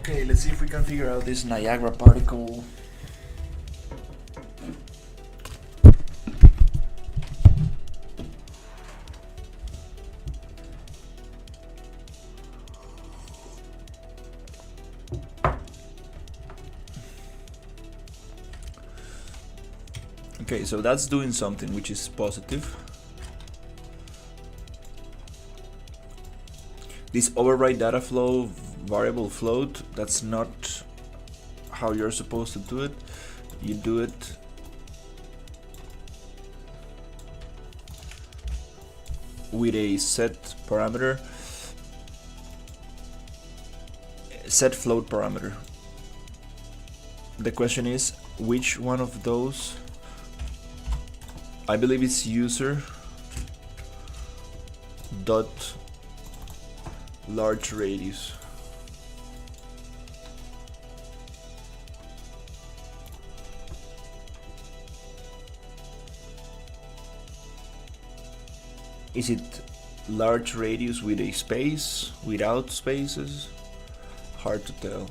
Okay, let's see if we can figure out this Niagara particle. Okay, so that's doing something which is positive. This override data flow variable float, that's not how you're supposed to do it. You do it with a set parameter, set float parameter. The question is, which one of those? I believe it's user dot large radius. Is it large radius with a space, without spaces? Hard to tell.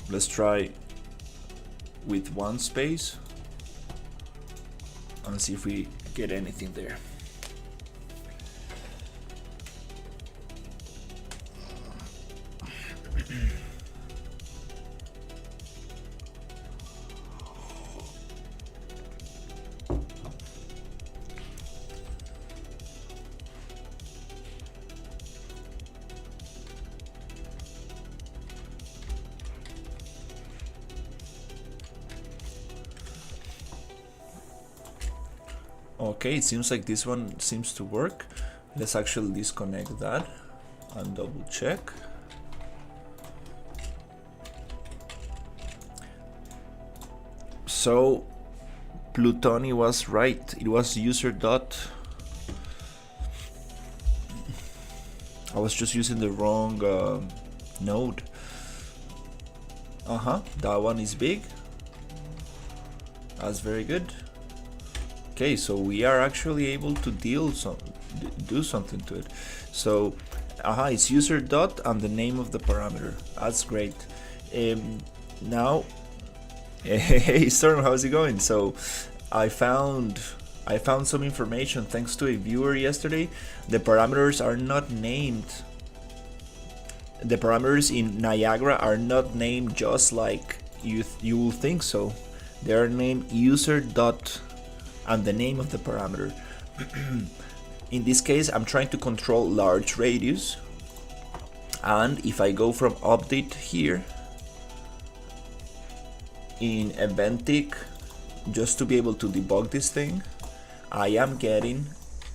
Let's try with one space and see if we get anything there. Okay, it seems like this one seems to work. Let's actually disconnect that and double check. So Plutoni was right. It was user dot. I was just using the wrong node. That one is big. That's very good. Okay, so we are actually able to do something to it. So, it's user dot and the name of the parameter. That's great. Now, hey Storm, how's it going? So, I found some information thanks to a viewer yesterday. The parameters are not named. The parameters in Niagara are not named just like you will think so. They are named user dot and the name of the parameter. In this case, I'm trying to control large radius, and if I go from update here in Eventic, just to be able to debug this thing, I am getting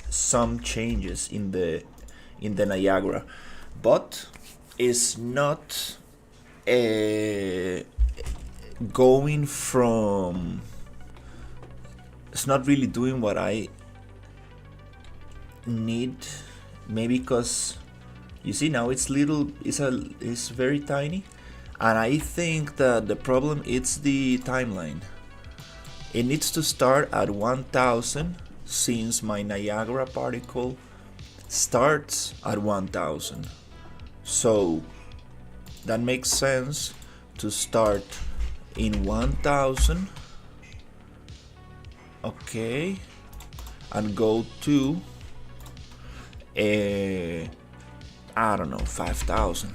some changes in the Niagara, but it's not going from. It's not really doing what I need. Maybe because you see now it's very tiny, and I think that the problem is the timeline. It needs to start at 1000 since my Niagara particle starts at 1000. So that makes sense to start in 1000. Okay, and go to I don't know, 5000.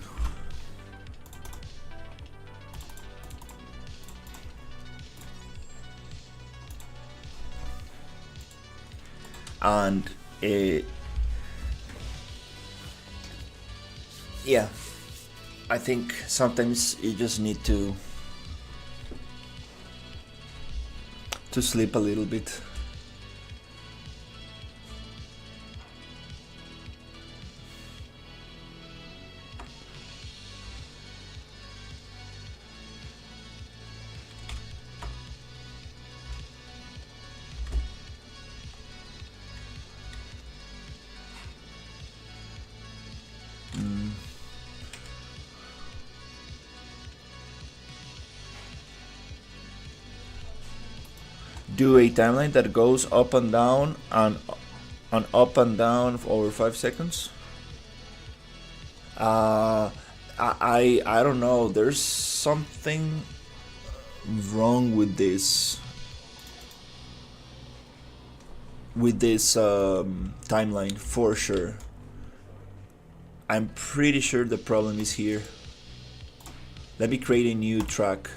And yeah, I think sometimes you just need to sleep a little bit. Do a timeline that goes up and down and on up and down over 5 seconds. Uh, I don't know. There's something wrong with this timeline for sure. I'm pretty sure the problem is here. Let me create a new track.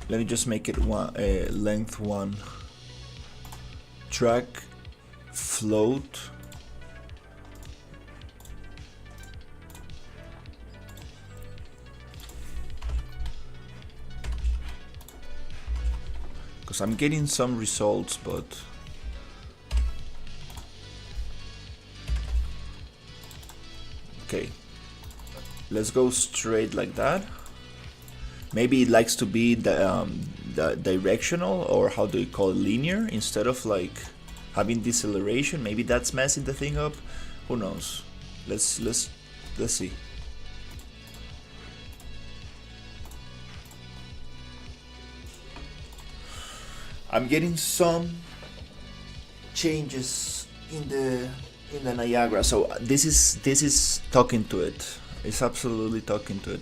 Let me just make it length 1. Track float. Because I'm getting some results, but okay, let's go straight like that. Maybe it likes to be the directional, or how do you call it, linear, instead of like having deceleration. Maybe that's messing the thing up. Who knows? Let's see. I'm getting some changes in the Niagara, so this is talking to it. It's absolutely talking to it.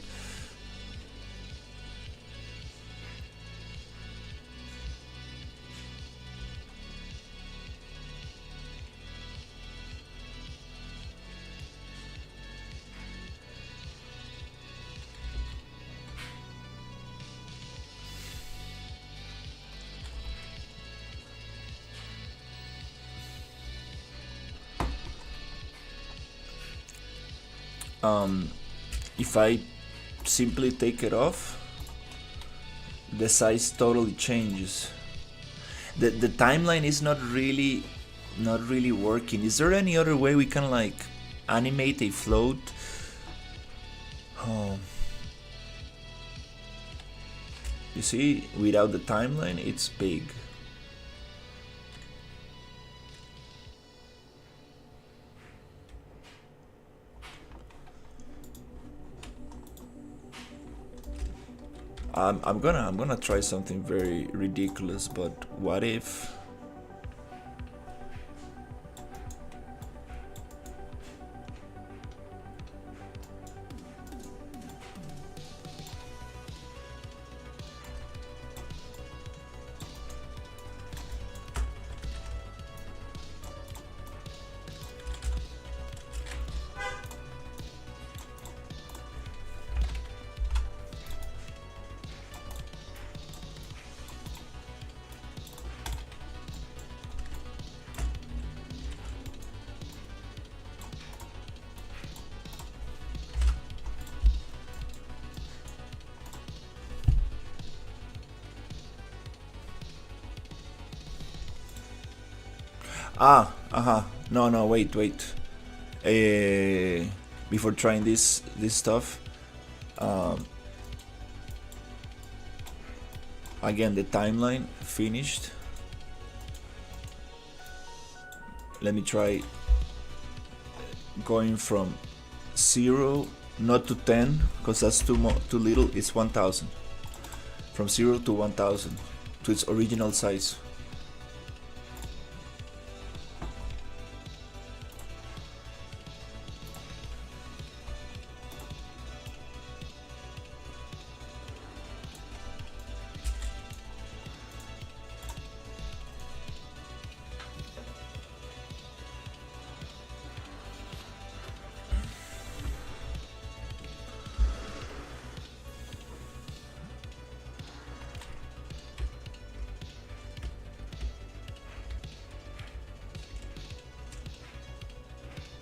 If I simply take it off, the size totally changes. The timeline is not really working. Is there any other way we can like animate a float? Oh. You see, without the timeline, it's big. I'm gonna try something very ridiculous, but what if no, wait. Before trying this stuff, again, the timeline finished. Let me try going from 0, not to 10, because that's too little. It's 1000. From 0 to 1000 to its original size.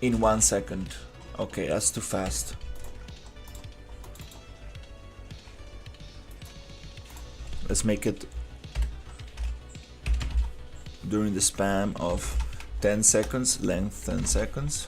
In 1 second. Okay, that's too fast. Let's make it during the span of 10 seconds, length 10 seconds.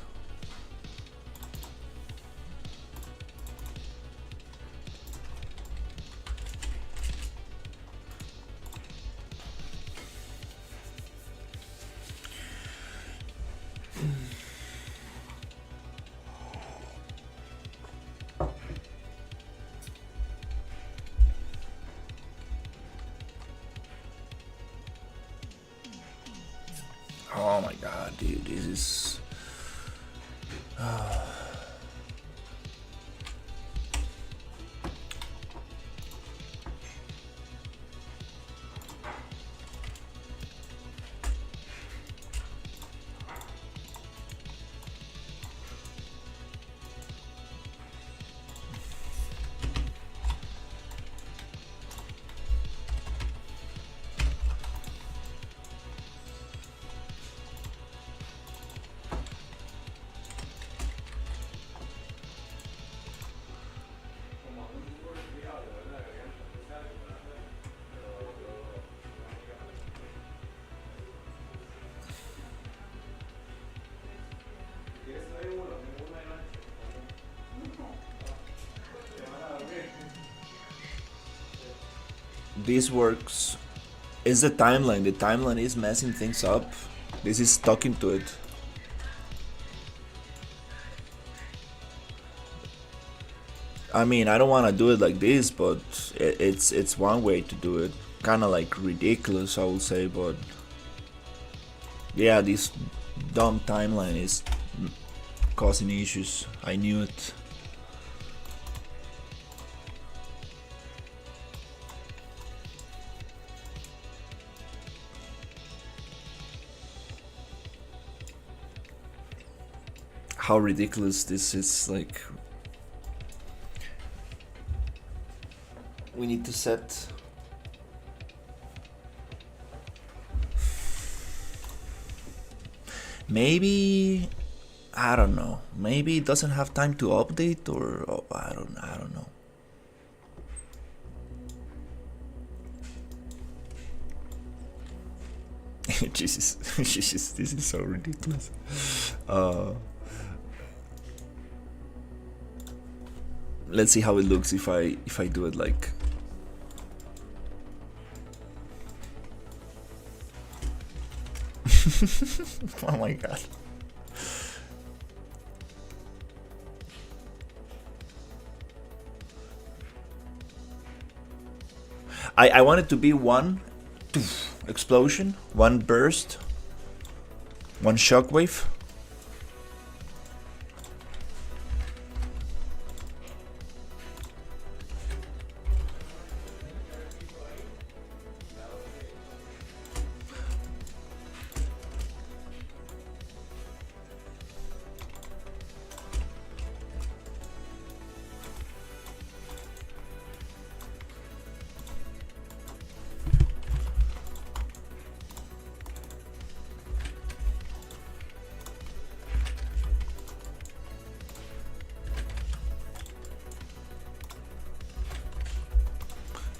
dude, this is. This works. It's the timeline. The timeline is messing things up. This is talking to it. I mean, I don't want to do it like this, but it's one way to do it. Kind of like ridiculous, I would say, but yeah, this dumb timeline is causing issues. I knew it. How ridiculous this is, like, we need to set maybe, I don't know, maybe it doesn't have time to update, or oh, I don't know. Jesus, Jesus, this is so ridiculous. Let's see how it looks if I do it like. Oh my god. I want it to be one explosion, one burst, one shockwave.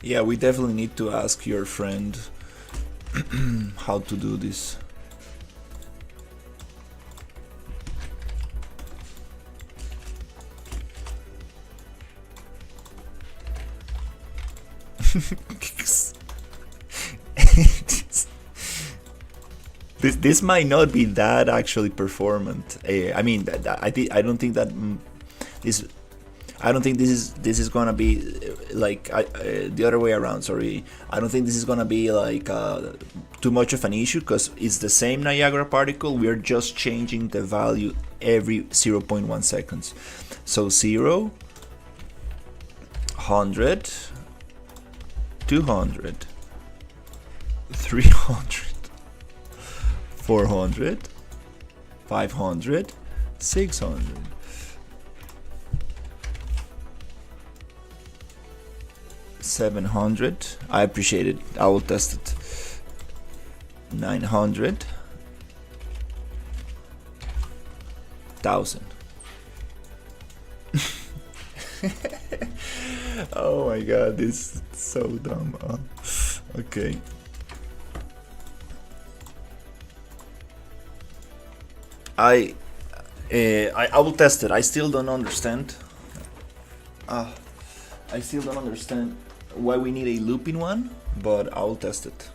Yeah, we definitely need to ask your friend how to do this. This might not be that actually performant. I mean, I don't think that this. I don't think this is gonna be like the other way around. Sorry, I don't think this is gonna be like too much of an issue, because it's the same Niagara particle. We are just changing the value every 0.1 seconds. So 0, 100, 200, 300, 400, 500, 600. 700. I appreciate it. I will test it. 900. 1000. Oh my god, this is so dumb. Okay. I will test it. I still don't understand. I still don't understand why we need a looping one, but I'll test it.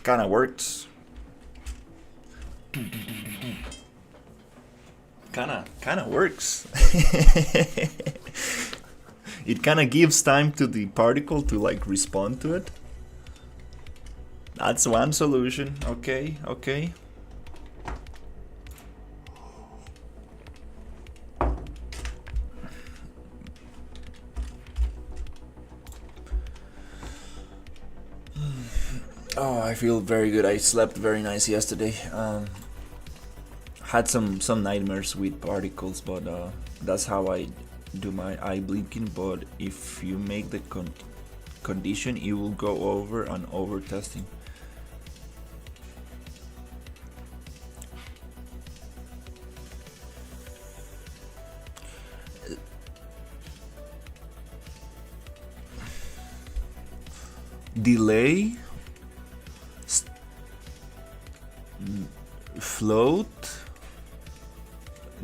Kinda works. Kinda works. It kinda gives time to the particle to like respond to it. That's one solution. Okay. Oh, I feel very good. I slept very nice yesterday. Had some nightmares with particles, but that's how I do my eye blinking. But if you make the condition, it will go over and over testing. Delay, float,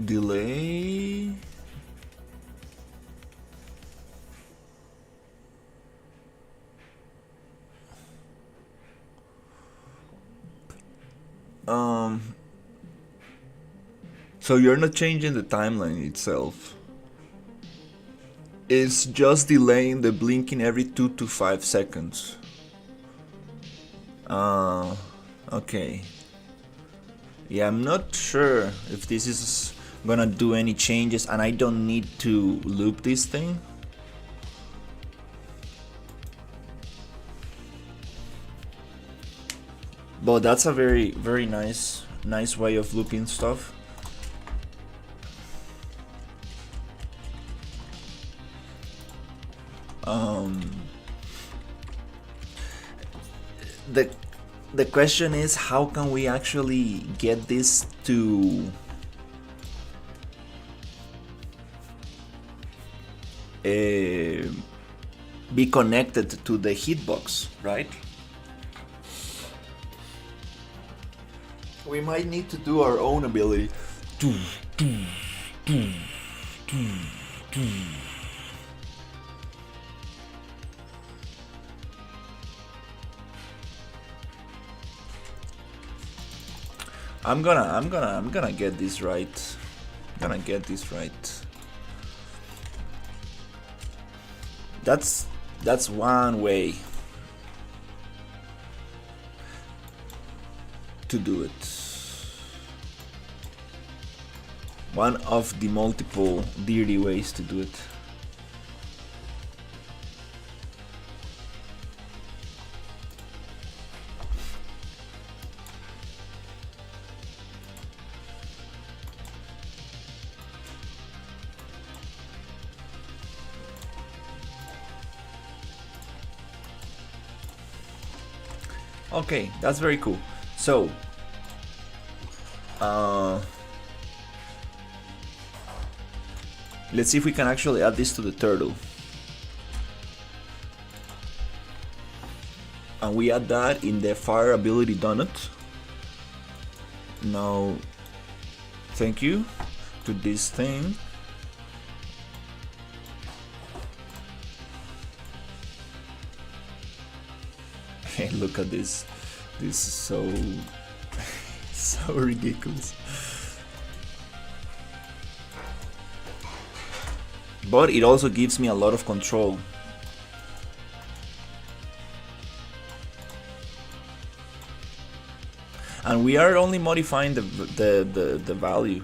delay. So you're not changing the timeline itself. It's just delaying the blinking every 2 to 5 seconds. Okay. Yeah, I'm not sure if this is gonna do any changes, and I don't need to loop this thing. But that's a very, very nice way of looping stuff. The question is, how can we actually get this to be connected to the hitbox, right? We might need to do our own ability. I'm gonna get this right. That's one way to do it. One of the multiple dirty ways to do it. Okay, that's very cool. So, let's see if we can actually add this to the turtle. And we add that in the fire ability donut. Now, thank you to this thing. Hey, look at this. This is so so ridiculous. But it also gives me a lot of control. And we are only modifying the value.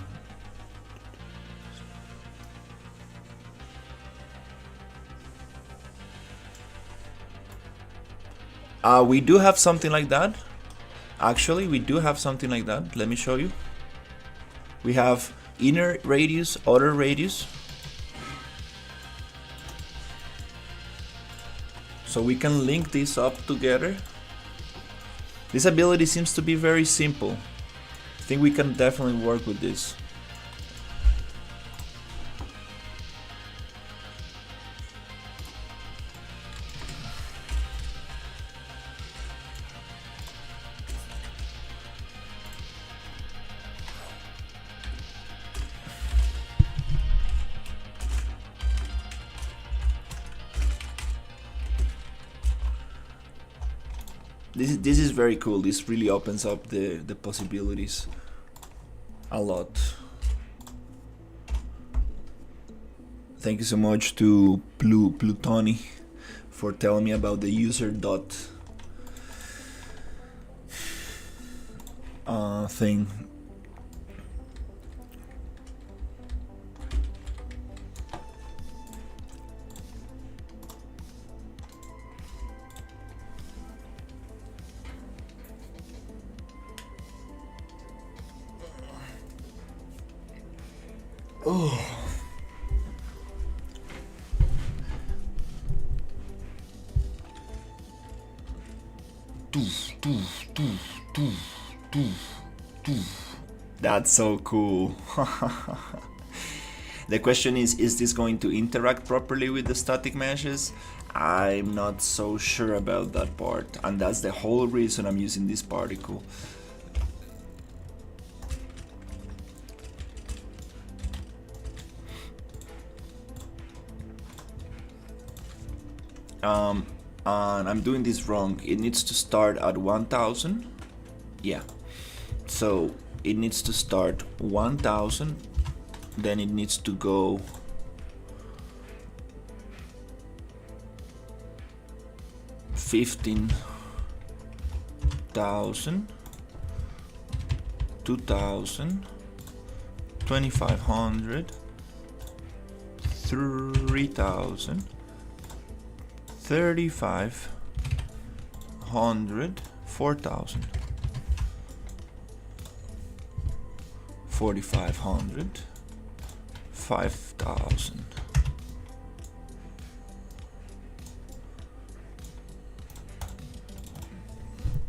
We do have something like that. Actually, we do have something like that. Let me show you. We have inner radius, outer radius. So we can link this up together. This ability seems to be very simple. I think we can definitely work with this. This is very cool. This really opens up the possibilities a lot. Thank you so much to Plutoni for telling me about the user dot thing. Oh. That's so cool. The question is this going to interact properly with the static meshes? I'm not so sure about that part, and that's the whole reason I'm using this particle. And I'm doing this wrong. It needs to start at 1000. Yeah. So it needs to start 1000, then it needs to go 15,000, 2,000, 2,500, 3,000, 3,500, 4,000, 4,500, 5,000,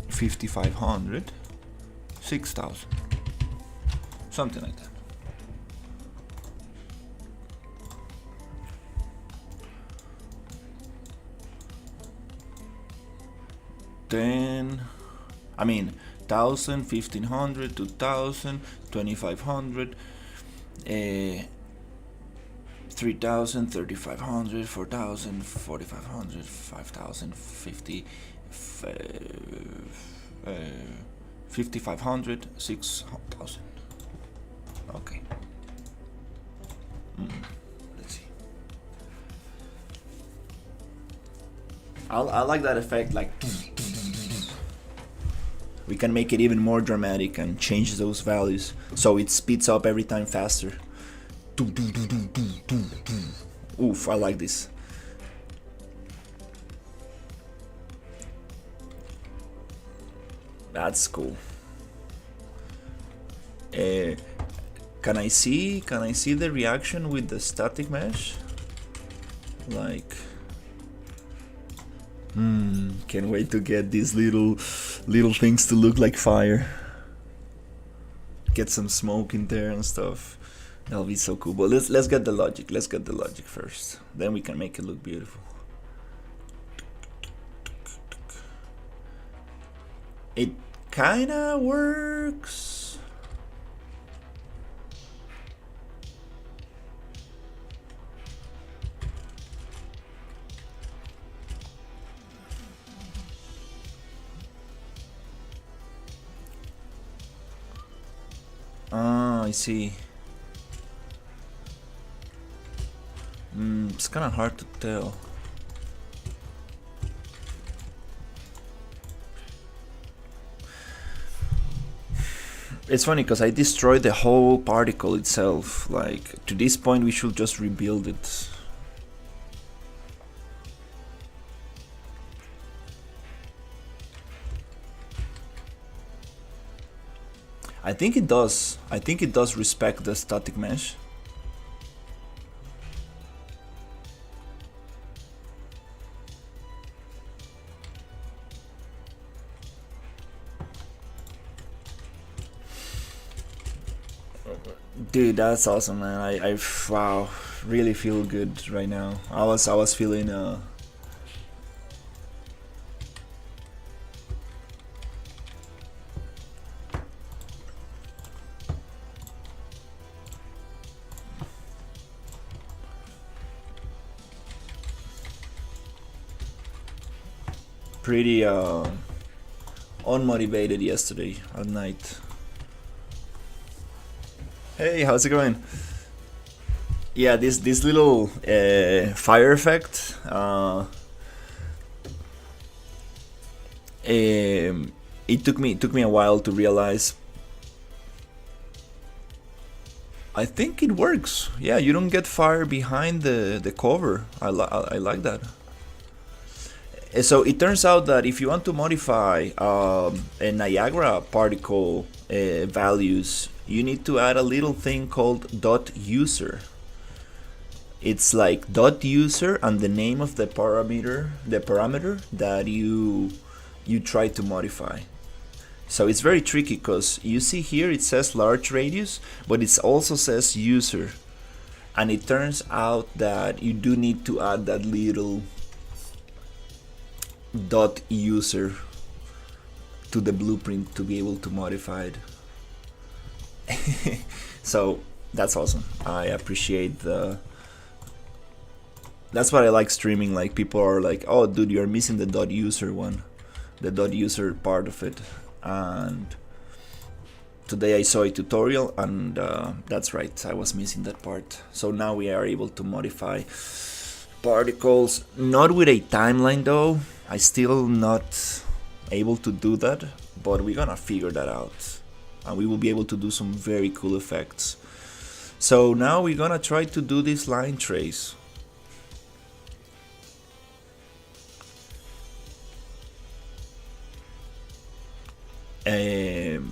5,500, 6,000, something like that. Then, 1,000, 1,500, 2,000, 2,500, 3,000, 3,500, 4,000, 4,500, 5,000, 5,500, 6,000. Okay. Let's see. I like that effect, like we can make it even more dramatic and change those values so it speeds up every time faster. Oof, I like this. That's cool. Can I see the reaction with the static mesh? Like, can't wait to get these little things to look like fire. Get some smoke in there and stuff. That'll be so cool. But let's get the logic. Let's get the logic first. Then we can make it look beautiful. It kinda works. Ah, I see. It's kind of hard to tell. It's funny because I destroyed the whole particle itself. Like, to this point we should just rebuild it. I think it does. I think it does respect the static mesh. Dude, that's awesome, man. I wow, really feel good right now. I was feeling pretty unmotivated yesterday at night. Hey, how's it going? Yeah, this little fire effect. It took me a while to realize. I think it works. Yeah, you don't get fire behind the cover. I like that. So it turns out that if you want to modify a Niagara particle values, you need to add a little thing called dot user. It's like dot user and the name of the parameter that you try to modify. So it's very tricky because you see here it says large radius, but it also says user. And it turns out that you do need to add that little dot user to the blueprint to be able to modify it. So that's awesome. I appreciate that's what I like streaming. Like, people are like, oh dude, you're missing the dot user one, the dot user part of it. And today I saw a tutorial, and that's right, I was missing that part. So now we are able to modify particles, not with a timeline though. I still not able to do that, but we're gonna figure that out, and we will be able to do some very cool effects. So now we're gonna try to do this line trace.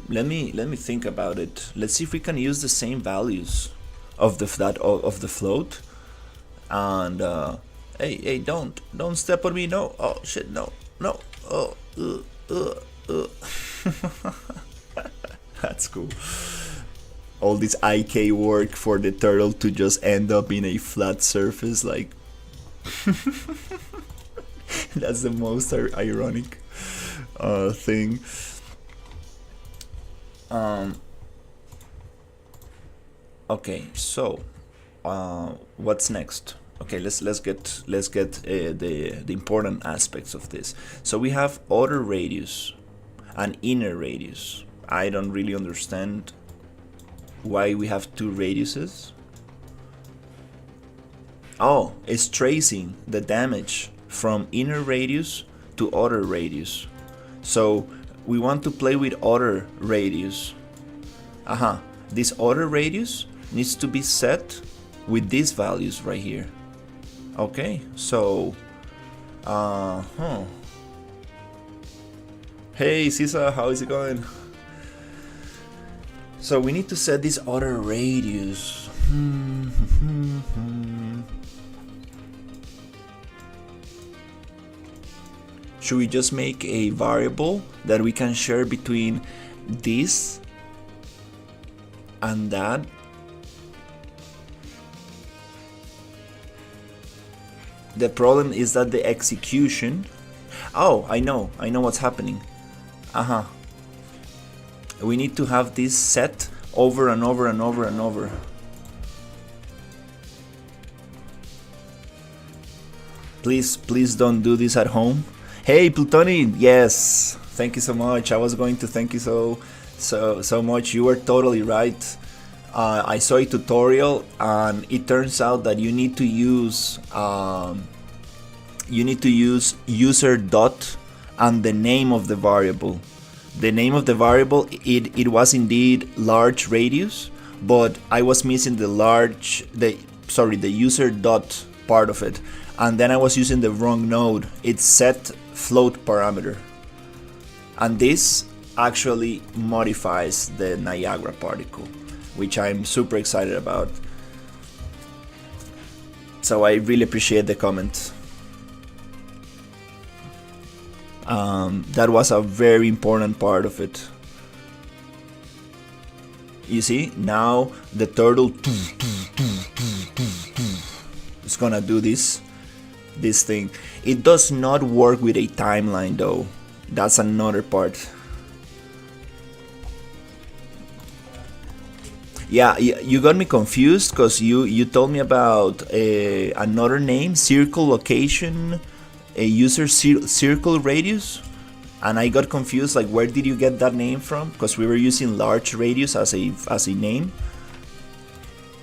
Let me think about it. Let's see if we can use the same values of the float. And hey, don't step on me. No, oh shit, no. Oh, that's cool. All this IK work for the turtle to just end up in a flat surface, like. That's the most ironic thing. Okay, so what's next? Okay, let's get the important aspects of this. So we have outer radius and inner radius. I don't really understand why we have two radiuses. Oh, it's tracing the damage from inner radius to outer radius. So we want to play with outer radius. This outer radius needs to be set with these values right here. Okay, so hey Sisa, how is it going? So we need to set this outer radius. Should we just make a variable that we can share between this and that? The problem is that the execution. Oh, I know what's happening. We need to have this set over and over and over and over. Please don't do this at home. Hey Plutoni, yes, thank you so much. I was going to thank you so much. You were totally right. I saw a tutorial, and it turns out that you need to use user dot and the name of the variable. The name of the variable, it was indeed large radius, but I was missing the user dot part of it, and then I was using the wrong node. It's set float parameter, and this actually modifies the Niagara particle, which I'm super excited about. So I really appreciate the comment. That was a very important part of it. You see, now the turtle is gonna do this thing. It does not work with a timeline though. That's another part. Yeah, you got me confused because you told me about another name, circle location, a user circle radius, and I got confused. Like, where did you get that name from? Because we were using large radius as a name.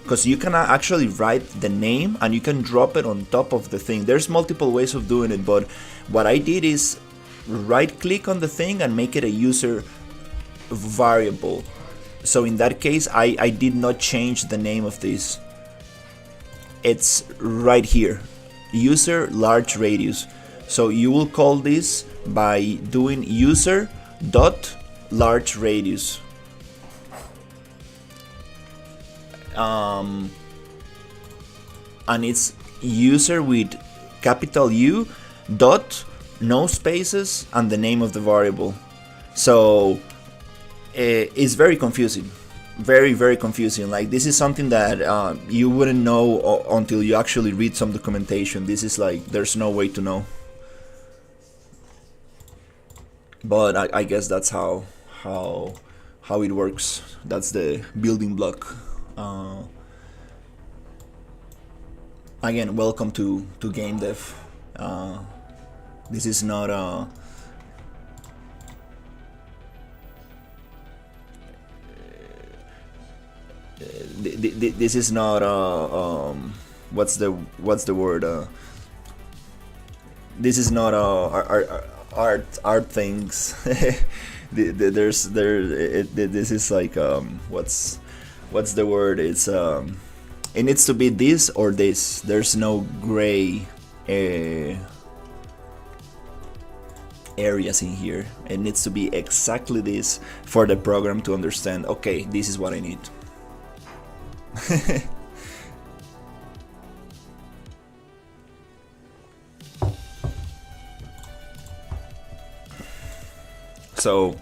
because you can actually write the name and you can drop it on top of the thing. There's multiple ways of doing it, but what I did is right click on the thing and make it a user variable. So in that case, I did not change the name of this. It's right here, user large radius. So you will call this by doing user dot large radius. And it's user with capital U dot no spaces and the name of the variable. So it's very confusing, very confusing. Like, this is something that you wouldn't know until you actually read some documentation. This is like, there's no way to know. But I guess that's how it works. That's the building block. Again, welcome to game dev. This is not a this is not a what's the word? This is not art things. This is like what's the word? It's it needs to be this or this. There's no gray areas in here. It needs to be exactly this for the program to understand, okay, this is what I need. So,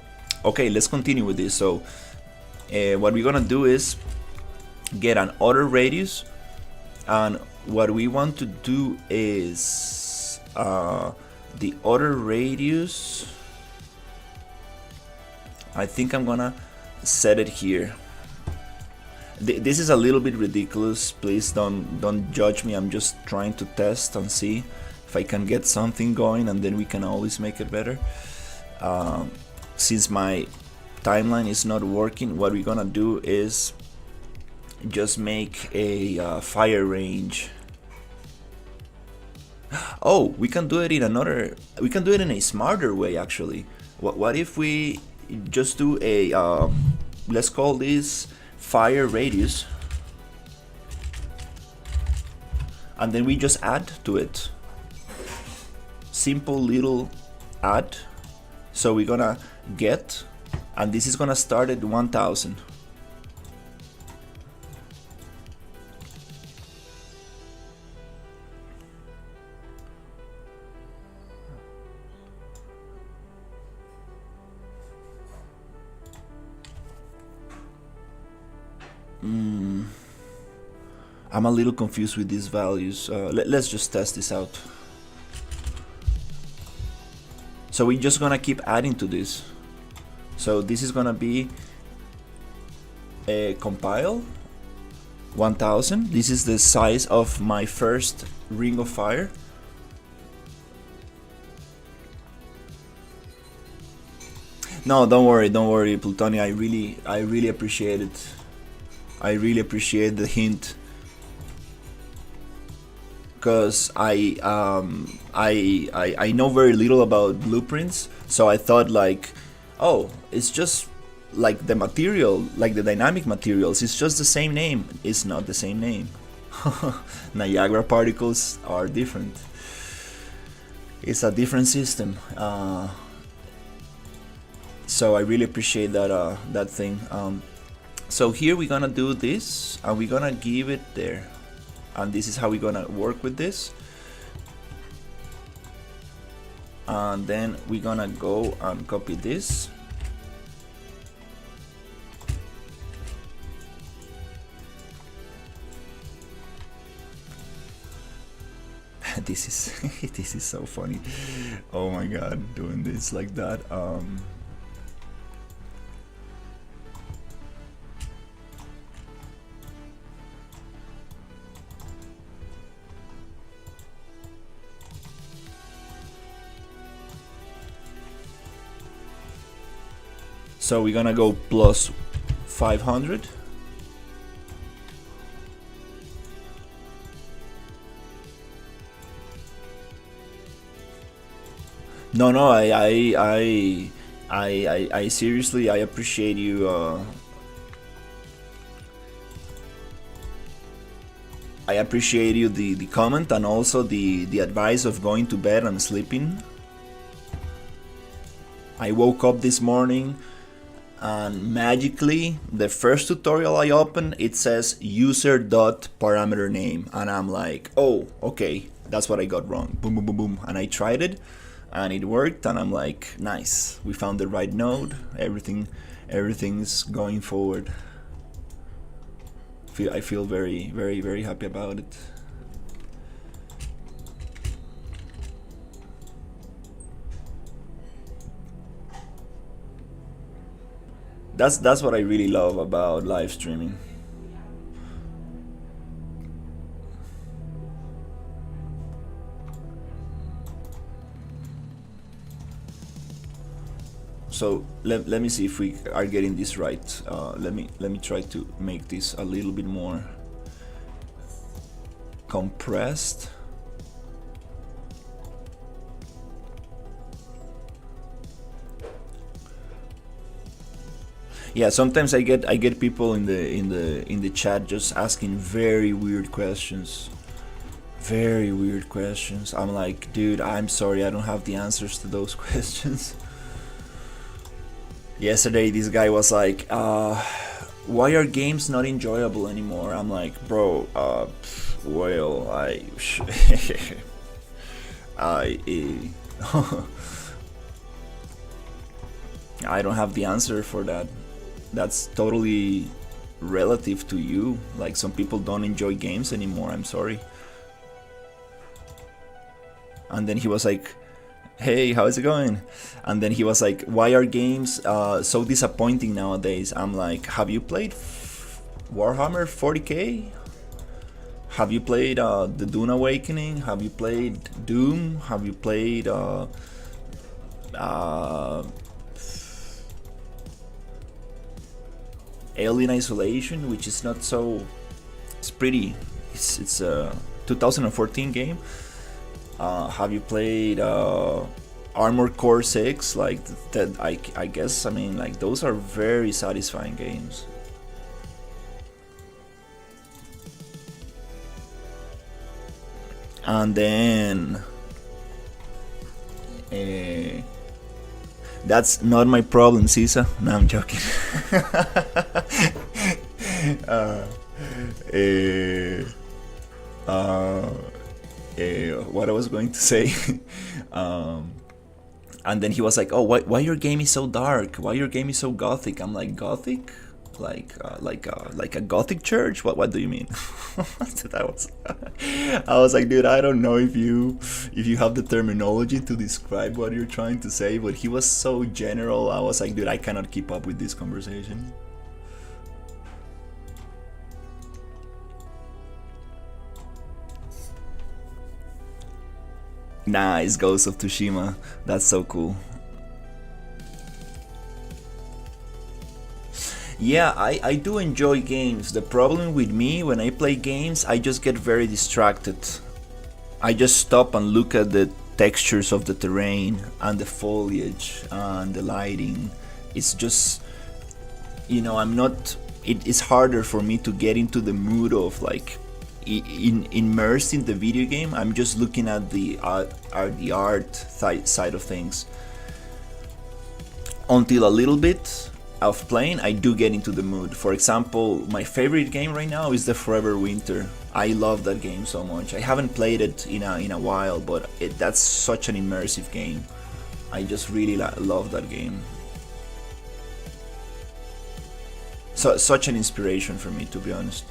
okay, let's continue with this. So, what we're gonna do is get an order radius, and what we want to do is the order radius. I think I'm gonna set it here. This is a little bit ridiculous. Please don't judge me. I'm just trying to test and see if I can get something going, and then we can always make it better. Since my timeline is not working, what we're gonna do is just make a fire range. Oh, we can do it in another. We can do it in a smarter way, actually. What if we just do a let's call this fire radius, and then we just add to it. Simple little add. So we're gonna get, and this is gonna start at 1000. I'm a little confused with these values. Let's just test this out. So we're just gonna keep adding to this. So this is gonna be a compile 1000. This is the size of my first ring of fire. No, don't worry, Plutoni. I really appreciate it. I really appreciate the hint, because I know very little about blueprints, so I thought like, oh, it's just like the material, like the dynamic materials, it's just the same name. It's not the same name. Niagara particles are different. It's a different system. So I really appreciate that thing. So here we're gonna do this, and we're gonna give it there. And this is how we're gonna work with this. And then we're gonna go and copy this. This is so funny. Oh my god, doing this like that. So we're gonna go plus 500. No, no, I seriously, I appreciate you. I appreciate you the comment and also the advice of going to bed and sleeping. I woke up this morning and magically the first tutorial I open it says user dot parameter name and I'm like, oh, okay, that's what I got wrong. Boom, boom, boom, boom, and I tried it and it worked and I'm like, nice, we found the right node. Everything's going forward. I feel very, very, very happy about it. That's what I really love about live streaming. So let me see if we are getting this right. Let me try to make this a little bit more compressed. Yeah, sometimes I get people in the chat just asking very weird questions. Very weird questions. I'm like, dude, I'm sorry, I don't have the answers to those questions. Yesterday this guy was like, why are games not enjoyable anymore? I'm like, bro, well, I don't have the answer for that. That's totally relative to you. Like, some people don't enjoy games anymore, I'm sorry. And then he was like, hey, how's it going? And then he was like, why are games so disappointing nowadays? I'm like, have you played Warhammer 40k? Have you played the Dune Awakening? Have you played Doom? Have you played Alien Isolation, which is not so... It's pretty... It's a 2014 game. Have you played Armored Core 6? Like that, I guess. I mean, like, those are very satisfying games. And then that's not my problem, Sisa. No, I'm joking. What I was going to say. And then he was like, oh, why your game is so dark? Why your game is so gothic? I'm like, gothic? Like a gothic church? What do you mean? I was like, dude, I don't know if you have the terminology to describe what you're trying to say, but he was so general. I was like, dude, I cannot keep up with this conversation. Nice, Ghost of Tsushima. That's so cool. Yeah, I do enjoy games. The problem with me, when I play games, I just get very distracted. I just stop and look at the textures of the terrain and the foliage and the lighting. It's just, I'm not... It's harder for me to get into the mood of, like, immersed in the video game. I'm just looking at the art side of things. Until a little bit of playing, I do get into the mood. For example, my favorite game right now is the Forever Winter. I love that game so much. I haven't played it in a while, but that's such an immersive game. I just really love that game. So such an inspiration for me, to be honest.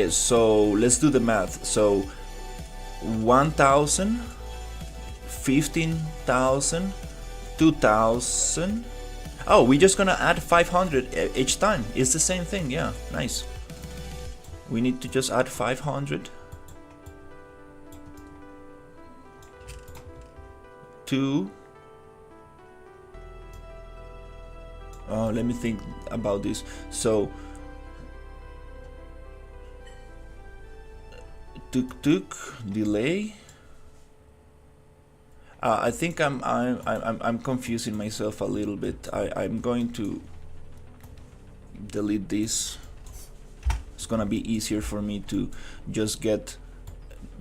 So let's do the math. So 1,000, 15,000, 2,000. Oh, we're just gonna add 500 each time. It's the same thing. Yeah, nice. We need to just add 500 to... let me think about this. So tuk tuk delay. I think I'm confusing myself a little bit. I'm going to delete this. It's gonna be easier for me to just get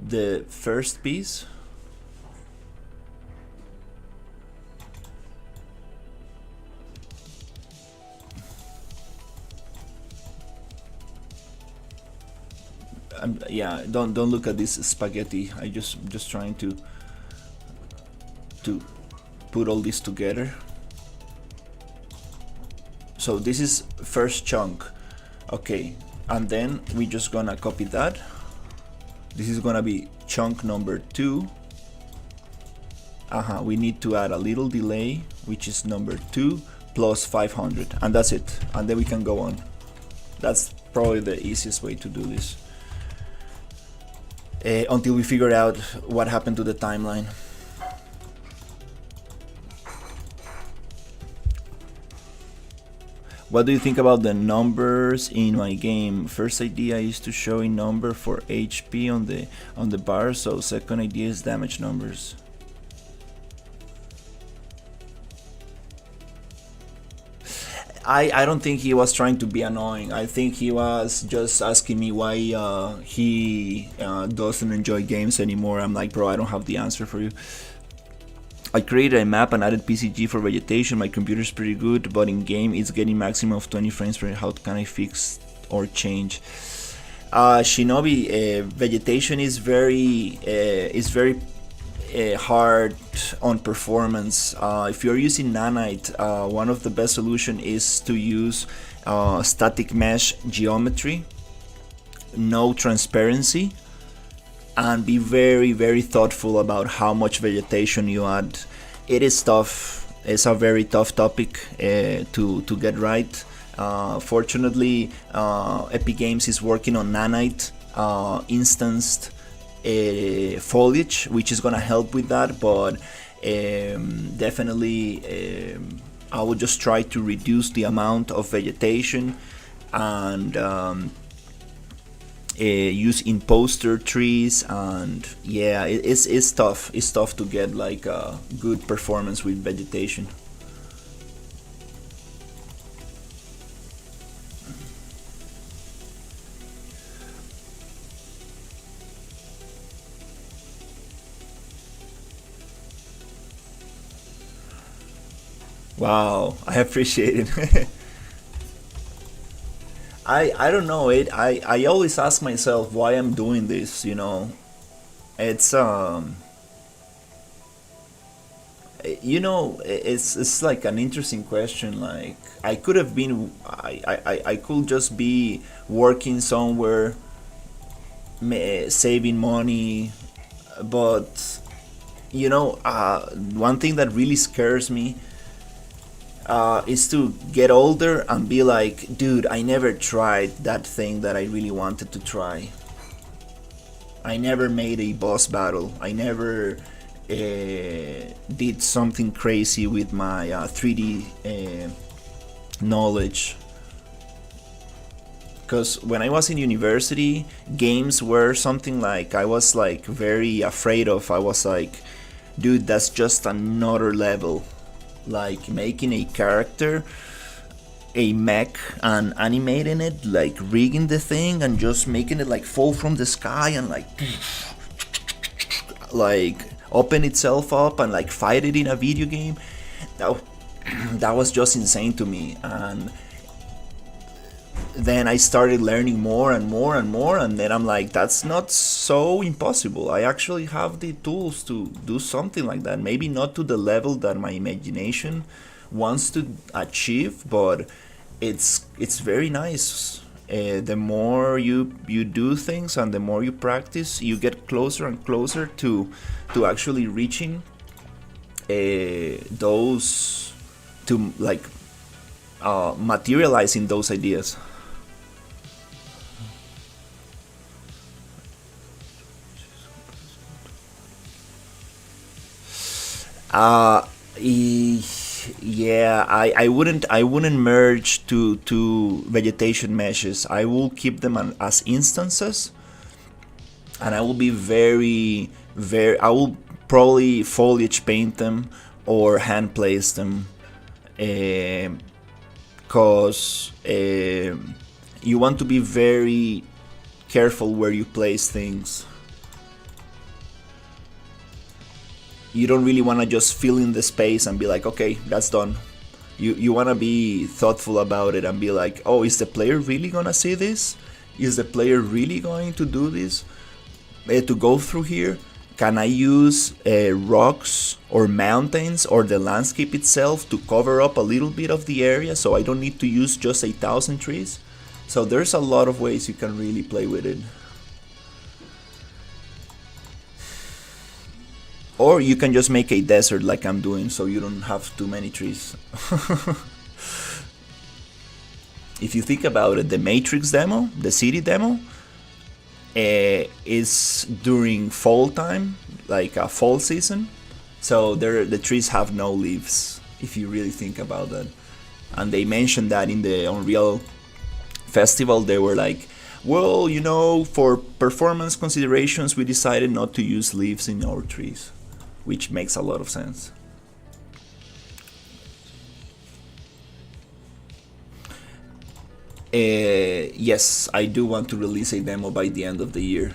the first piece. Yeah, don't look at this spaghetti. I just trying to put all this together. So this is first chunk, okay, and then we just gonna copy that. This is gonna be chunk number 2. We need to add a little delay, which is number 2 plus 500, and that's it, and then we can go on. That's probably the easiest way to do this, until we figure out what happened to the timeline. What do you think about the numbers in my game? First idea is to show a number for HP on the bar, so second idea is damage numbers. I don't think he was trying to be annoying. I think he was just asking me why he doesn't enjoy games anymore. I'm like, bro, I don't have the answer for you. I created a map and added PCG for vegetation. My computer's pretty good, but in game it's getting maximum of 20 frames per. How can I fix or change? Shinobi, vegetation is very hard on performance. If you're using nanite, one of the best solution is to use static mesh geometry, no transparency, and be very thoughtful about how much vegetation you add. It is tough. It's a very tough topic to get right. Fortunately, Epic Games is working on nanite instanced foliage, which is gonna help with that, but definitely I will just try to reduce the amount of vegetation and use imposter trees, and yeah, it's tough. It's tough to get like a good performance with vegetation. Wow, I appreciate it. I don't know it. I always ask myself why I'm doing this. It's it's like an interesting question. Like I could have been, I could just be working somewhere, saving money, but one thing that really scares me is to get older and be like, dude, I never tried that thing that I really wanted to try. I never made a boss battle. I never did something crazy with my 3D knowledge. Because when I was in university, games were something like I was like very afraid of. I was like, dude, that's just another level. Like making a character, a mech, and animating it, like rigging the thing and just making it like fall from the sky and like open itself up and like fight it in a video game. That was just insane to me. And then I started learning more and more and more, and then I'm like, that's not so impossible. I actually have the tools to do something like that. Maybe not to the level that my imagination wants to achieve, but it's very nice. The more you do things and the more you practice, you get closer and closer to actually reaching those, to like materializing those ideas. Uh, yeah, I wouldn't merge two vegetation meshes. I will keep them as instances, and I will be very. I will probably foliage paint them or hand place them, because you want to be very careful where you place things. You don't really want to just fill in the space and be like, okay, that's done. You want to be thoughtful about it and be like, oh, is the player really gonna see this? Is the player really going to do this? To go through here? Can I use rocks or mountains or the landscape itself to cover up a little bit of the area so I don't need to use just 1,000 trees? So there's a lot of ways you can really play with it. Or you can just make a desert like I'm doing so you don't have too many trees. If you think about it, the Matrix demo, the city demo, is during fall time, like a fall season. So the trees have no leaves, if you really think about that. And they mentioned that in the Unreal Festival. They were like, well, you know, for performance considerations, we decided not to use leaves in our trees, which makes a lot of sense. Yes, I do want to release a demo by the end of the year.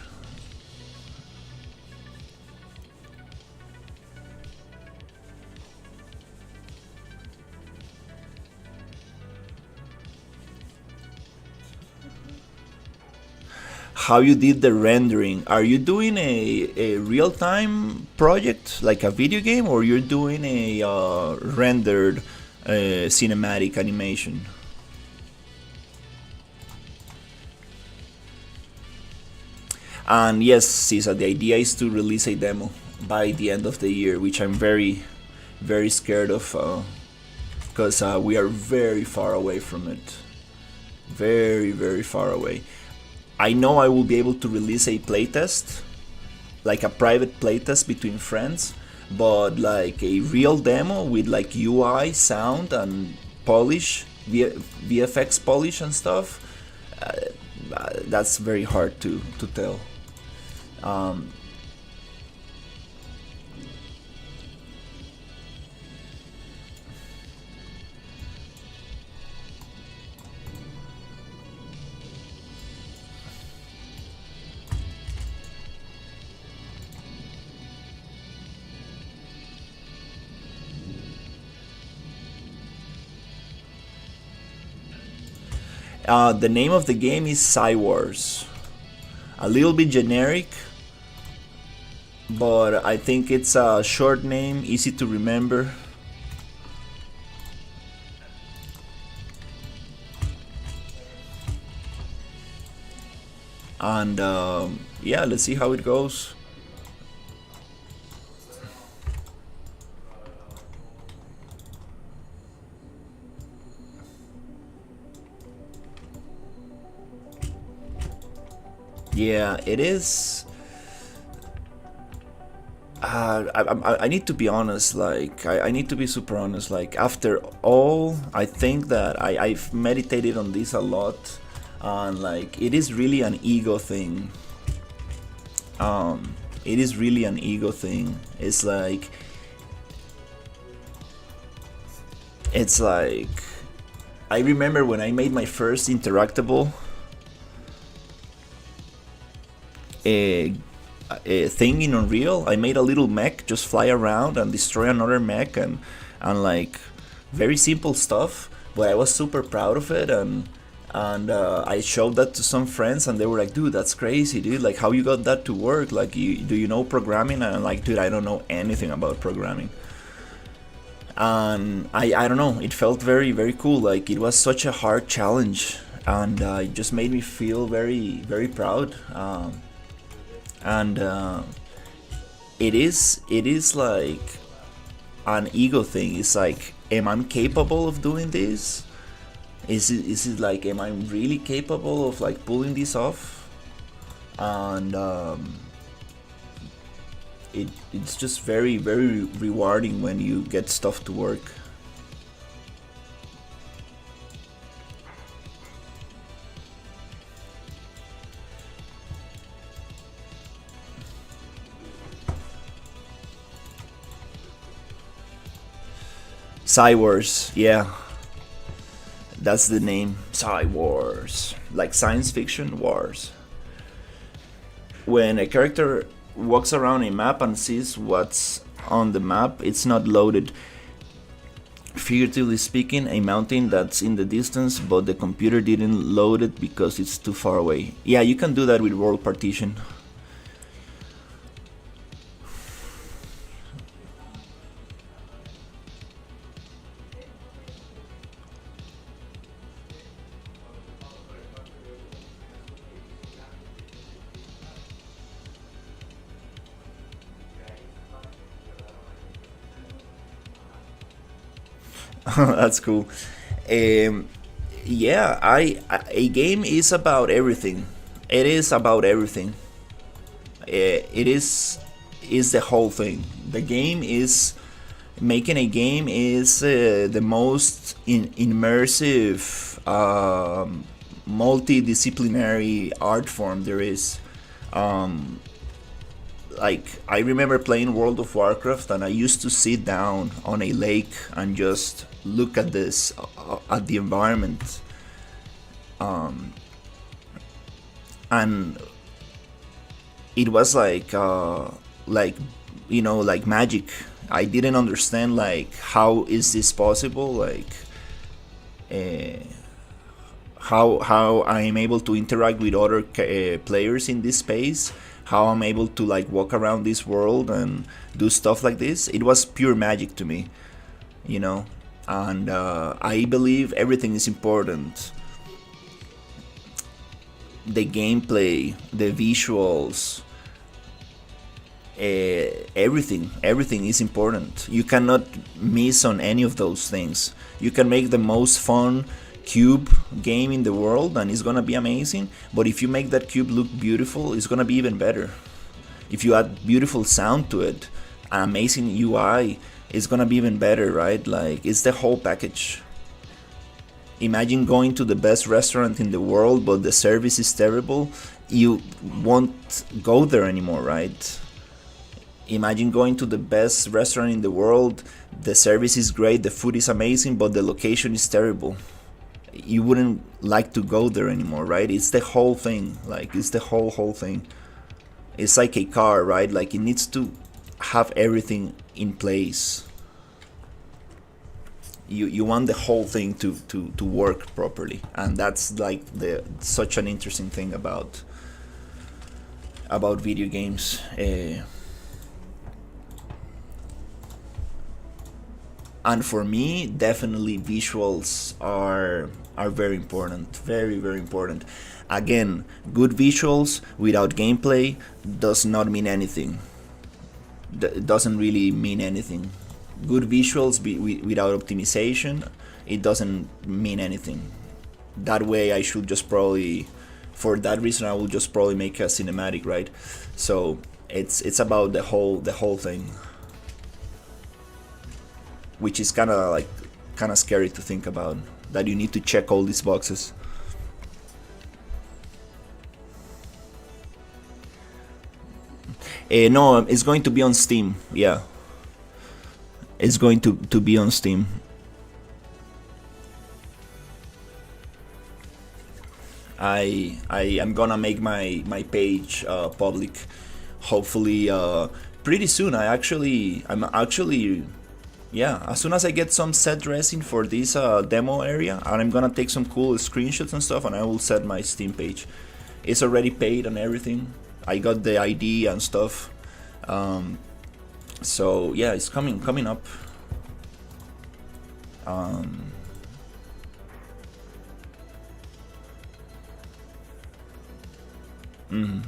How you did the rendering? Are you doing a real-time project like a video game, or you're doing a rendered cinematic animation? And yes, Cisa, the idea is to release a demo by the end of the year, which I'm very scared of, because we are very far away from it. Very far away. I know I will be able to release a playtest, like a private playtest between friends, but like a real demo with like UI, sound, and polish, VFX polish and stuff, that's very hard to tell. Um, the name of the game is Sci Wars. A little bit generic, but I think it's a short name, easy to remember. And yeah, let's see how it goes. Yeah, it is. I need to be honest, like, I need to be super honest. Like, after all, I think that I've meditated on this a lot, and like, it is really an ego thing. It is really an ego thing. It's like, I remember when I made my first interactable a thing in Unreal. I made a little mech just fly around and destroy another mech, and like very simple stuff, but I was super proud of it, and I showed that to some friends, and they were like, dude, that's crazy, dude, like how you got that to work, like do you know programming? And I'm like, dude, I don't know anything about programming. And I don't know, it felt very cool. Like, it was such a hard challenge, and it just made me feel very proud. And it is like an ego thing. It's like, am I capable of doing this? Is it like, am I really capable of like pulling this off? And it's just very rewarding when you get stuff to work. Sci Wars, yeah, that's the name. Sci Wars, like science fiction wars. When a character walks around a map and sees what's on the map, it's not loaded. Figuratively speaking, a mountain that's in the distance, but the computer didn't load it because it's too far away. Yeah, you can do that with world partition. That's cool. Um, yeah, a game is about everything. It is about everything. It is the whole thing. The game is making a game is the most immersive, multidisciplinary art form there is. Um, like I remember playing World of Warcraft, and I used to sit down on a lake and just look at this, at the environment, um, and it was like like magic. I didn't understand like how is this possible, like uh, how I am able to interact with other players in this space, how I'm able to like walk around this world and do stuff like this. It was pure magic to me, you know. And I believe everything is important. The gameplay, the visuals, everything is important. You cannot miss on any of those things. You can make the most fun cube game in the world and it's gonna be amazing, but if you make that cube look beautiful, it's gonna be even better. If you add beautiful sound to it, an amazing UI, it's gonna be even better, right? Like, it's the whole package. Imagine going to the best restaurant in the world but the service is terrible. You won't go there anymore, right? Imagine going to the best restaurant in the world, the service is great, the food is amazing, but the location is terrible. You wouldn't like to go there anymore, right? It's the whole thing. Like, it's the whole thing. It's like a car, right? Like, it needs to have everything in place. You want the whole thing to work properly, and that's like the such an interesting thing about video games. And for me, definitely visuals are very important, very important. Again, good visuals without gameplay does not mean anything. It doesn't really mean anything. Good visuals without optimization, it doesn't mean anything. That way, I should just probably, for that reason, I will just probably make a cinematic, right? So it's about the whole thing, which is kind of scary to think about, that you need to check all these boxes. No, it's going to be on Steam. Yeah, it's going to be on Steam. I am gonna make my page public, hopefully pretty soon. I'm actually, yeah, as soon as I get some set dressing for this demo area, and I'm gonna take some cool screenshots and stuff, and I will set my Steam page. It's already paid and everything. I got the ID and stuff. So yeah, it's coming up. Mm.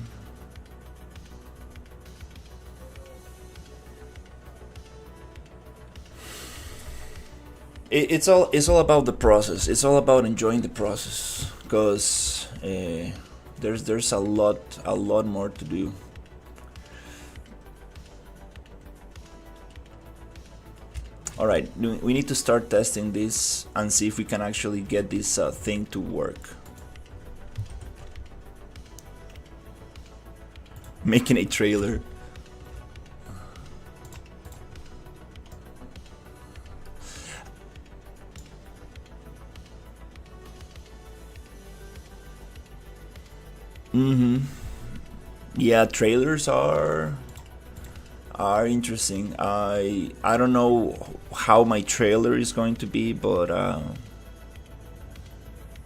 It's all about the process. It's all about enjoying the process, because there's a lot more to do. All right, we need to start testing this and see if we can actually get this thing to work. Making a trailer. Mm-hmm. Yeah, trailers are interesting. I don't know how my trailer is going to be, but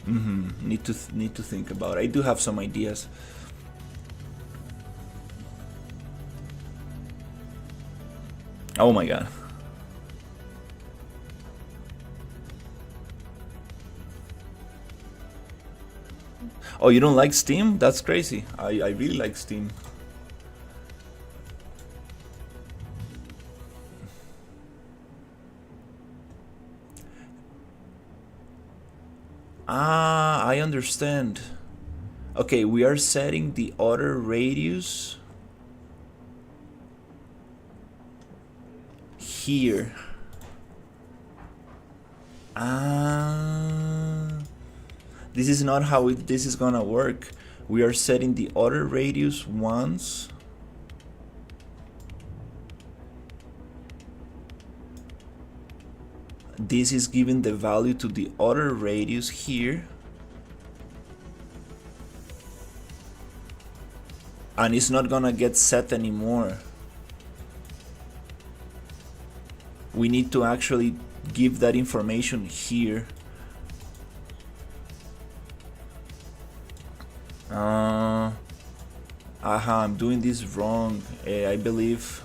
need to think about it. I do have some ideas. Oh my god. Oh, you don't like Steam? That's crazy. I really like Steam. Ah, I understand. Okay, we are setting the other radius here. Ah, this is not how this is gonna work. We are setting the other radius once. This is giving the value to the other radius here. And it's not gonna get set anymore. We need to actually give that information here. I'm doing this wrong. I believe.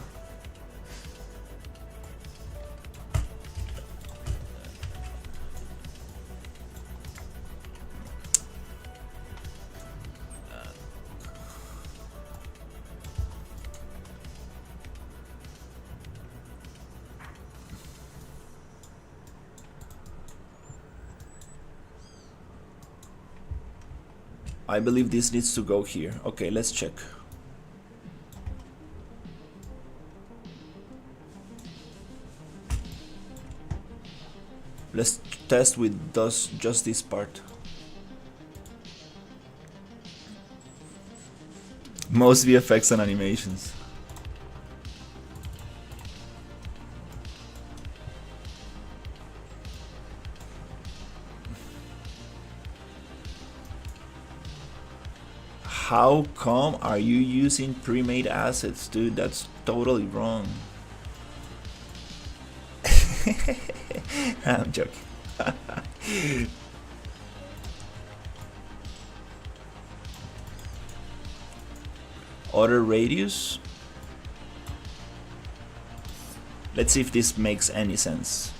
I believe this needs to go here. Okay, let's check. Let's test with just this part. Most VFX and animations. How come are you using pre-made assets, dude? That's totally wrong. I'm joking. Other radius. Let's see if this makes any sense.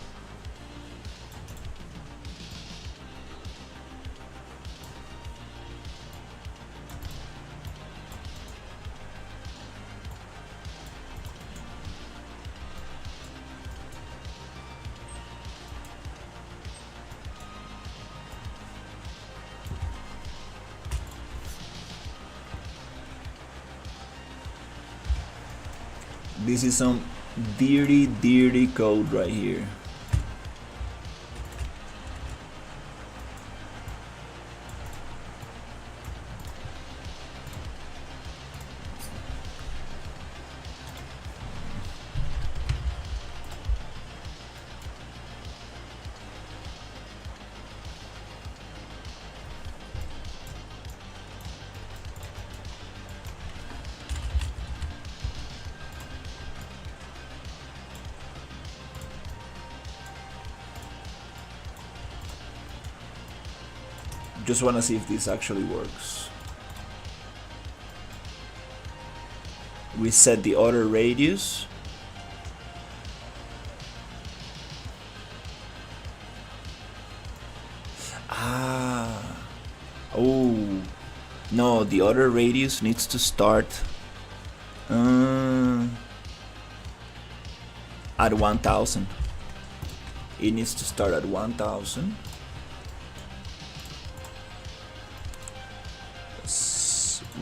This is some dirty code right here. Just want to see if this actually works. We set the other radius. Oh no, the other radius needs to start at 1000. It needs to start at 1000.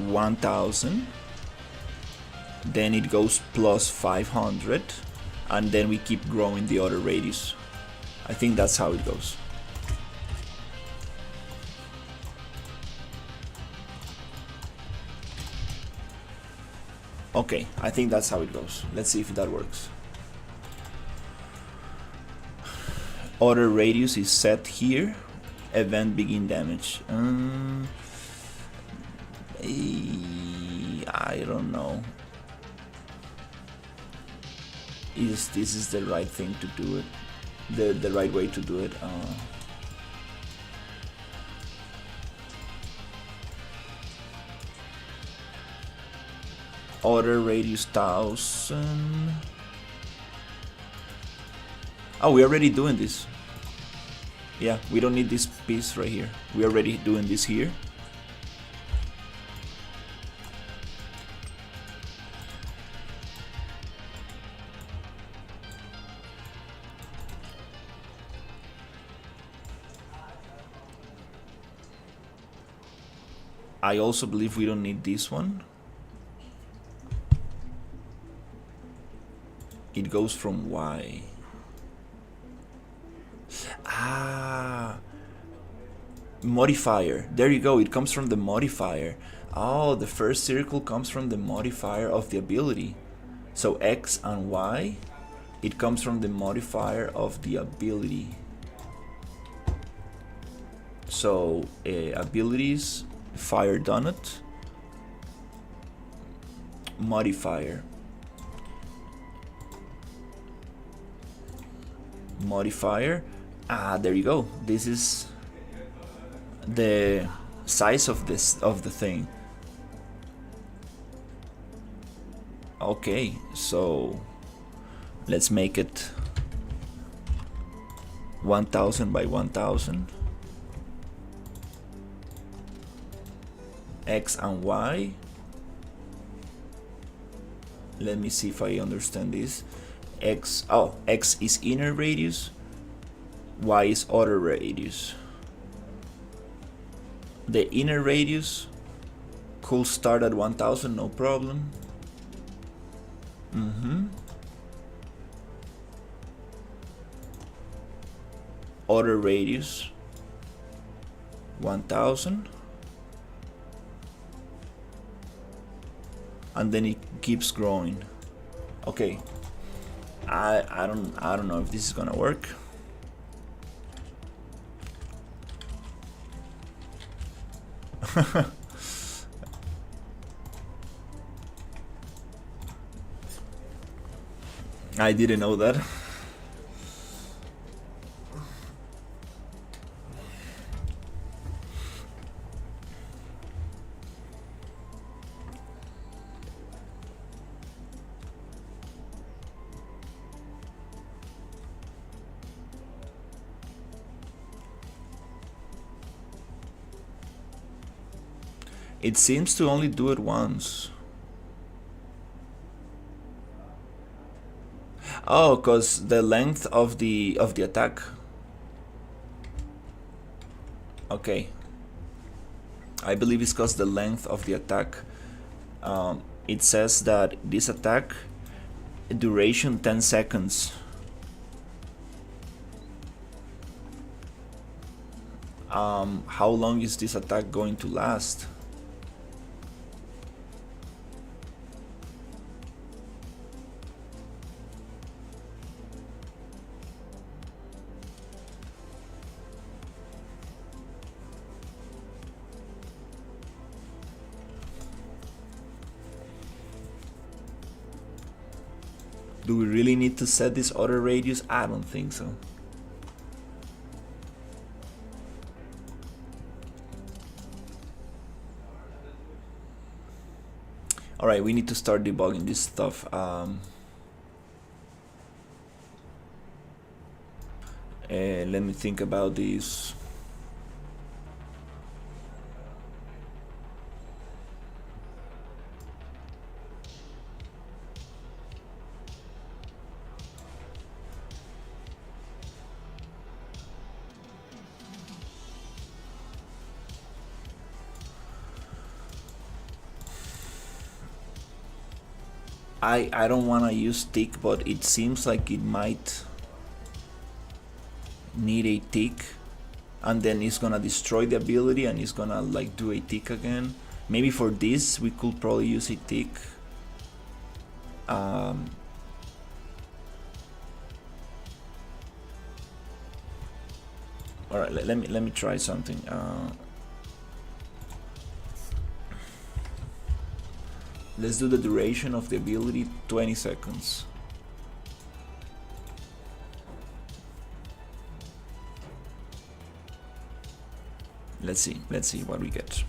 1000, then it goes plus 500, and then we keep growing the other radius. I think that's how it goes. Okay, I think that's how it goes. Let's see if that works. Other radius is set here. Event begin damage. I don't know. This is the right thing to do it? The right way to do it? Order radius 1000. Oh, we're already doing this. Yeah, we don't need this piece right here. We're already doing this here. I also believe we don't need this one. It goes from Y. Modifier. There you go. It comes from the modifier. Oh, the first circle comes from the modifier of the ability. So X and Y, it comes from the modifier of the ability. So abilities, fire donut, modifier. Modifier. There you go. This is the size of the thing. Okay, so let's make it 1000 by 1000. X and Y. Let me see if I understand this. X is inner radius, Y is outer radius. The inner radius could start at 1000, no problem. Outer radius 1000, and then it keeps growing. Okay, I don't know if this is gonna work. I didn't know that. It seems to only do it once. Oh, cause the length of the attack. Okay. I believe it's cause the length of the attack. It says that this attack duration 10 seconds. How long is this attack going to last? Do we really need to set this other radius? I don't think so. Alright, we need to start debugging this stuff. Let me think about this. I don't want to use tick, but it seems like it might need a tick, and then it's gonna destroy the ability and it's gonna like do a tick again. Maybe for this we could probably use a tick. Alright, let me try something. Let's do the duration of the ability, 20 seconds. Let's see what we get.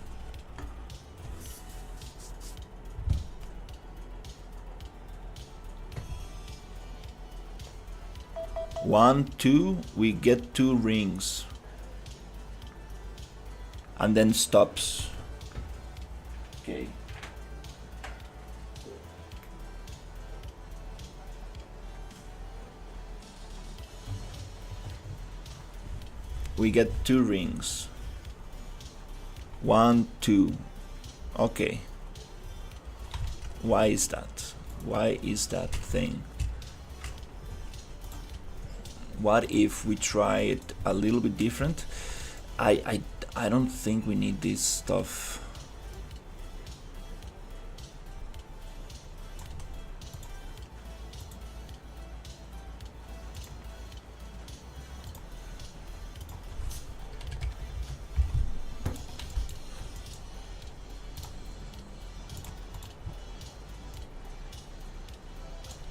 One, two, we get 2 rings. And then stops. Okay. We get 2 rings. 1, 2. Okay. Why is that? Why is that thing? What if we try it a little bit different? I don't think we need this stuff.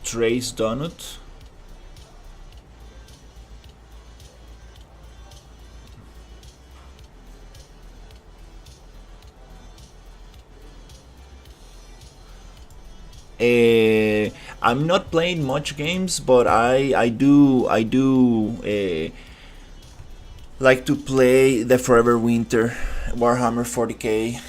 Trace donut. I'm not playing much games, but I do like to play the Forever Winter Warhammer 40k.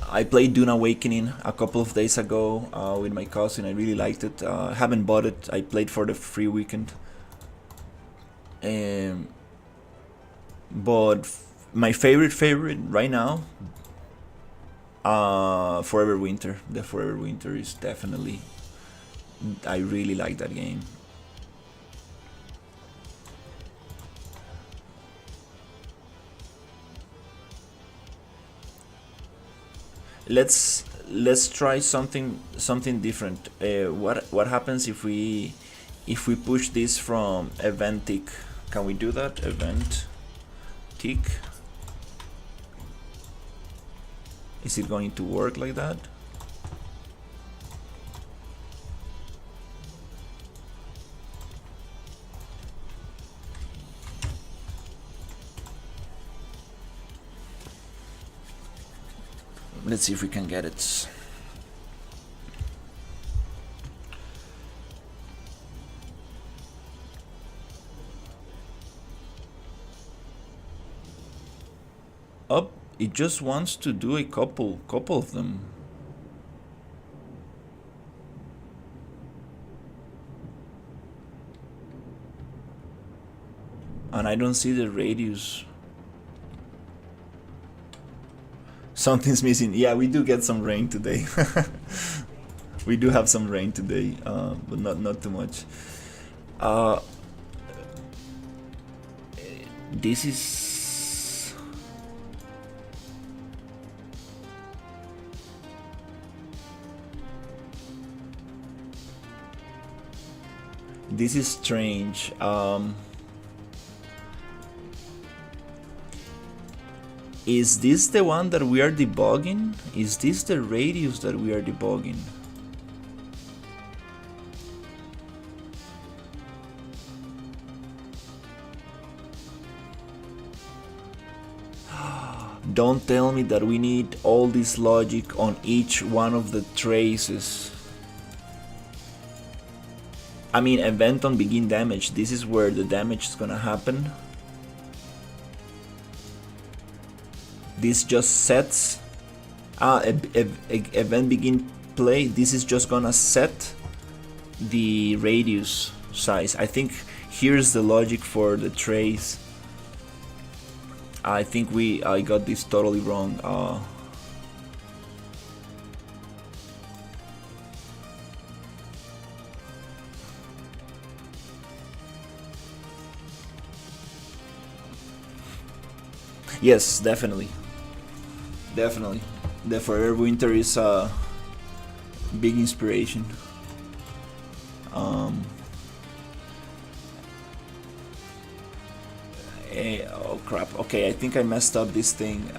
I played Dune Awakening a couple of days ago with my cousin. I really liked it. Haven't bought it. I played for the free weekend. But my favorite right now, Forever Winter. The Forever Winter is definitely. I really like that game. Let's try something different. What happens if we push this from event tick? Can we do that? Event tick. Is it going to work like that? Let's see if we can get it. Up, it just wants to do a couple of them. And I don't see the radius. Something's missing. Yeah, we do get some rain today. We do have some rain today, but not too much. This is strange. Is this the one that we are debugging? Is this the radius that we are debugging? Don't tell me that we need all this logic on each one of the traces. I mean, event on begin damage. This is where the damage is gonna happen. This just sets event begin play. This is just gonna set the radius size. I think here's the logic for the trace. I think I got this totally wrong. Yes, definitely. The Forever Winter is a big inspiration. Oh crap. Okay, I think I messed up this thing.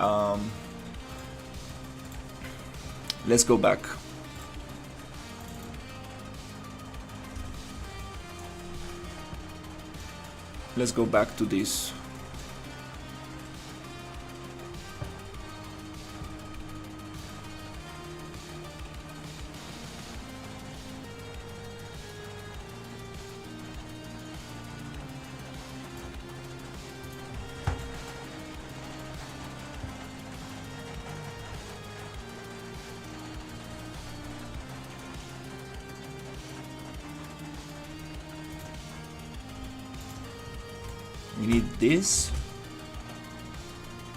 Let's go back. Let's go back to this. We need this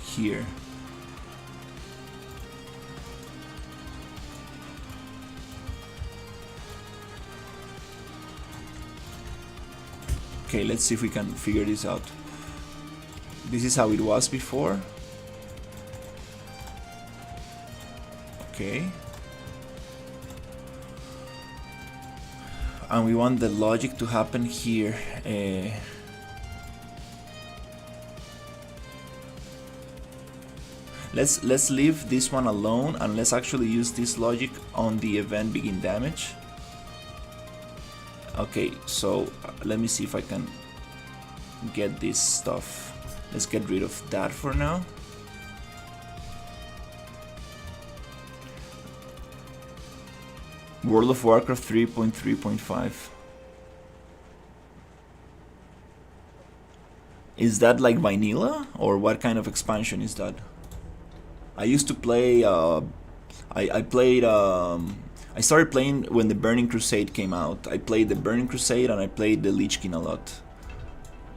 here. Okay, let's see if we can figure this out. This is how it was before. Okay. And we want the logic to happen here. Let's leave this one alone and let's actually use this logic on the event begin damage. Okay, so let me see if I can get this stuff. Let's get rid of that for now. World of Warcraft 3.3.5. Is that like vanilla or what kind of expansion is that? I used to play, I started playing when the Burning Crusade came out. I played the Burning Crusade and I played the Lich King a lot.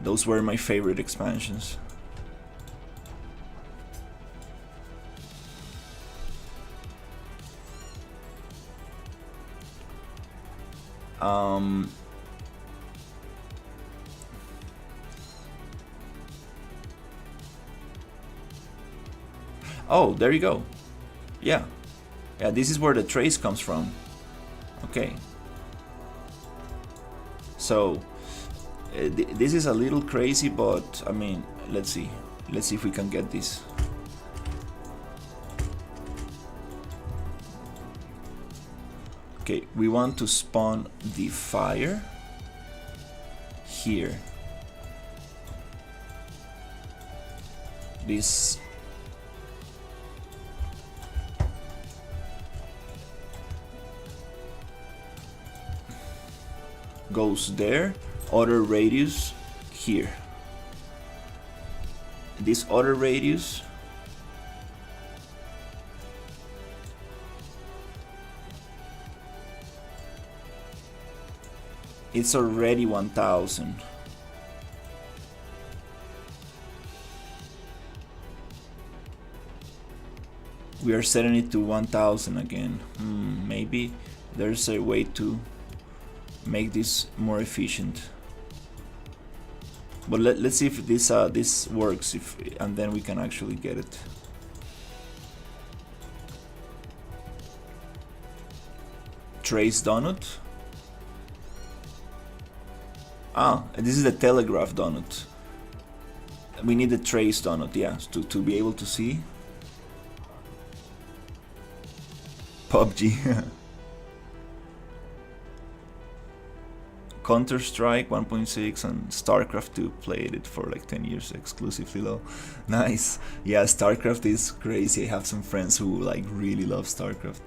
Those were my favorite expansions. Oh, there you go. Yeah. Yeah, this is where the trace comes from. Okay. So, this is a little crazy, but I mean, let's see. Let's see if we can get this. Okay, we want to spawn the fire here. This goes there, other radius here. This other radius it's already 1000. We are setting it to 1000 again. Maybe there's a way to make this more efficient. But let's see if this works, and then we can actually get it. Trace donut. Ah, this is the telegraph donut. We need the trace donut, yeah, to be able to see. PUBG. Counter-Strike 1.6 and StarCraft 2 played it for like 10 years exclusively though. Nice. Yeah, StarCraft is crazy. I have some friends who like really love StarCraft.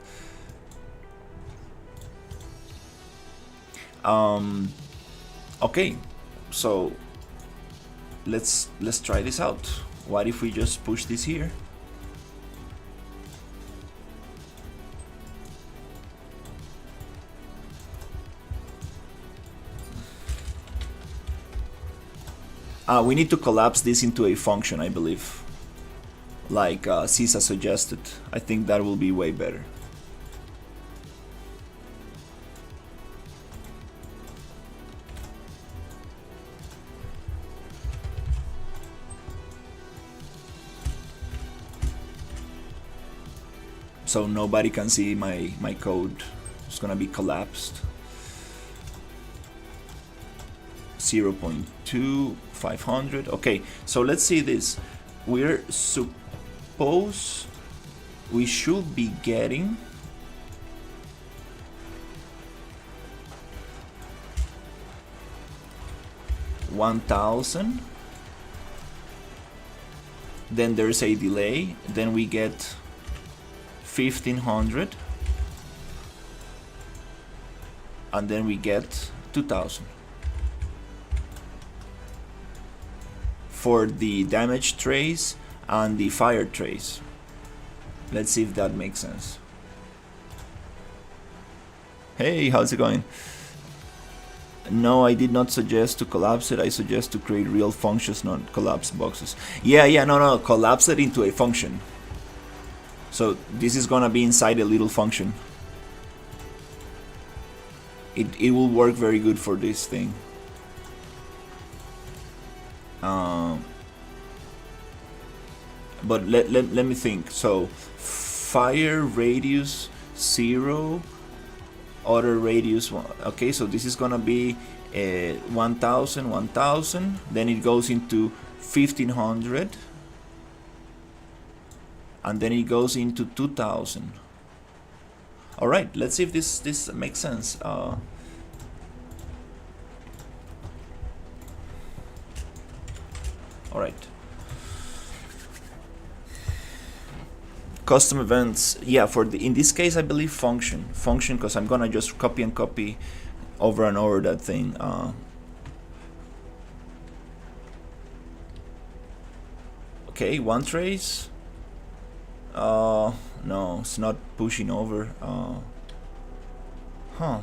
Okay, so let's try this out. What if we just push this here? We need to collapse this into a function, I believe. Like CISA suggested. I think that will be way better. So nobody can see my code. It's gonna be collapsed. 0.2 500. Okay, so let's see this. We should be getting 1000. Then there's a delay. Then we get 1500. And then we get 2000 for the damage trace and the fire trace. Let's see if that makes sense. Hey, how's it going? No, I did not suggest to collapse it. I suggest to create real functions, not collapse boxes. Yeah, no, collapse it into a function. So this is gonna be inside a little function. It will work very good for this thing. But let me think. So fire radius 0, other radius 1. Okay, so this is gonna be 1000, 1000. Then it goes into 1500, and then it goes into 2000. All right, let's see if this makes sense. All right. Custom events, yeah. For the in this case, I believe function, because I'm gonna just copy and copy over and over that thing. Okay, one trace. No, it's not pushing over. Huh.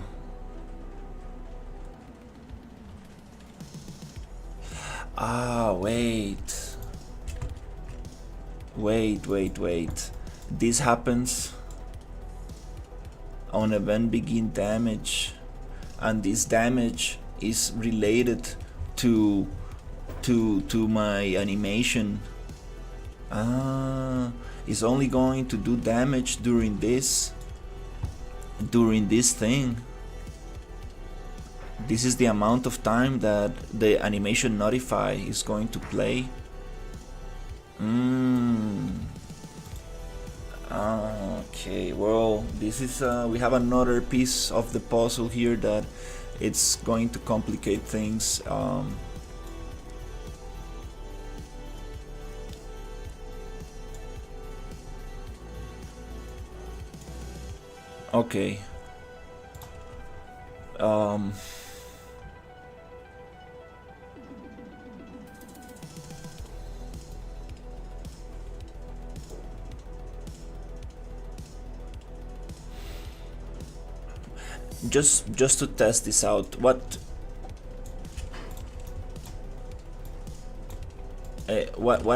Wait. This happens on event begin damage, and this damage is related to my animation. It's only going to do damage during this thing. This is the amount of time that the animation notify is going to play. Okay, well, this is we have another piece of the puzzle here that it's going to complicate things. Okay. Just to test this out, what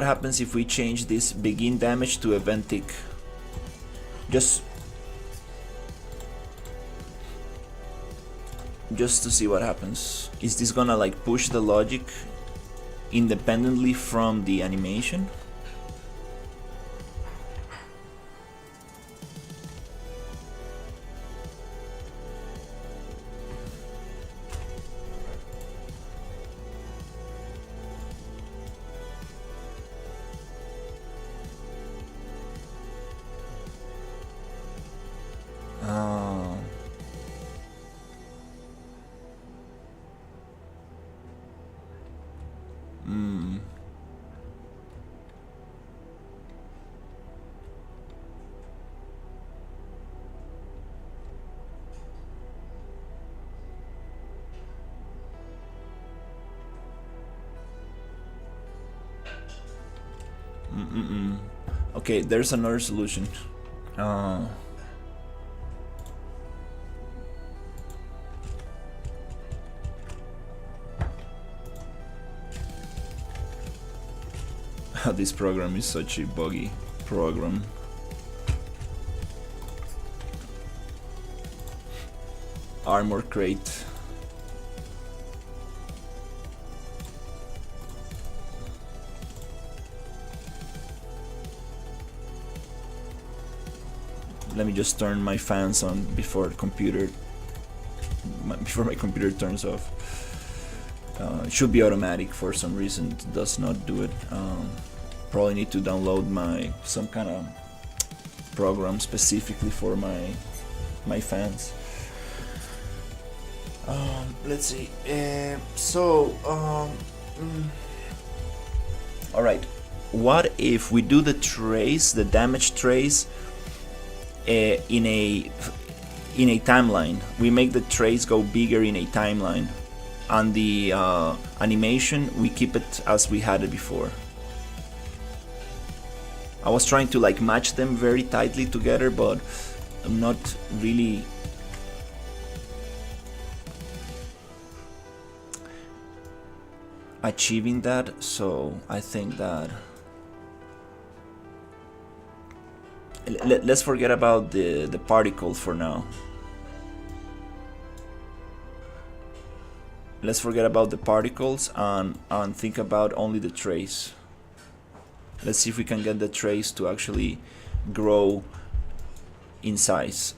happens if we change this begin damage to event tick? Just to see what happens. Is this gonna like push the logic independently from the animation? Okay, there's another solution. This program is such a buggy program. Armor crate. Let me just turn my fans on before my computer turns off. It should be automatic. For some reason it does not do it. Probably need to download some kind of program specifically for my fans. Let's see. All right. What if we do the trace, the damage trace, in a timeline? We make the trace go bigger in a timeline, and the animation we keep it as we had it before. I was trying to like match them very tightly together, but I'm not really achieving that, so I think that let's forget about the particle for now. Let's forget about the particles and think about only the trace. Let's see if we can get the trace to actually grow in size.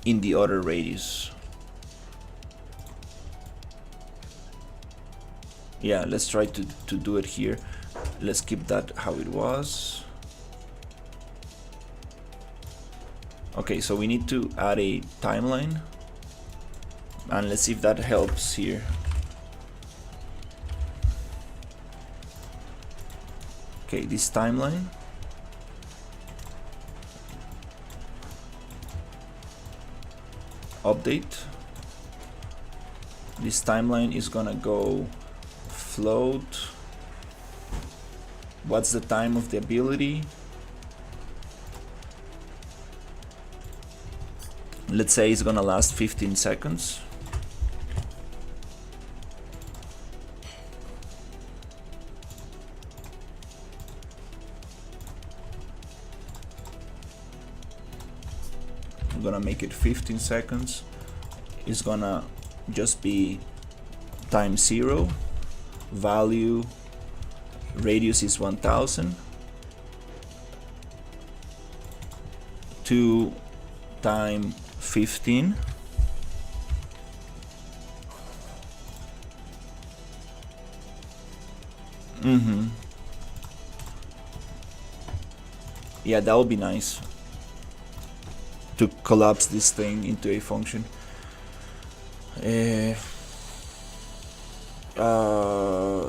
In the other radius. Yeah, let's try to do it here. Let's keep that how it was. Okay, so we need to add a timeline, and let's see if that helps here. Okay, this timeline. Update. This timeline is gonna go float. What's the time of the ability? Let's say it's gonna last 15 seconds. I'm gonna make it 15 seconds. It's gonna just be times 0. Value radius is 1000. 2 times 15. Yeah, that would be nice to collapse this thing into a function.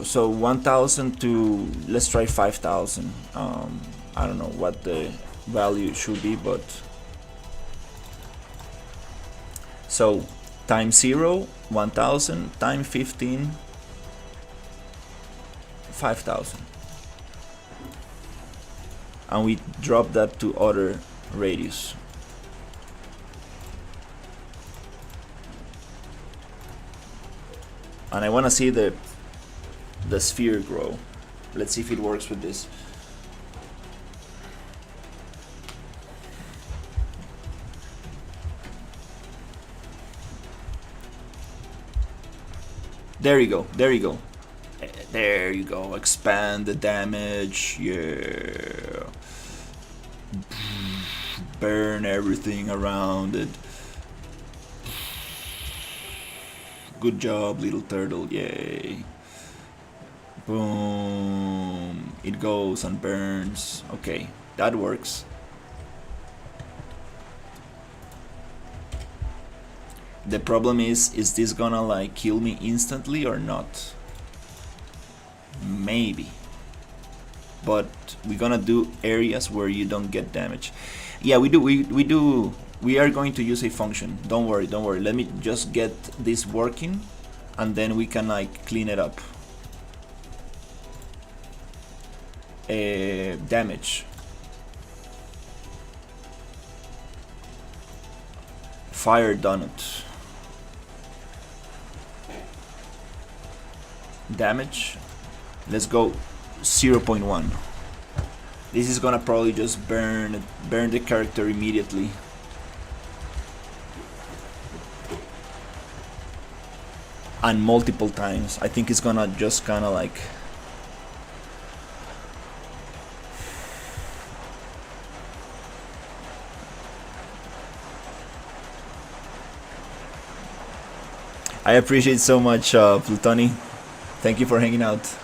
So 1000 to, let's try 5000. I don't know what the value should be, but so times 0, 1000, times 15, 5000, and we drop that to other radius. And I want to see the sphere grow. Let's see if it works with this. There you go, there you go. There you go, expand the damage, yeah. Burn everything around it. Good job, little turtle, yay. Boom, it goes and burns. Okay, that works. The problem is this gonna like kill me instantly or not? Maybe. But we're gonna do areas where you don't get damage. Yeah, we are going to use a function. Don't worry. Let me just get this working, and then we can like clean it up. Damage. Fire donut. Damage. Let's go 0.1. This is gonna probably just burn the character immediately. And multiple times. I think it's gonna just kinda like I appreciate so much, Plutoni. Thank you for hanging out.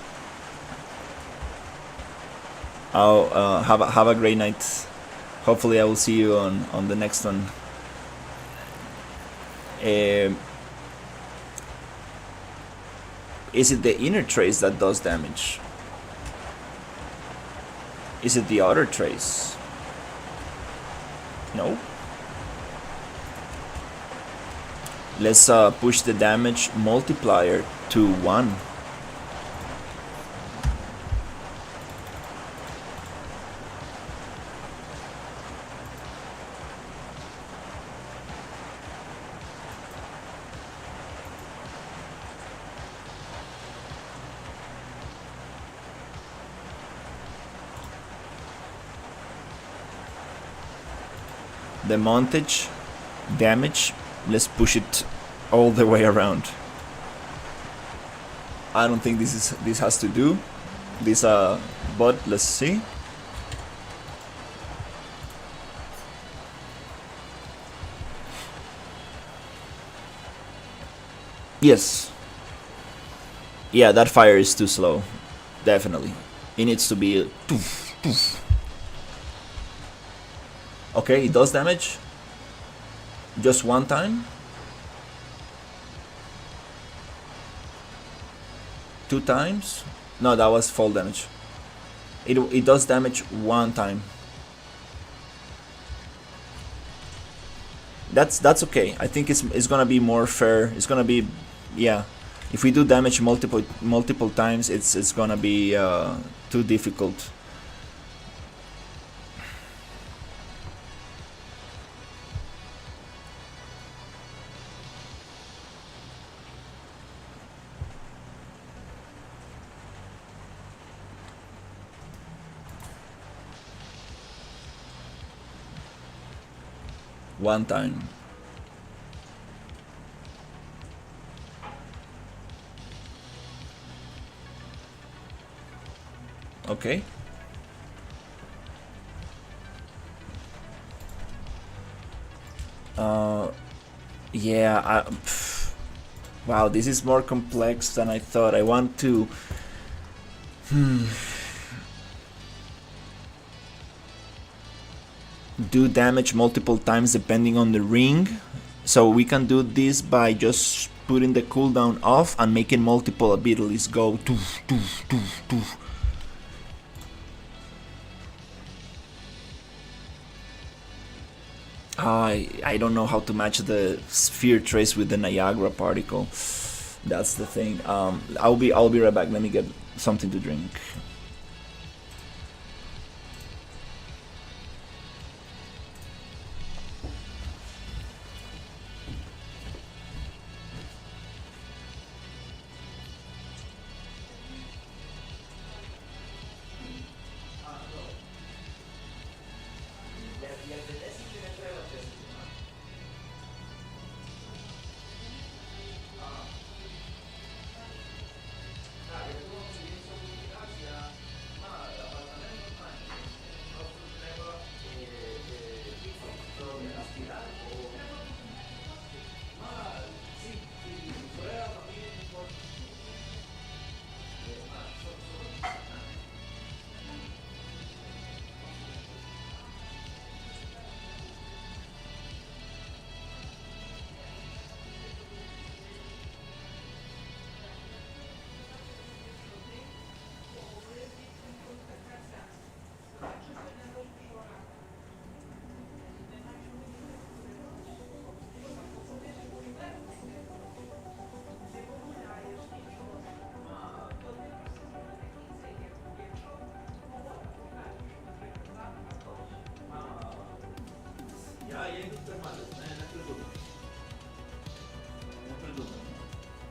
Have a great night. Hopefully, I will see you on the next one. Is it the inner trace that does damage? Is it the outer trace? No. Let's push the damage multiplier to 1. The montage damage, let's push it all the way around. I don't think this has to do this, but let's see. Yes. Yeah, that fire is too slow. Definitely. It needs to be poof, poof. Okay, it does damage. Just one time. 2 times. No, that was fall damage. It does damage 1 time. That's okay. I think it's gonna be more fair. It's gonna be, yeah. If we do damage multiple times, it's gonna be too difficult. One time. Okay. Yeah. Wow, this is more complex than I thought. I want to. Do damage multiple times depending on the ring. So we can do this by just putting the cooldown off and making multiple abilities go. Doof, doof, doof, doof. I don't know how to match the sphere trace with the Niagara particle. That's the thing. I'll be right back. Let me get something to drink.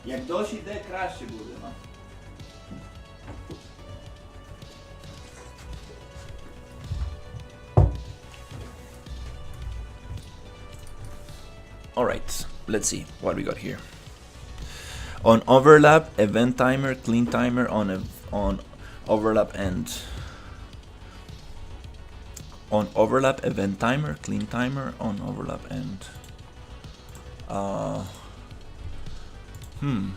Jak dość idę, kraще буде, no. Alright, let's see what we got here. On overlap, event timer, clean timer on overlap end. On overlap, event timer, clean timer on overlap end. Hmm.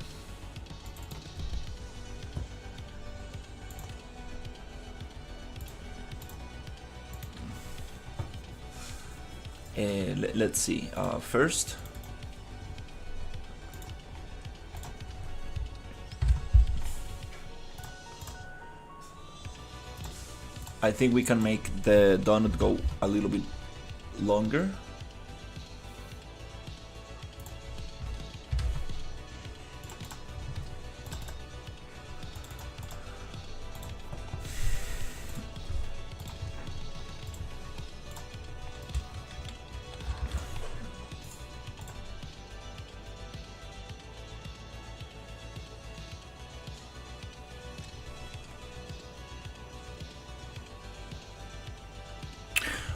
Let's see. First, I think we can make the donut go a little bit longer.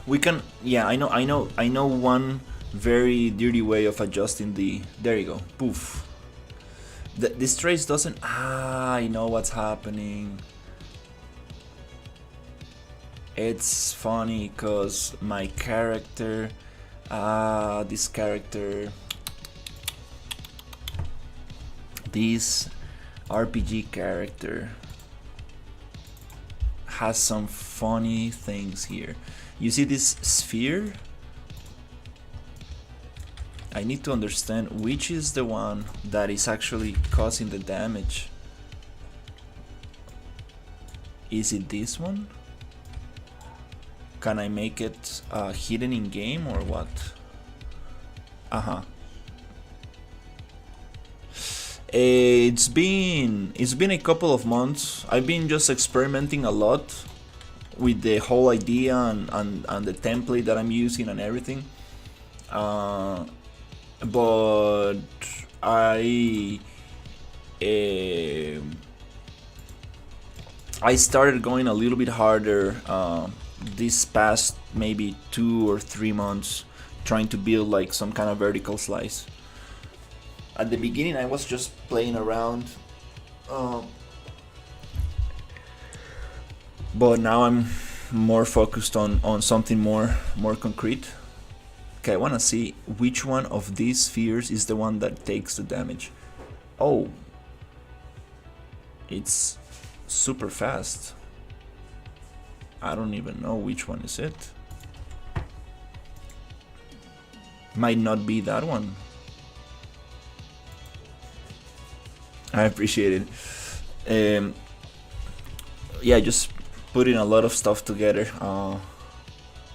We can, yeah, I know one very dirty way of adjusting the, there you go, poof. This trace doesn't, I know what's happening. It's funny because my character, this character, this RPG character has some funny things here. You see this sphere? I need to understand which is the one that is actually causing the damage. Is it this one? Can I make it hidden in game or what? It's been a couple of months. I've been just experimenting a lot with the whole idea and the template that I'm using and everything. But I started going a little bit harder this past maybe 2 or 3 months, trying to build like some kind of vertical slice. At the beginning I was just playing around, but now I'm more focused on something more concrete. Okay, I want to see which one of these spheres is the one that takes the damage. Oh, it's super fast. I don't even know which one is it. Might not be that one. I appreciate it. Yeah, just putting a lot of stuff together.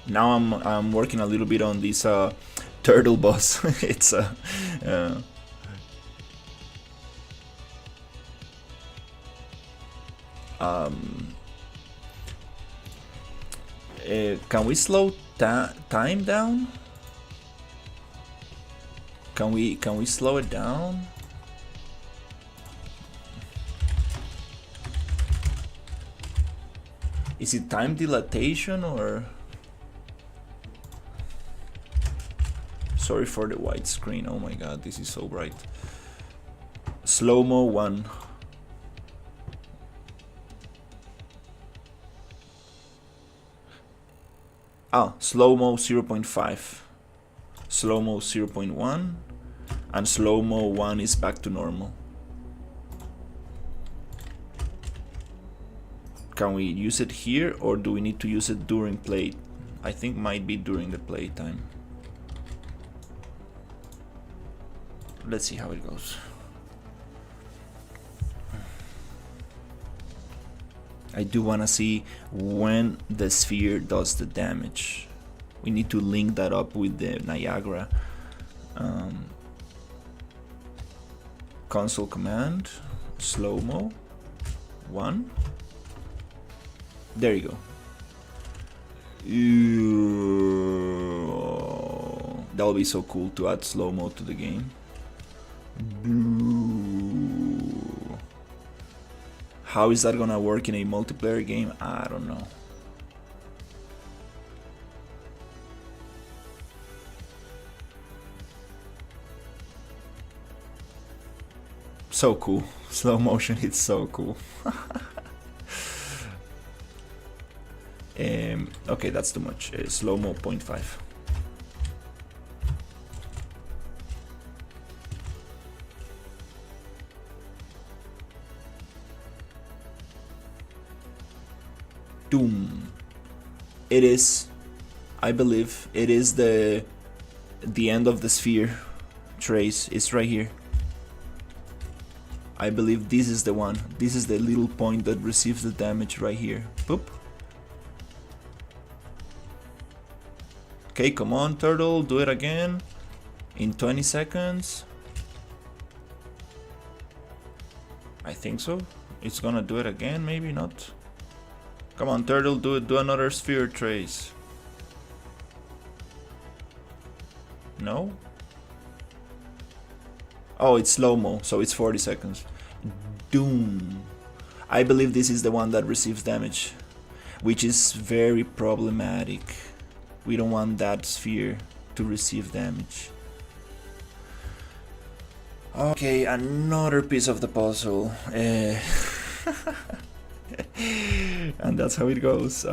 Now I'm working a little bit on this turtle boss. It's can we slow time down? Can we slow it down? Is it time dilatation or? Sorry for the white screen. Oh my god, this is so bright. Slow-mo 1. Slow-mo 0.5. Slow-mo 0.1. And slow-mo 1 is back to normal. Can we use it here or do we need to use it during play? I think might be during the play time. Let's see how it goes. I do want to see when the sphere does the damage. We need to link that up with the Niagara. Console command, slow-mo 1. There you go. That would be so cool to add slow-mo to the game. How is that gonna work in a multiplayer game? I don't know. So cool. Slow motion, it's so cool. Okay, that's too much. Slow-mo 0.5. Doom. It is, I believe, it is the end of the sphere trace. It's right here. I believe this is the one. This is the little point that receives the damage right here. Boop. Okay, come on, turtle, do it again. In 20 seconds. I think so. It's gonna do it again, maybe not. Come on, turtle, do it. Do another sphere trace. No? Oh, it's slow-mo, so it's 40 seconds. Doom. I believe this is the one that receives damage, which is very problematic. We don't want that sphere to receive damage. Okay, another piece of the puzzle. And that's how it goes.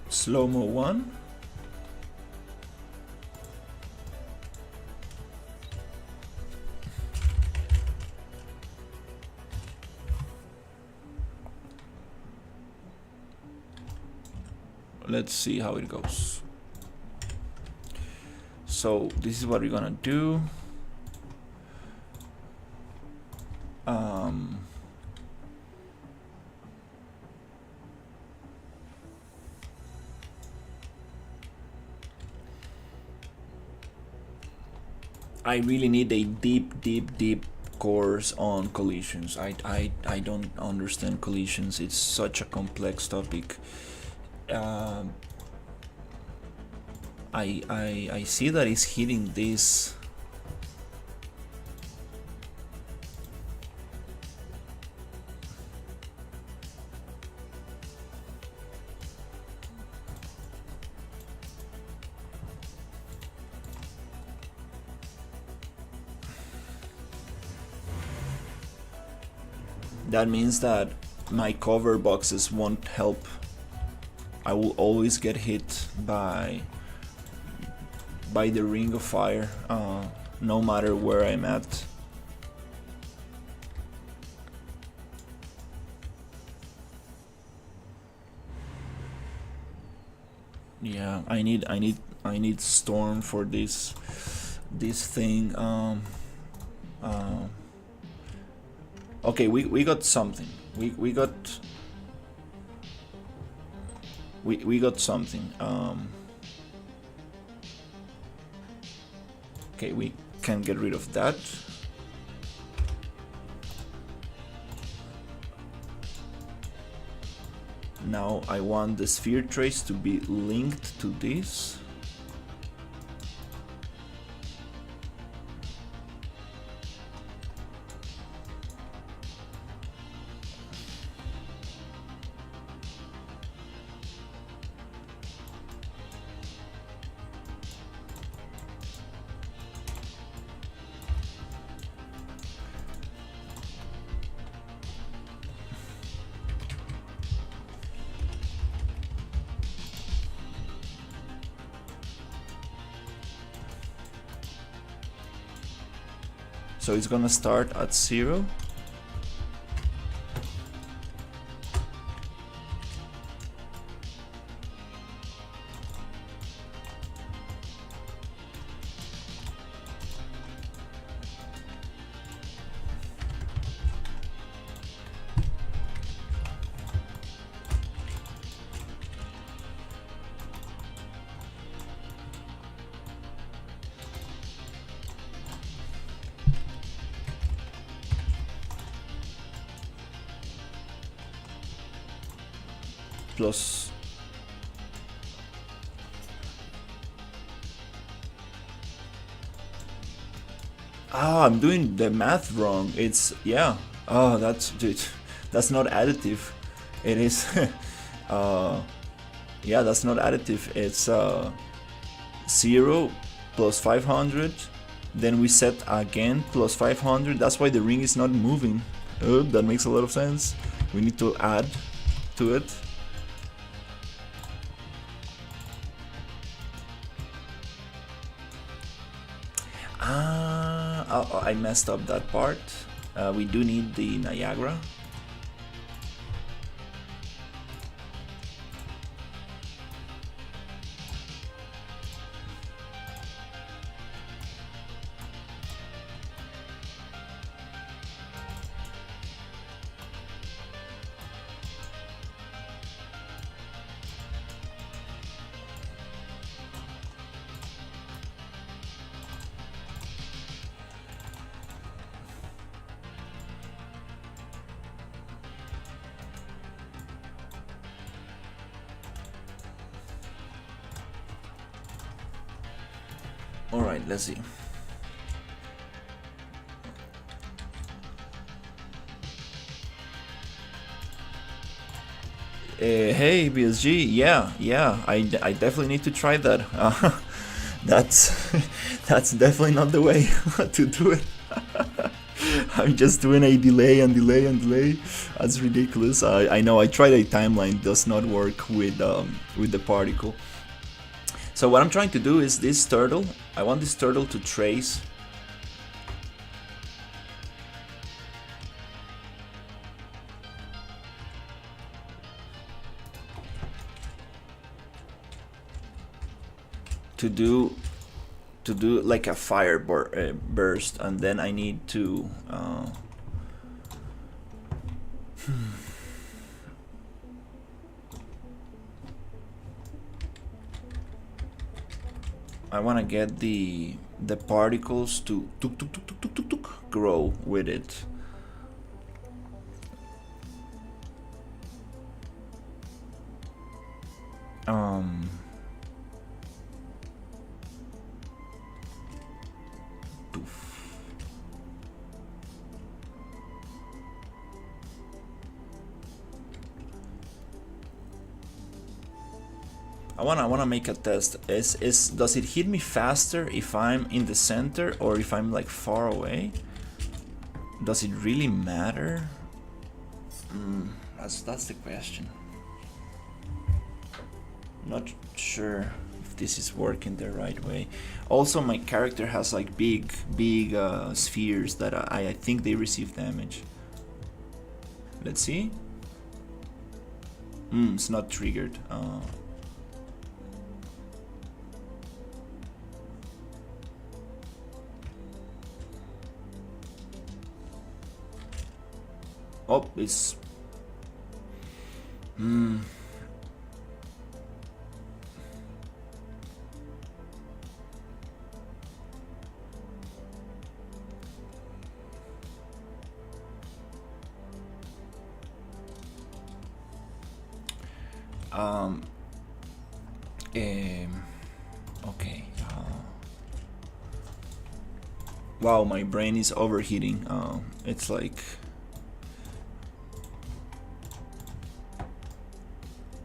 Slow-mo 1. Let's see how it goes. So this is what we're gonna do. I really need a deep course on collisions. I don't understand collisions. It's such a complex topic. I see that it's hitting this. That means that my cover boxes won't help. I will always get hit by the ring of fire, no matter where I'm at. Yeah, I need storm for this thing. Okay, we got something. We got something. Okay, we can get rid of that. Now I want the sphere trace to be linked to this. So it's gonna start at 0. Plus I'm doing the math wrong. It's that's not additive. It is yeah, that's not additive. It's 0 plus 500, then we set again plus 500. That's why the ring is not moving. That makes a lot of sense. We need to add to it. I messed up that part. We do need the Niagara. All right, let's see. Hey BSG, yeah, I definitely need to try that. That's that's definitely not the way to do it. I'm just doing a delay and delay and delay. That's ridiculous. I know. I tried a timeline, does not work with the particle. So what I'm trying to do is this turtle. I want this turtle to trace. To do like a fire burst, and then I need to I want to get the particles to grow with it. I wanna make a test. Does it hit me faster if I'm in the center or if I'm like far away? Does it really matter? That's the question. Not sure if this is working the right way. Also, my character has like big spheres that I think they receive damage. Let's see. It's not triggered. Oh, it's okay. Wow, my brain is overheating. It's like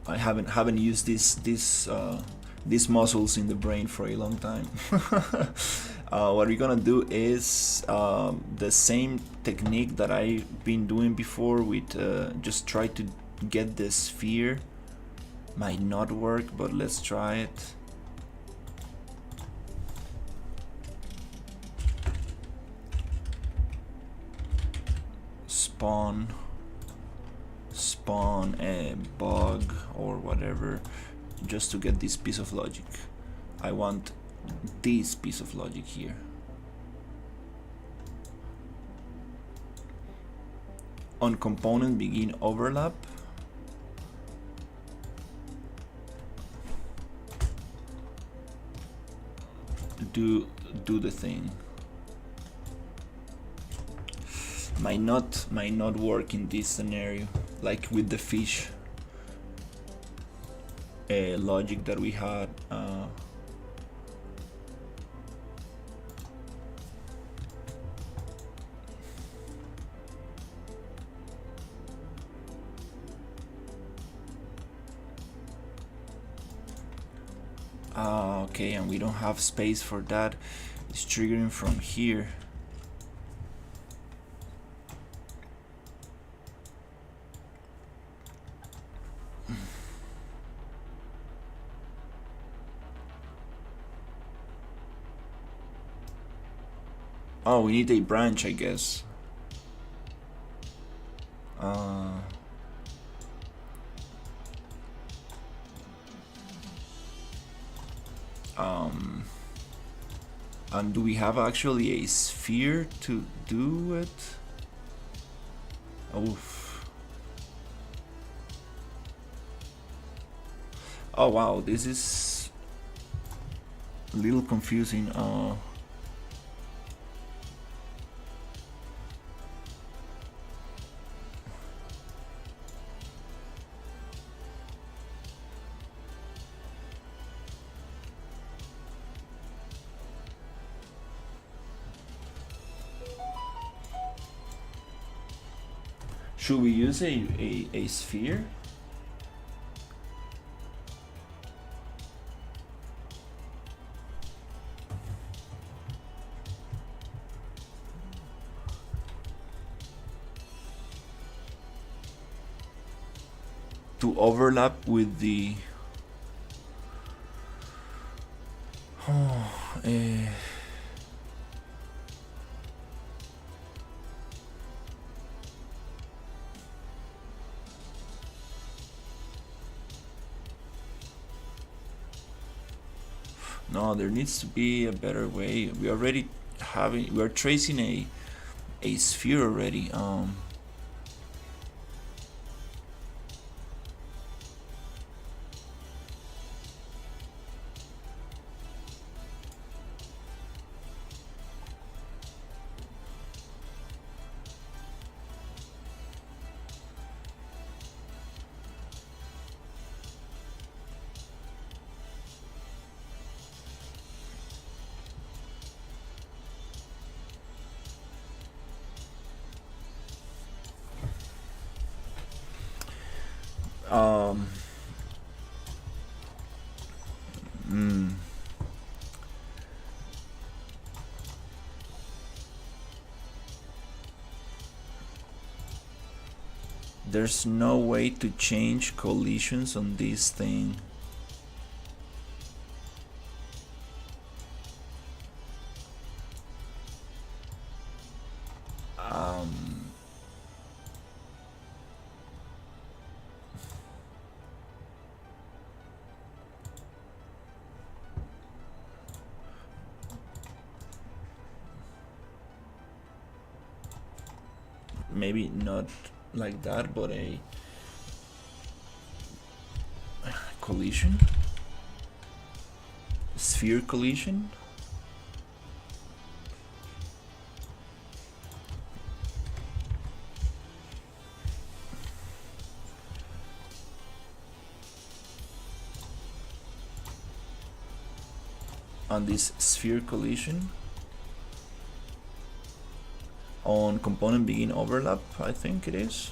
I haven't used these muscles in the brain for a long time. What we're gonna do is the same technique that I've been doing before with just try to get the sphere. Might not work, but let's try it. Spawn a bug or whatever, just to get this piece of logic. I want this piece of logic here. On component begin overlap. Do the thing. Might not work in this scenario, like with the fish logic that we had. Okay, and we don't have space for that. It's triggering from here. Oh, we need a branch, I guess. Uh, um, and do we have actually a sphere to do it? Oof. Oh wow, this is a little confusing. Should we use a sphere? To overlap with the eh, no, there needs to be a better way. We're tracing a sphere already. Um, mm, there's no way to change collisions on this thing. Maybe not like that, but a collision, sphere collision. On this sphere collision on component begin overlap, I think it is.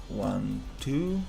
One, two.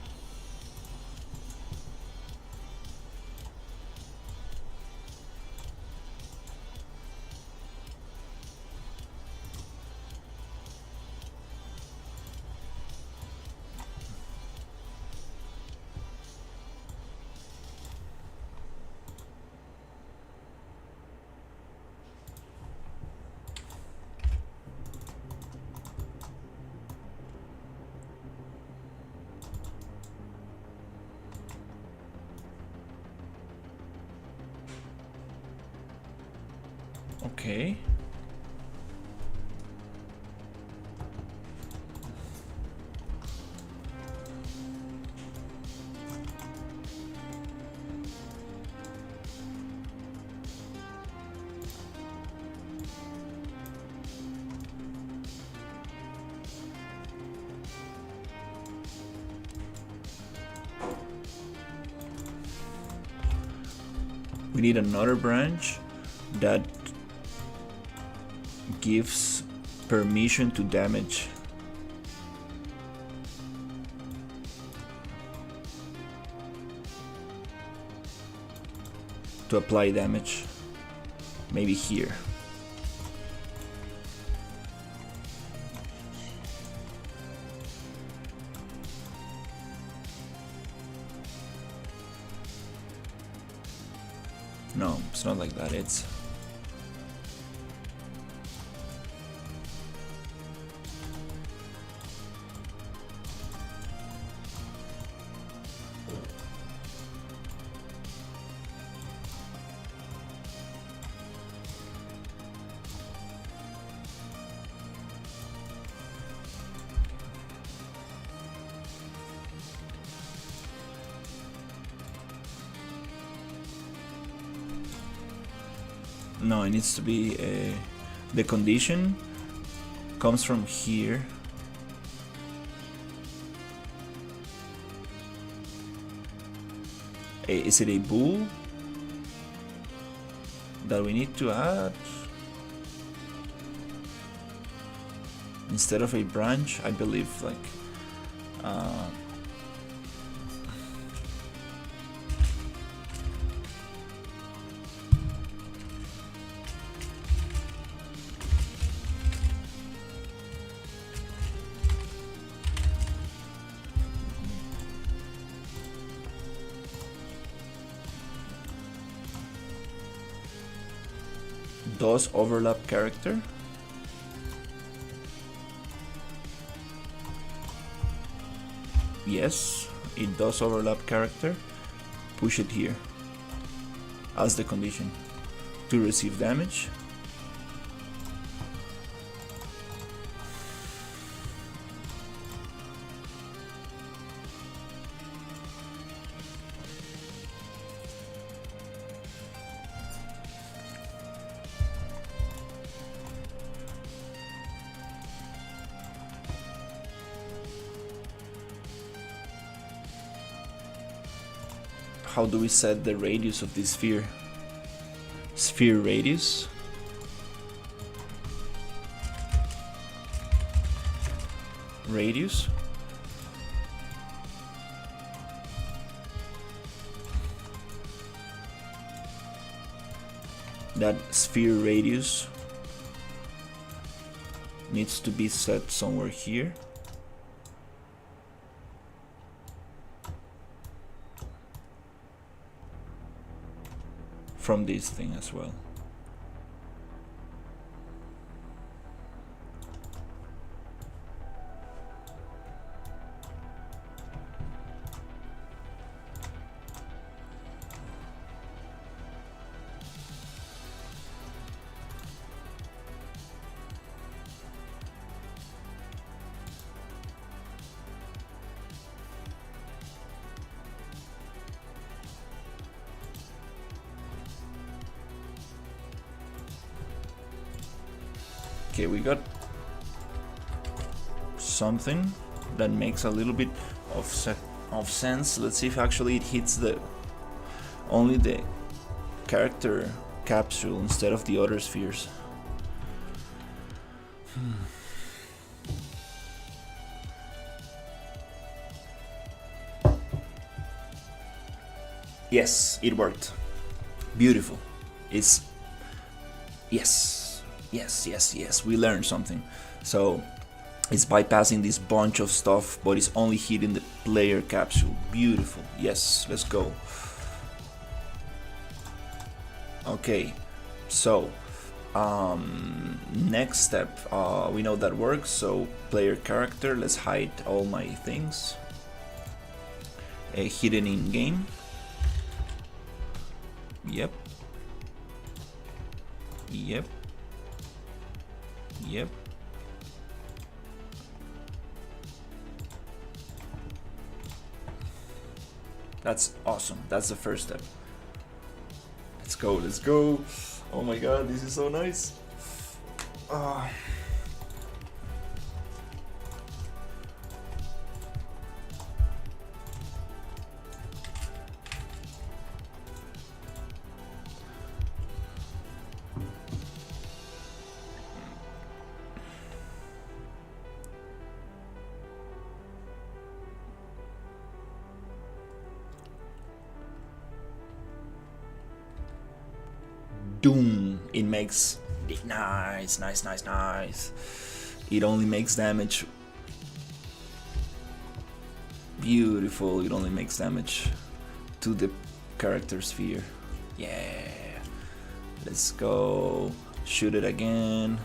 Okay. We need another branch that gives permission to damage. To apply damage. Maybe here. No, it's not like that. It's no, it needs to be the condition comes from here. Is it a bool that we need to add instead of a branch? I believe like does overlap character. Yes, it does overlap character. Push it here as the condition to receive damage. How do we set the radius of this sphere? Sphere radius. Radius. That sphere radius needs to be set somewhere here. From this thing as well. Okay, we got something that makes a little bit of sense. Let's see if actually it hits only the character capsule instead of the other spheres. Yes, it worked. Beautiful. It's yes. Yes, we learned something. So it's bypassing this bunch of stuff, but it's only hitting the player capsule. Beautiful. Yes, let's go. Okay, so next step, we know that works. So player character, let's hide all my things. Hidden in game. Yep. That's awesome. That's the first step. Let's go. Oh my god, this is so nice. Doom. It makes it nice. It only makes damage. Beautiful. It only makes damage to the character sphere. Yeah. Let's go. Shoot it again.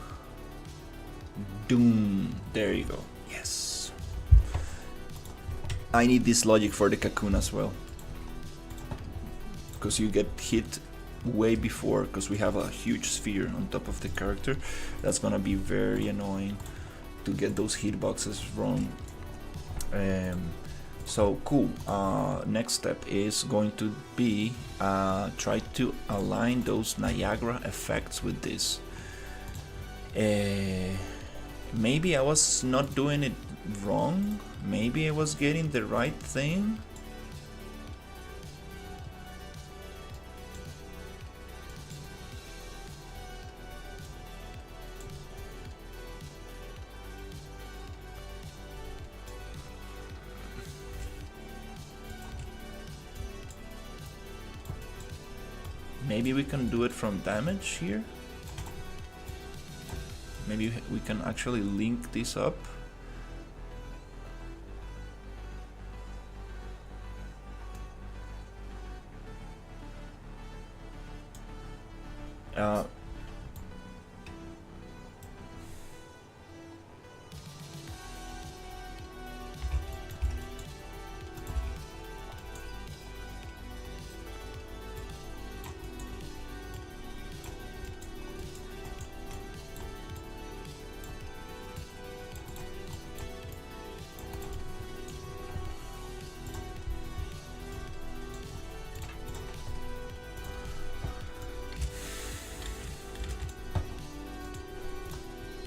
Doom. There you go. Yes. I need this logic for the cocoon as well. Because you get hit way before, because we have a huge sphere on top of the character. That's gonna be very annoying to get those hitboxes wrong. So cool. Next step is going to be try to align those Niagara effects with this. Maybe I was not doing it wrong. Maybe I was getting the right thing. Maybe we can do it from damage here. Maybe we can actually link this up.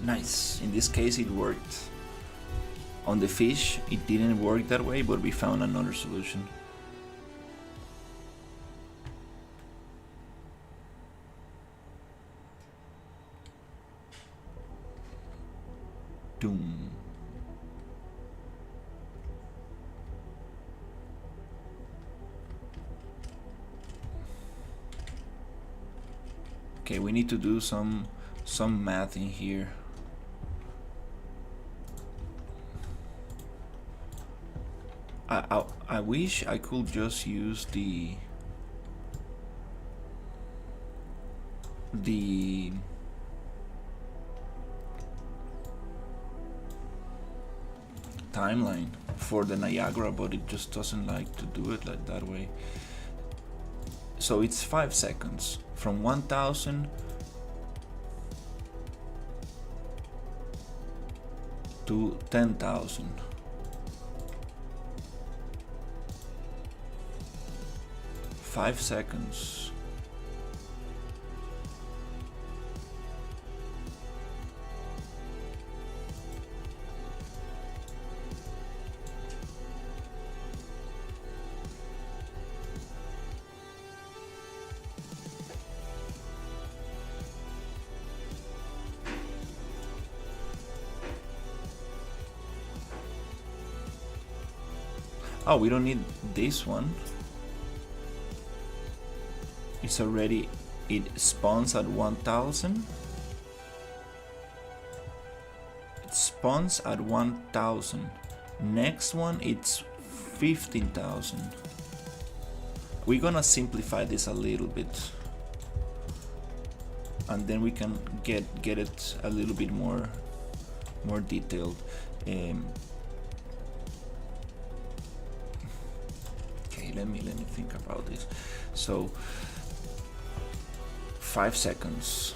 Nice. In this case it worked. On the fish it didn't work that way, but we found another solution. Doom. Okay, we need to do some math in here. I wish I could just use the timeline for the Niagara, but it just doesn't like to do it like that way. So it's 5 seconds from 1000 to 10,000. 5 seconds. Oh, we don't need this one. It's already, it spawns at 1000. It spawns at 1000. Next one, it's 15,000. We're gonna simplify this a little bit, and then we can get it a little bit more detailed. Okay, let me think about this. So 5 seconds.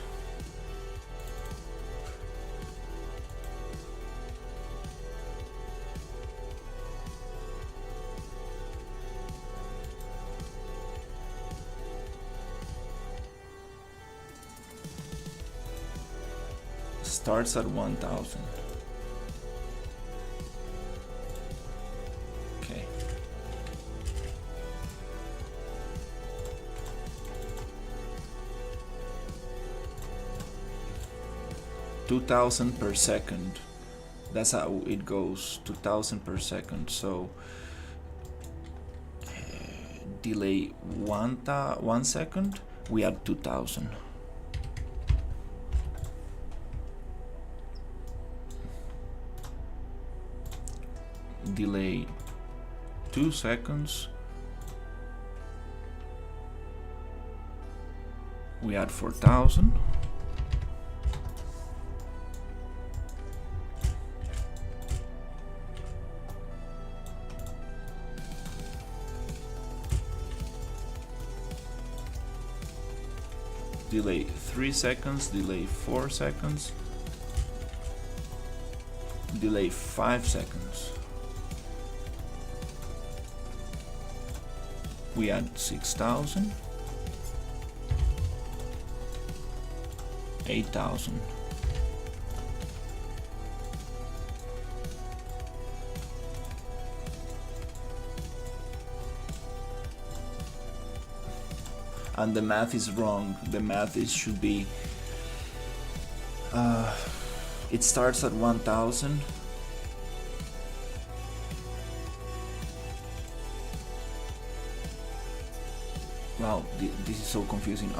Starts at 1000. Okay. $2,000 per second. That's how it goes. 2,000 per second. So delay 1 second. We add 2,000. Delay 2 seconds. We add 4,000. Delay 3 seconds, delay 4 seconds, delay 5 seconds. We add 6,000, 8,000. And the math is wrong. The math should be it starts at 1,000. Wow, this is so confusing.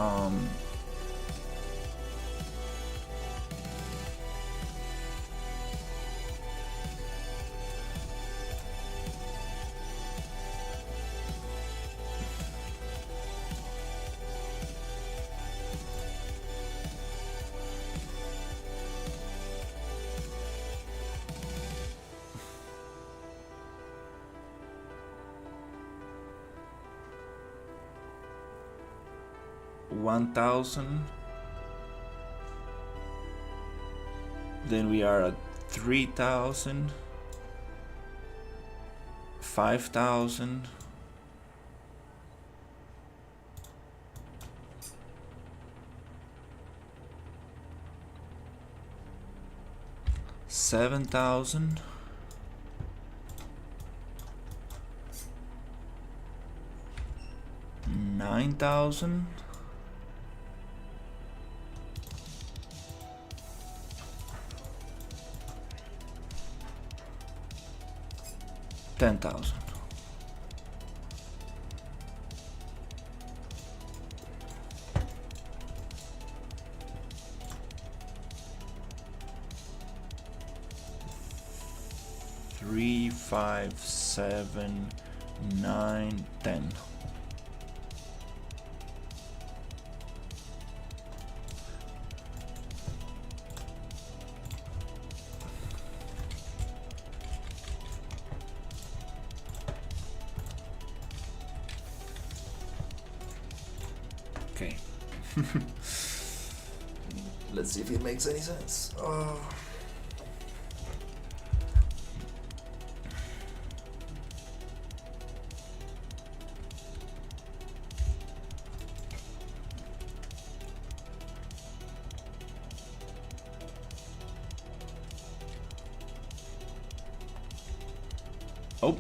1,000. Then we are at 3,000, 5,000, 7,000, 9,000, 10,000. Three, 5, 7, 9, 10. Okay. Let's see if it makes any sense. Oh,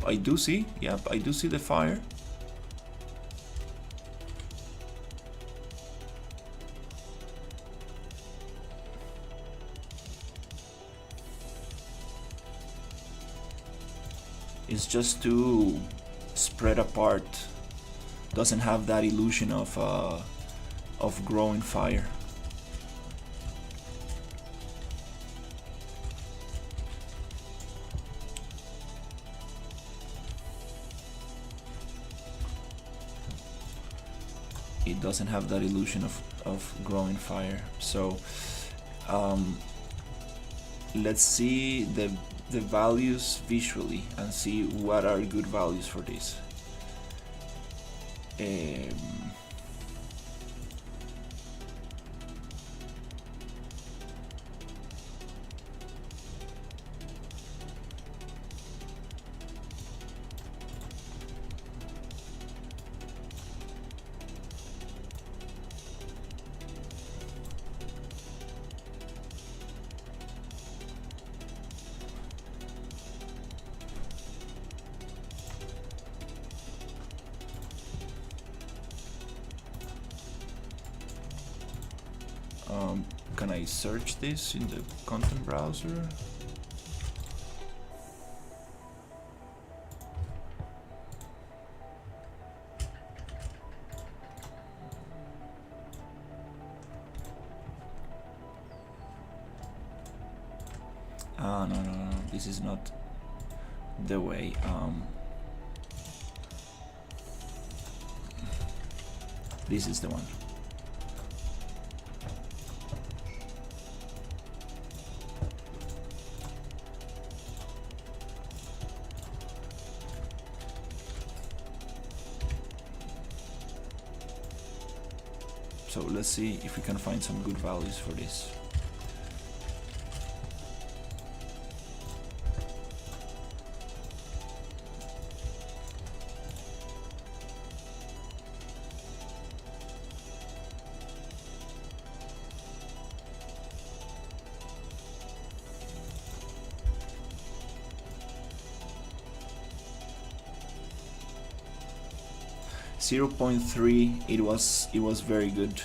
I do see. Yep, I do see the fire. It's just too spread apart. Doesn't have that illusion of growing fire. It doesn't have that illusion of growing fire. So let's see the values visually and see what are good values for this. Can I search this in the content browser? No, this is not the way. This is the one. So let's see if we can find some good values for this. Zero 0.3, it was very good.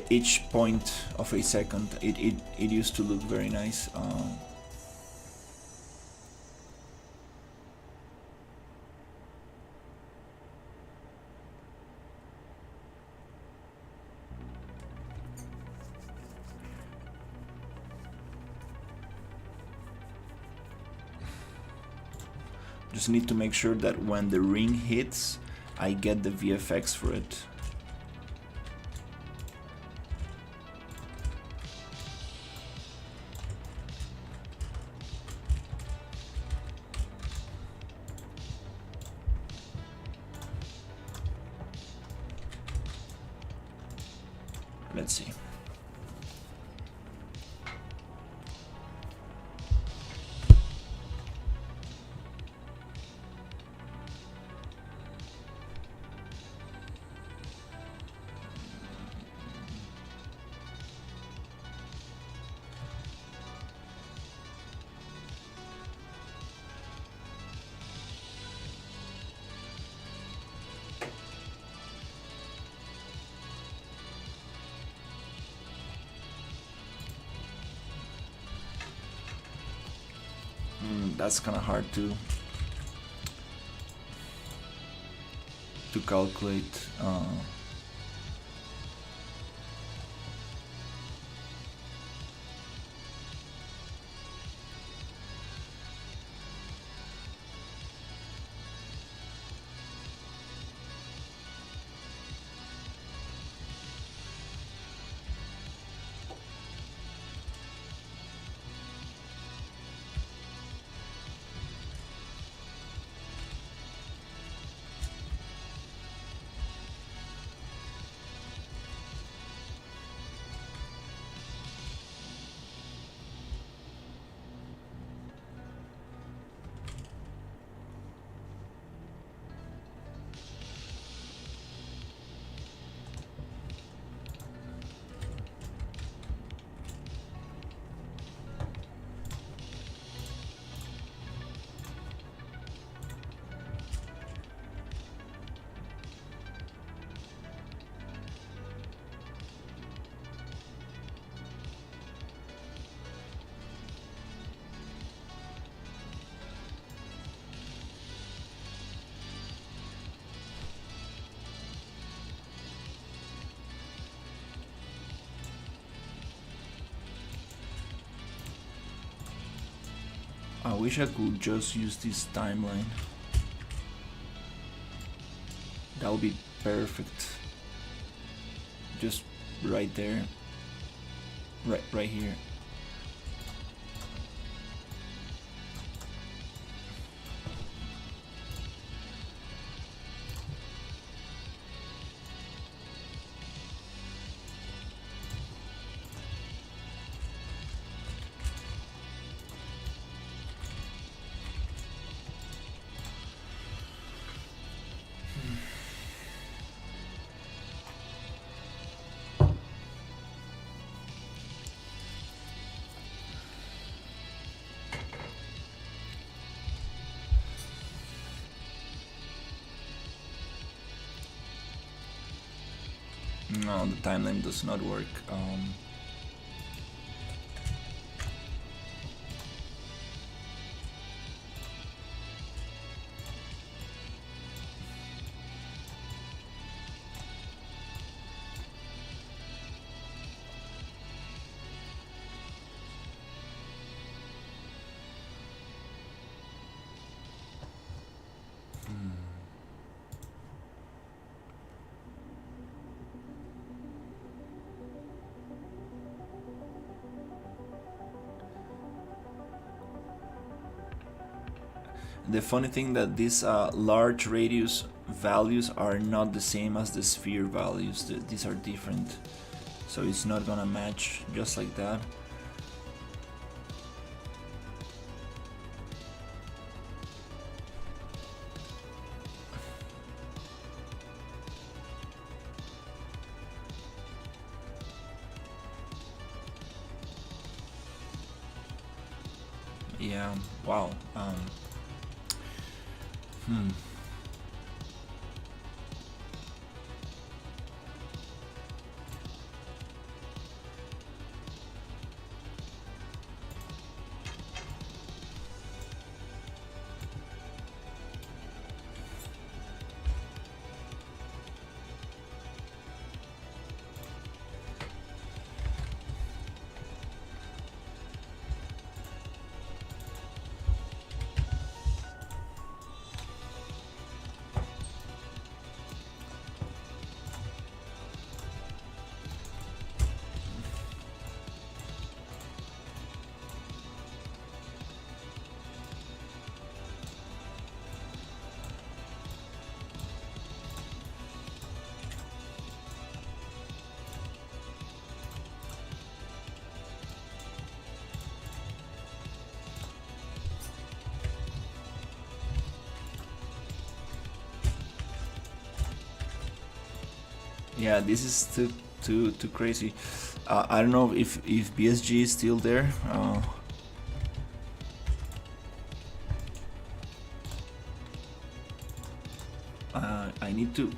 Each point of a second, it used to look very nice. Just need to make sure that when the ring hits, I get the VFX for it. Let's see. That's kind of hard to calculate. I wish I could just use this timeline. That would be perfect. Just right there. Right here. No, the timeline does not work. The funny thing that this large radius values are not the same as the sphere values. These are different, so it's not gonna match just like that. Yeah, wow. Hmm. Yeah, this is too crazy. I don't know if BSG is still there. I need to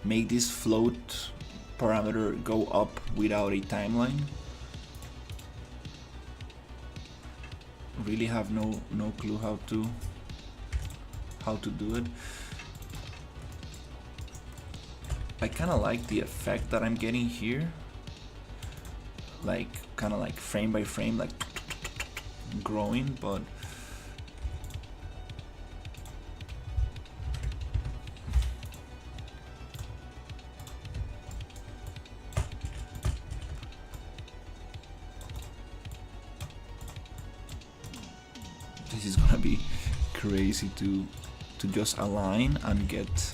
make this float parameter go up without a timeline. Really have no clue how to do it. I kind of like the effect that I'm getting here, like kind of like frame by frame, like growing, but this is gonna be crazy to just align and get.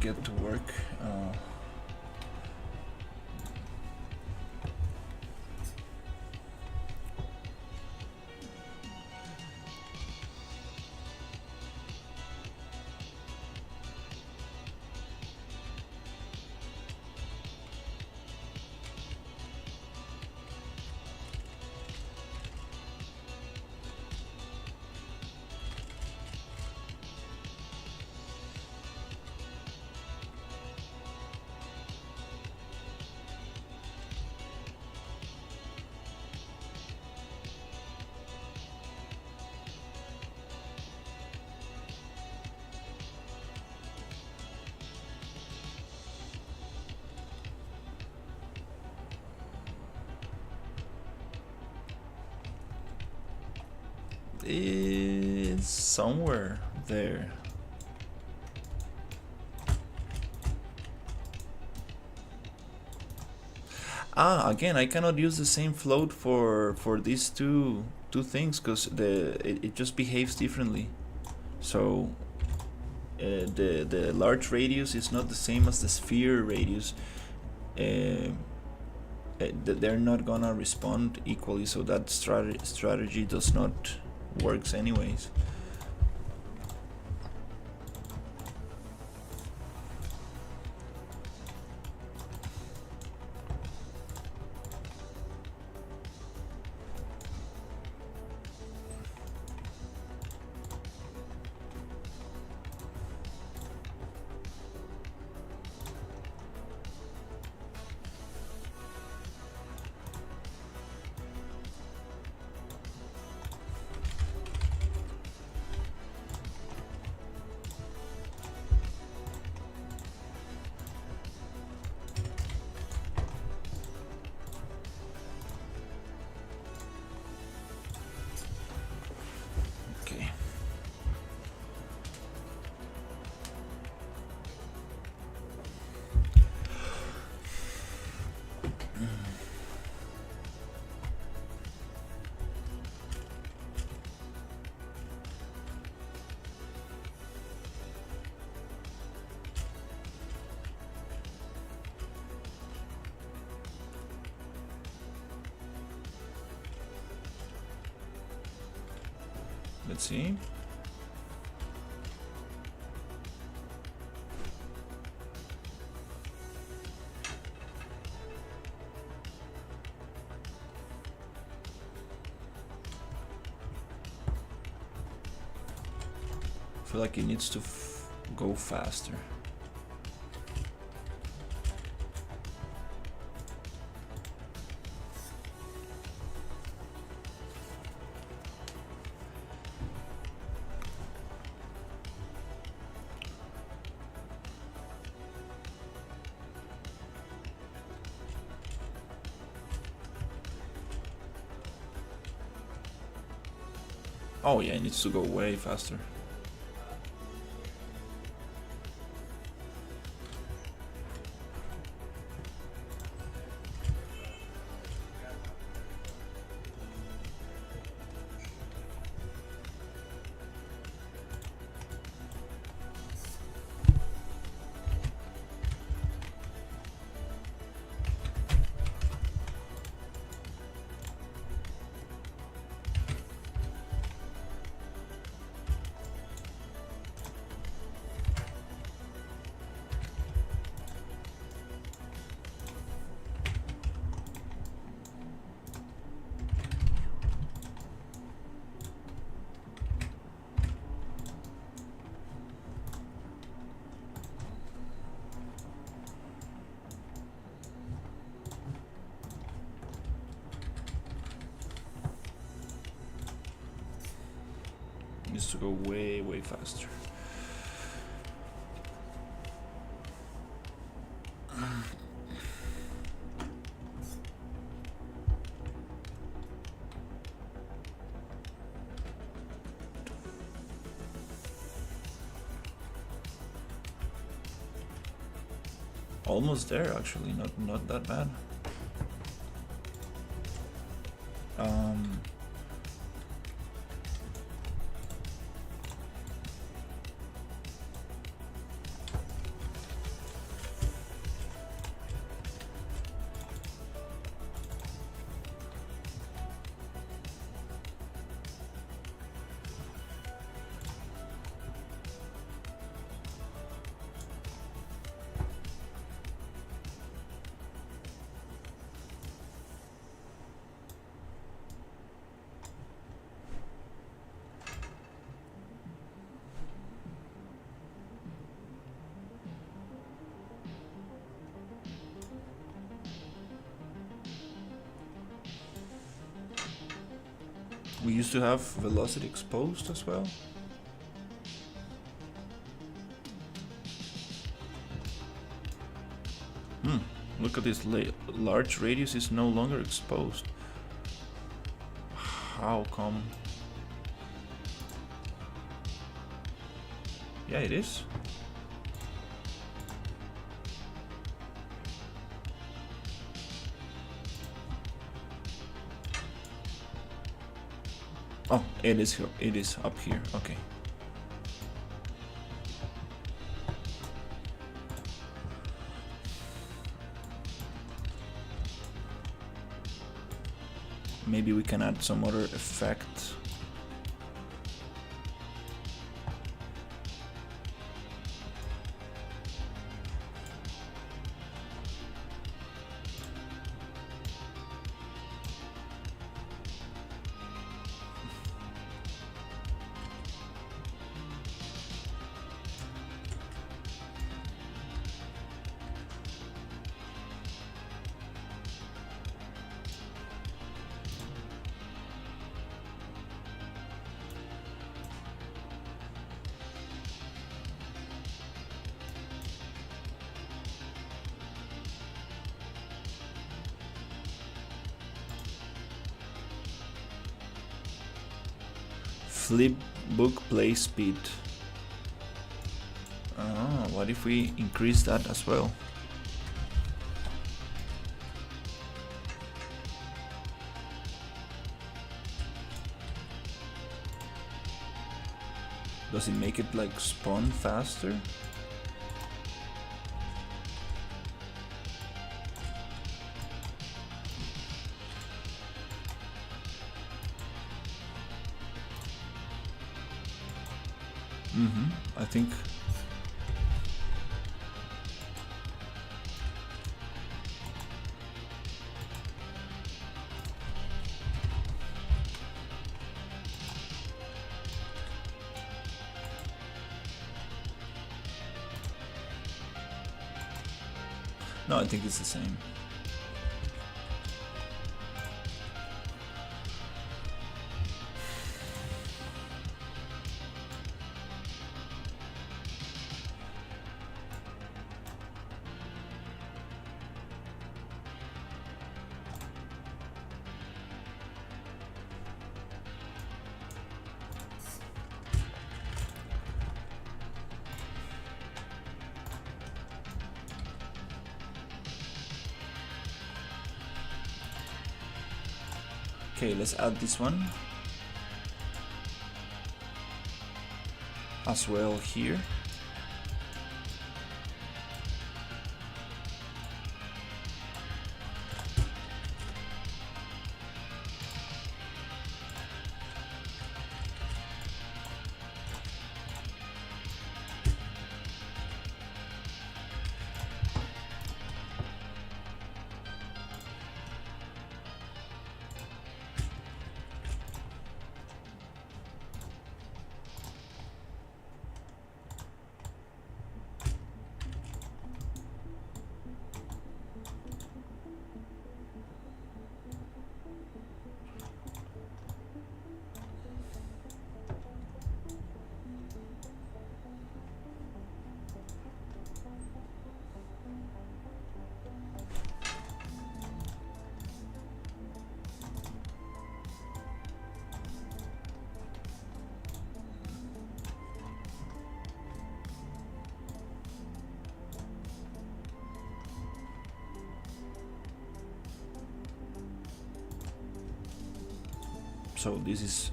Get to work. It's somewhere there. Again, I cannot use the same float for these two things because it just behaves differently. So the large radius is not the same as the sphere radius. They're not gonna respond equally, so that strategy does not works anyways. Let's see. I feel like it needs to go faster. Oh yeah, it needs to go way faster. Needs to go way, way faster. Almost there, actually. Not that bad. We used to have velocity exposed as well. Look at this, large radius is no longer exposed. How come? Yeah, it is. Oh, it is here. It is up here. Okay. Maybe we can add some other effect. Flip book play speed. What if we increase that as well? Does it make it like spawn faster? I think. No, I think it's the same. Okay, let's add this one as well here. So this is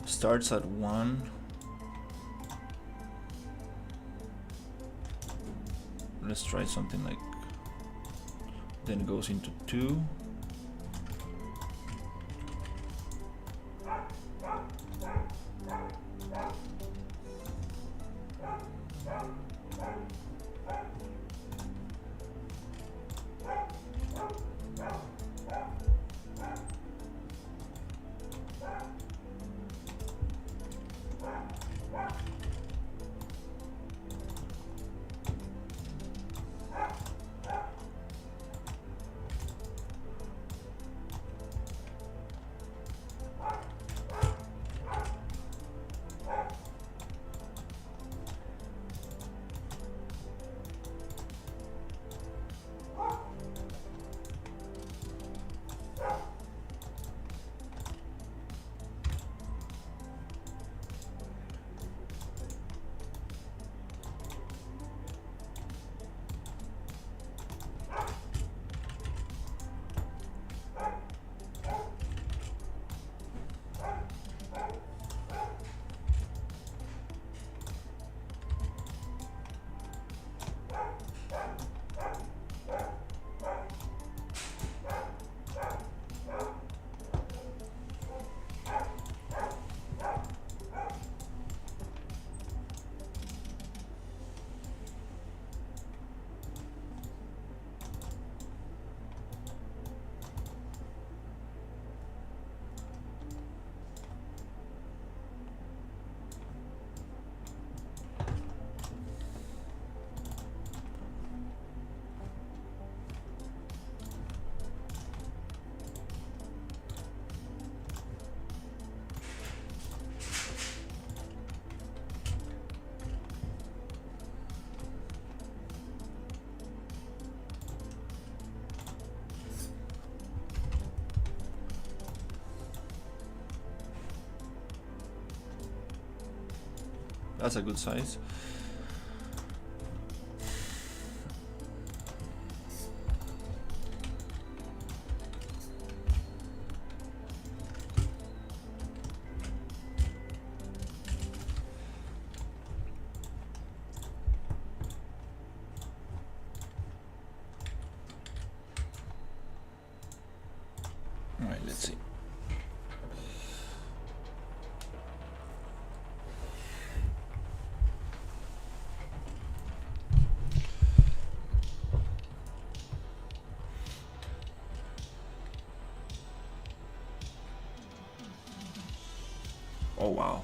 starts at 1. Let's try something like, then goes into 2. That's a good size. All right, let's see. Oh wow.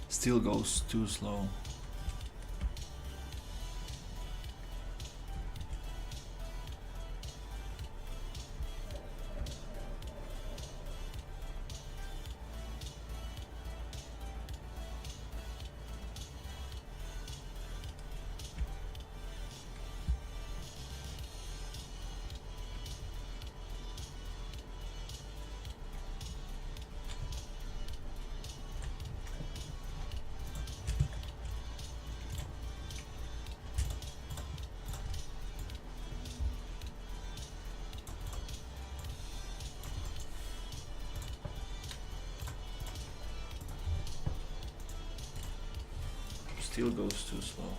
Still goes too slow. Still goes too slow.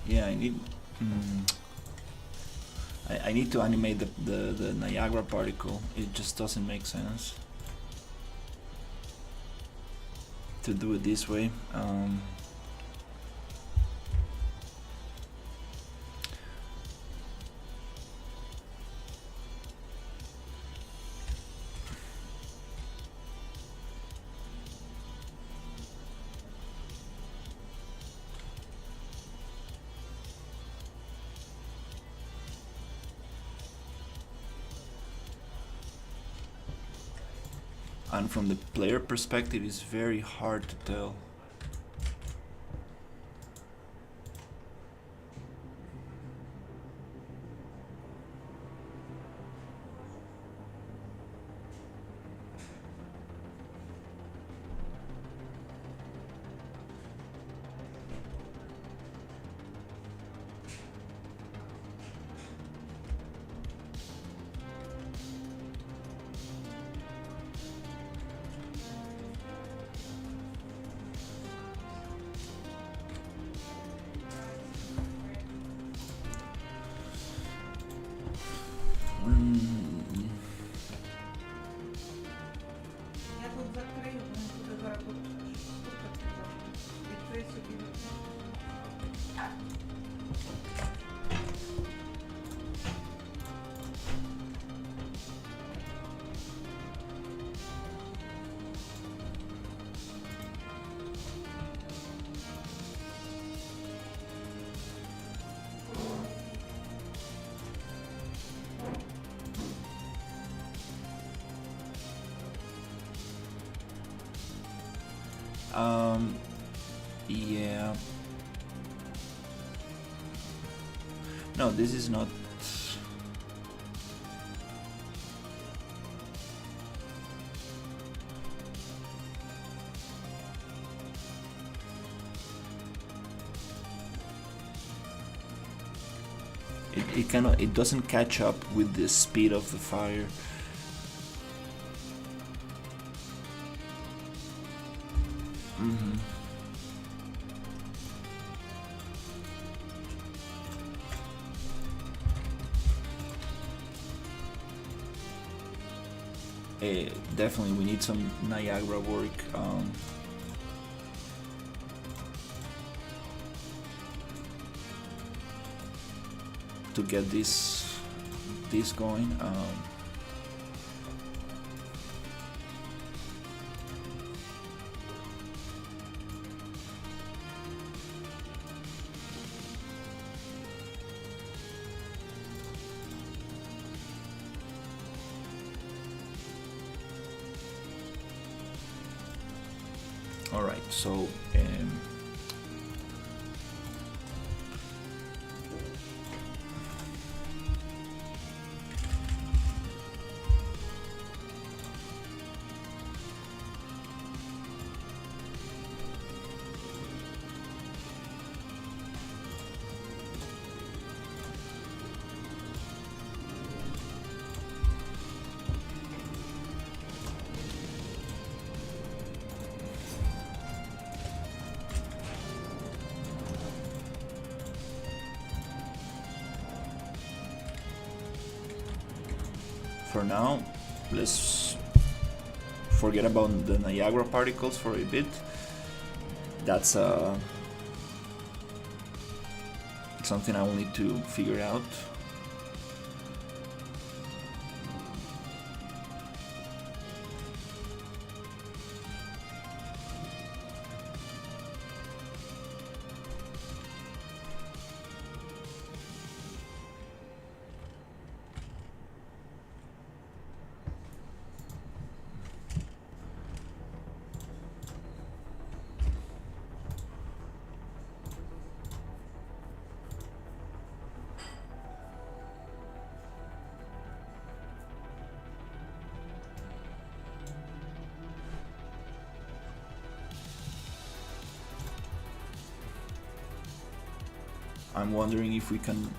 Yeah, I need. I need to animate the Niagara particle. It just doesn't make sense to do it this way. And from the player perspective, it's very hard to tell. Я тут закрию, вони туди зараз відкрий собі. Yeah. No, this is not. it doesn't catch up with the speed of the fire. Mm-hmm. Definitely, we need some Niagara work. To get this going. All right, so. For now, let's forget about the Niagara particles for a bit. That's something I will need to figure out. I'm wondering if we can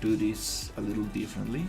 do this a little differently.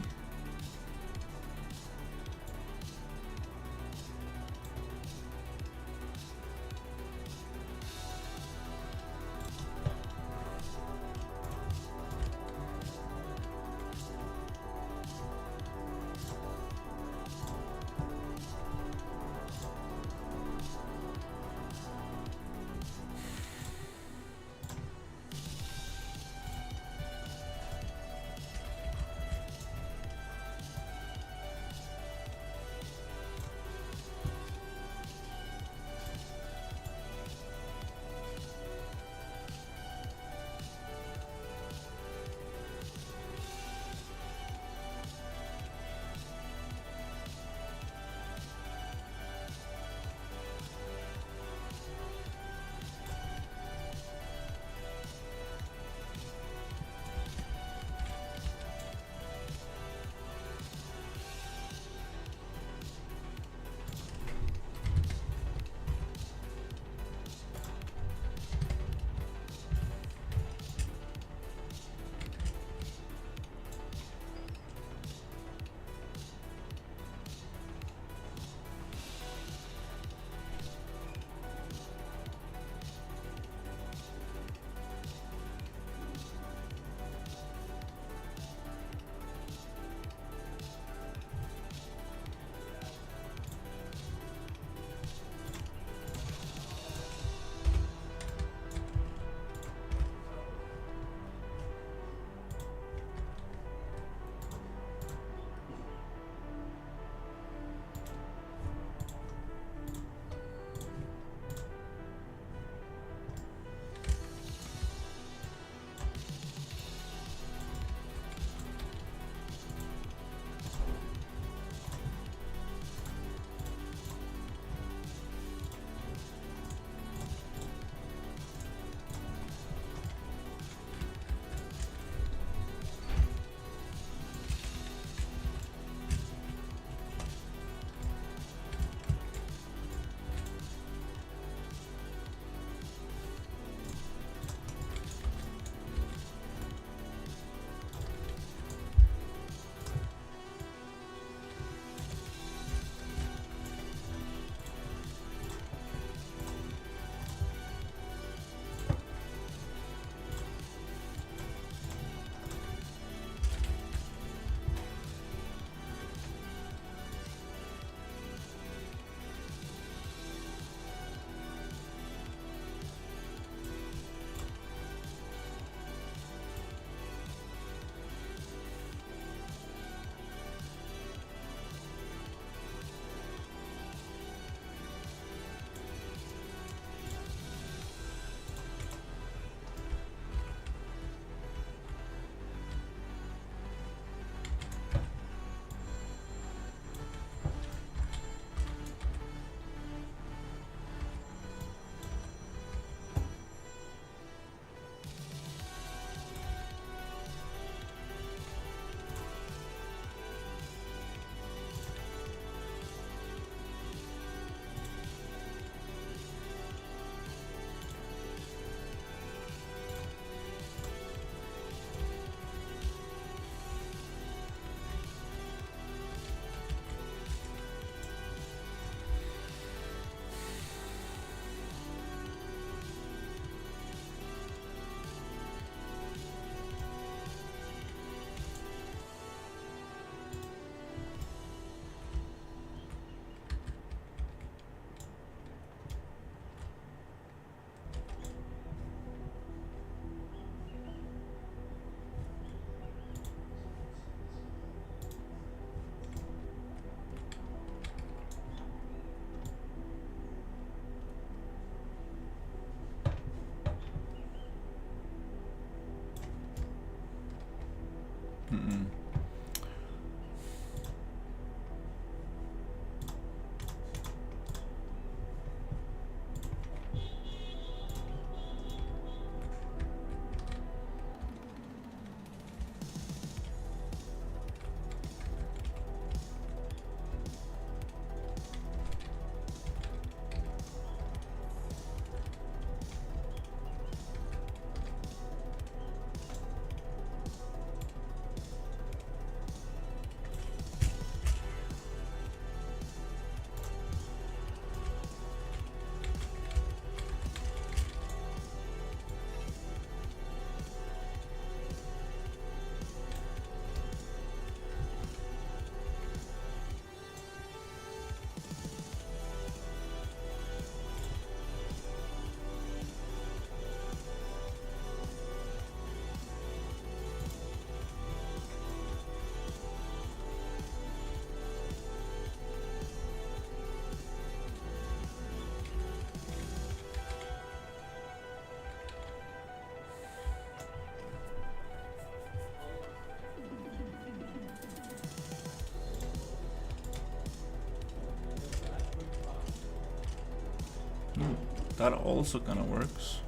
That also kind of works.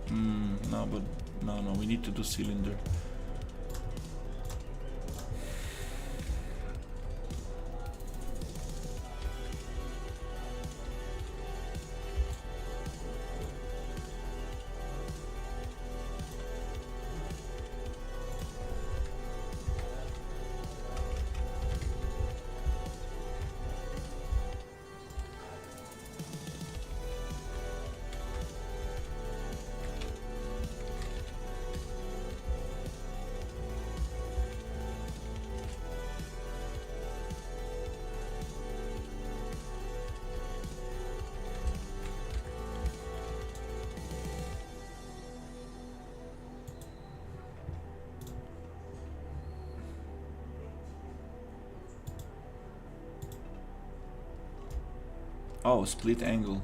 No, but no, we need to do cylinder. Oh, split angle.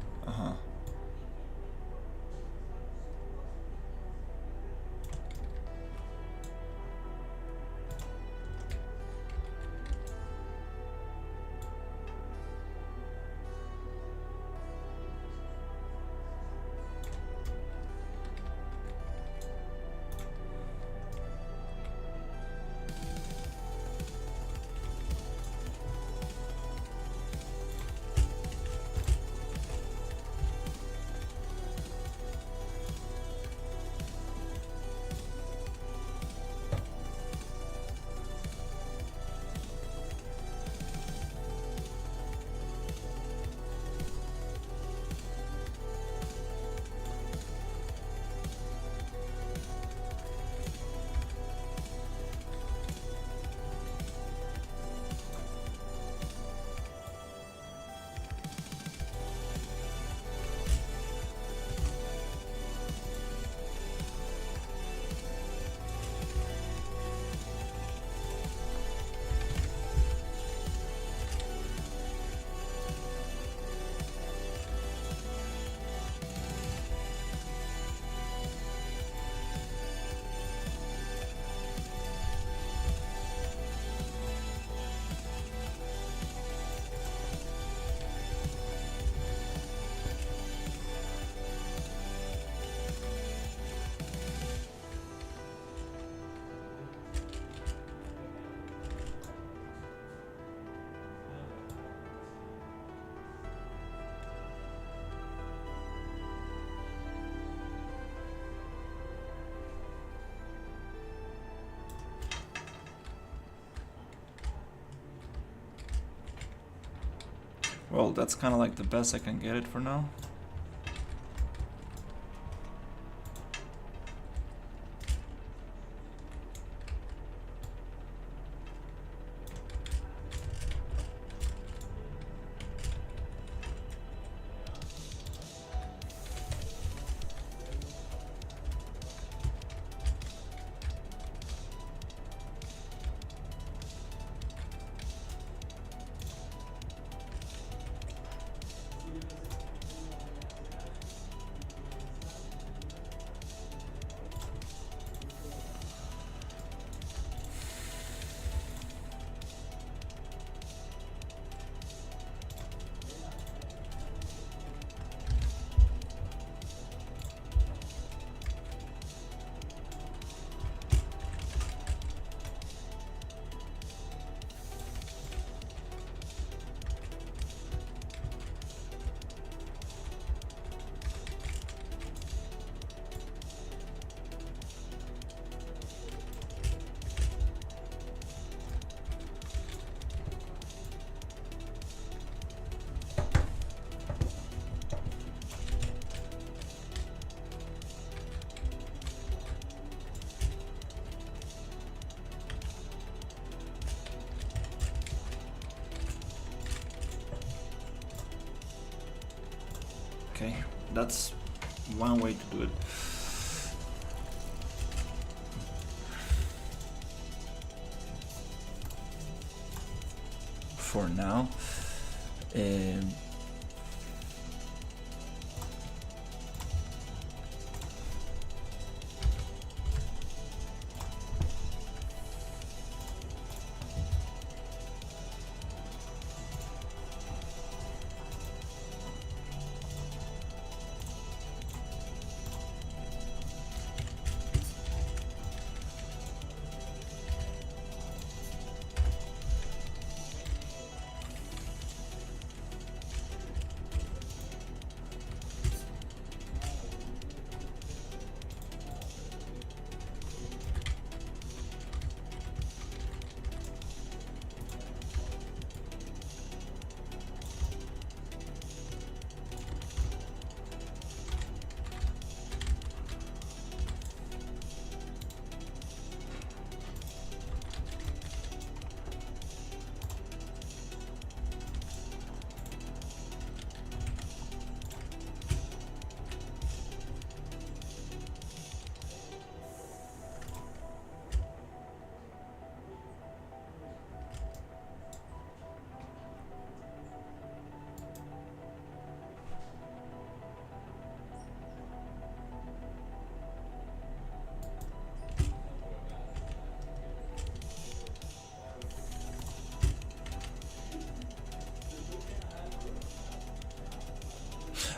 Well, that's kind of like the best I can get it for now. Okay, that's one way to do it. For now.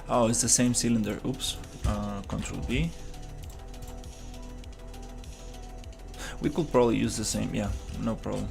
Oh, it's the same cylinder. Oops. Control B. We could probably use the same. Yeah, no problem.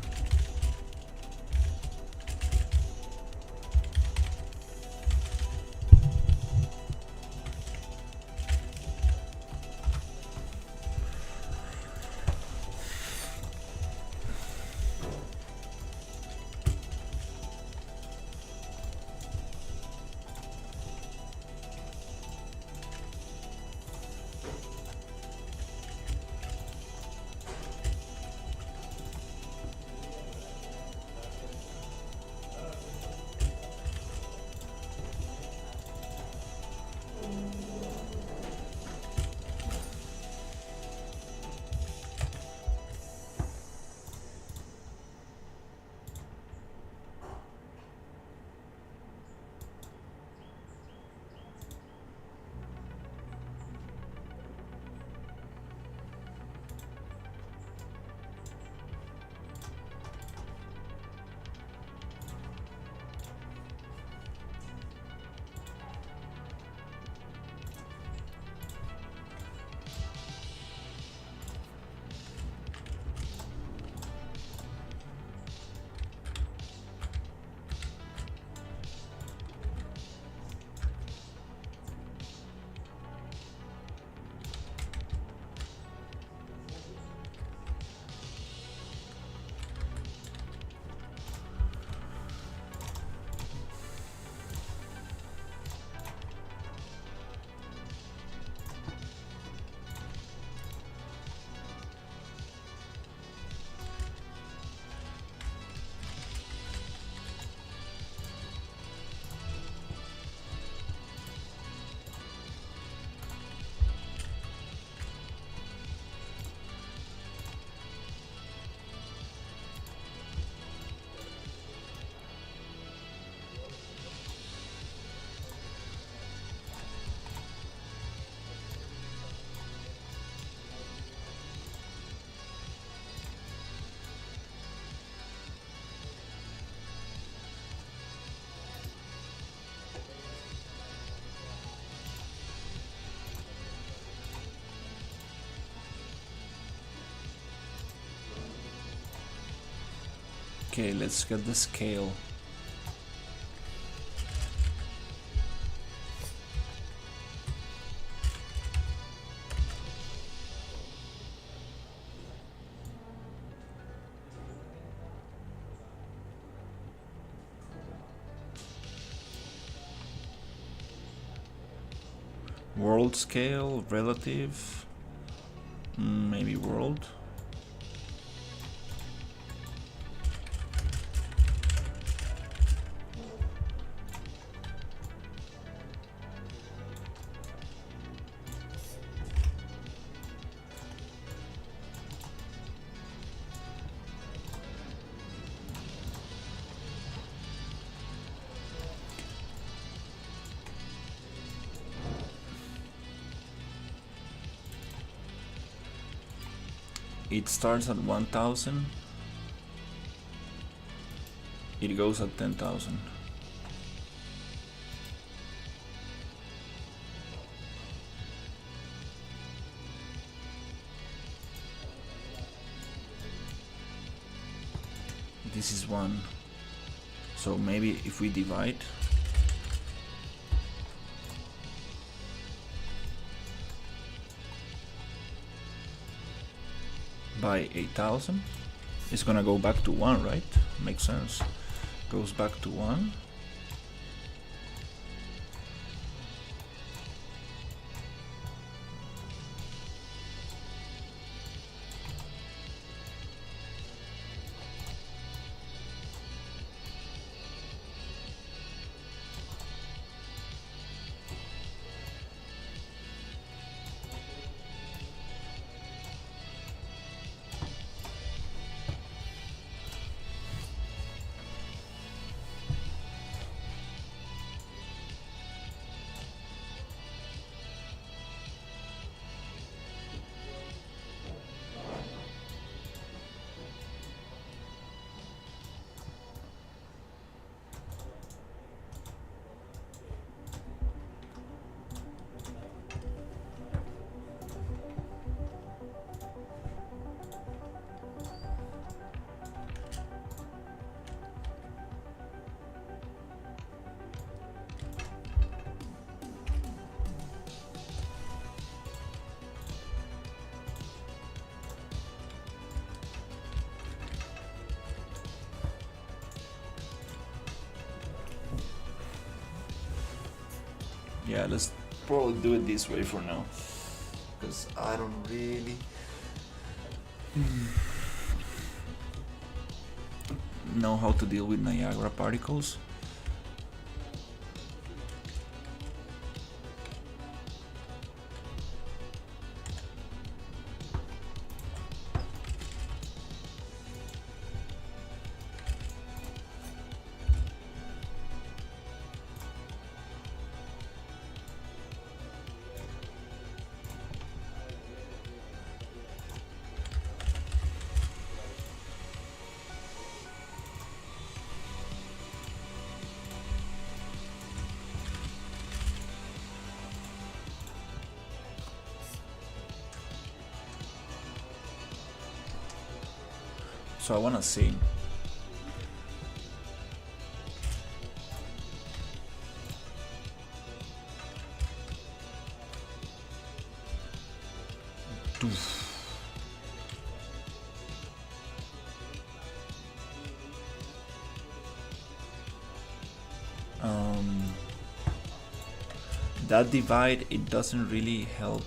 Okay, let's get the scale. World scale, relative, maybe world. It starts at 1000. It goes at 10,000. This is 1. So maybe if we divide, by 8000, it's gonna go back to 1, right? Makes sense. Goes back to 1. Yeah, let's probably do it this way for now, because I don't really know how to deal with Niagara particles. So I wanna see. That divide, it doesn't really help.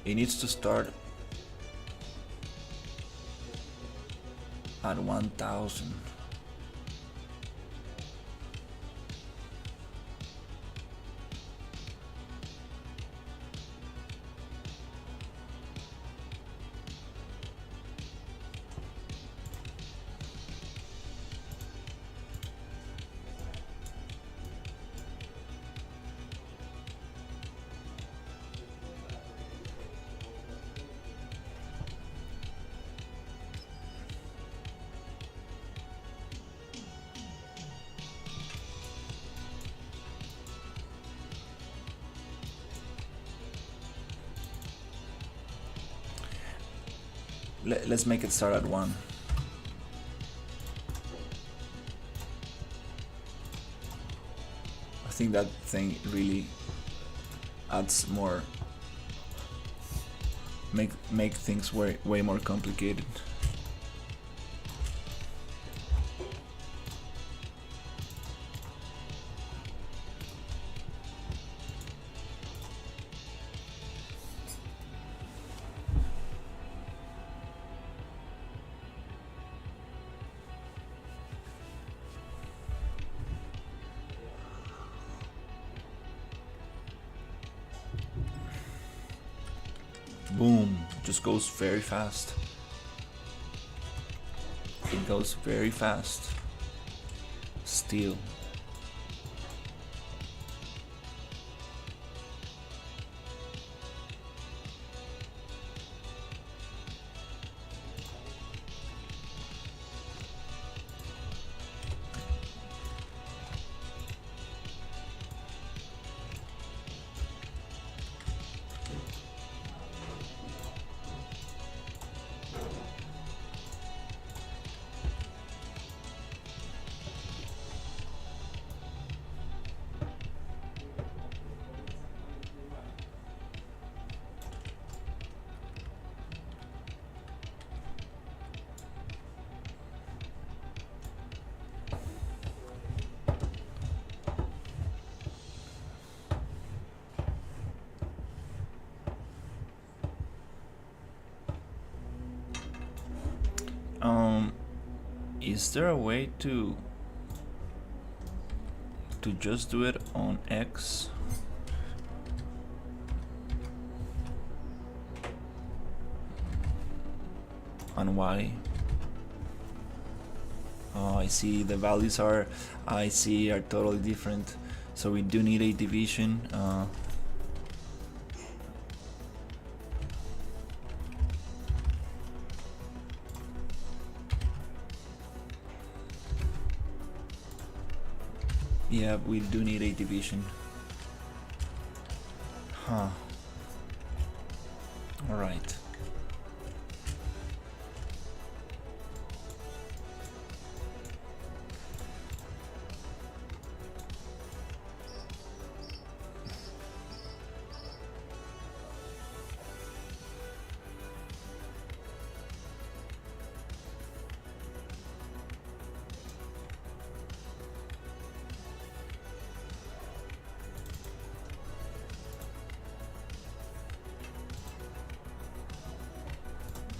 It needs to start at 1000. Let's make it start at 1. I think that thing really adds more, make things way more complicated. Boom, just goes very fast. It goes very fast. Still. Is there a way to just do it on X? On Y? Oh, I see. The values are, I see, are totally different. So we do need a division. Yeah, we do need a division. Huh. Alright.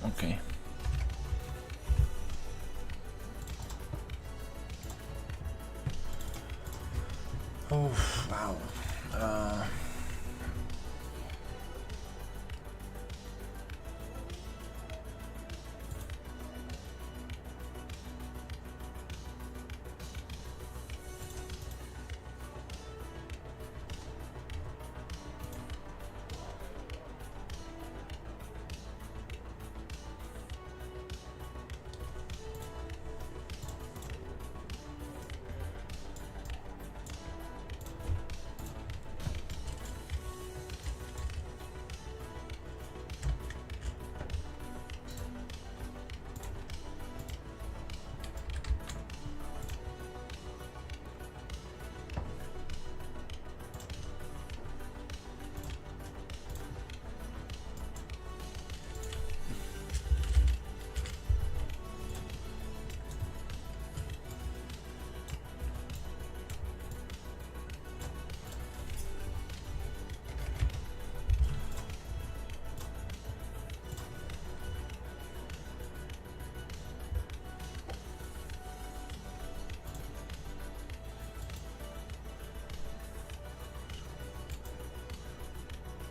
Okay. Oh, wow. Uh,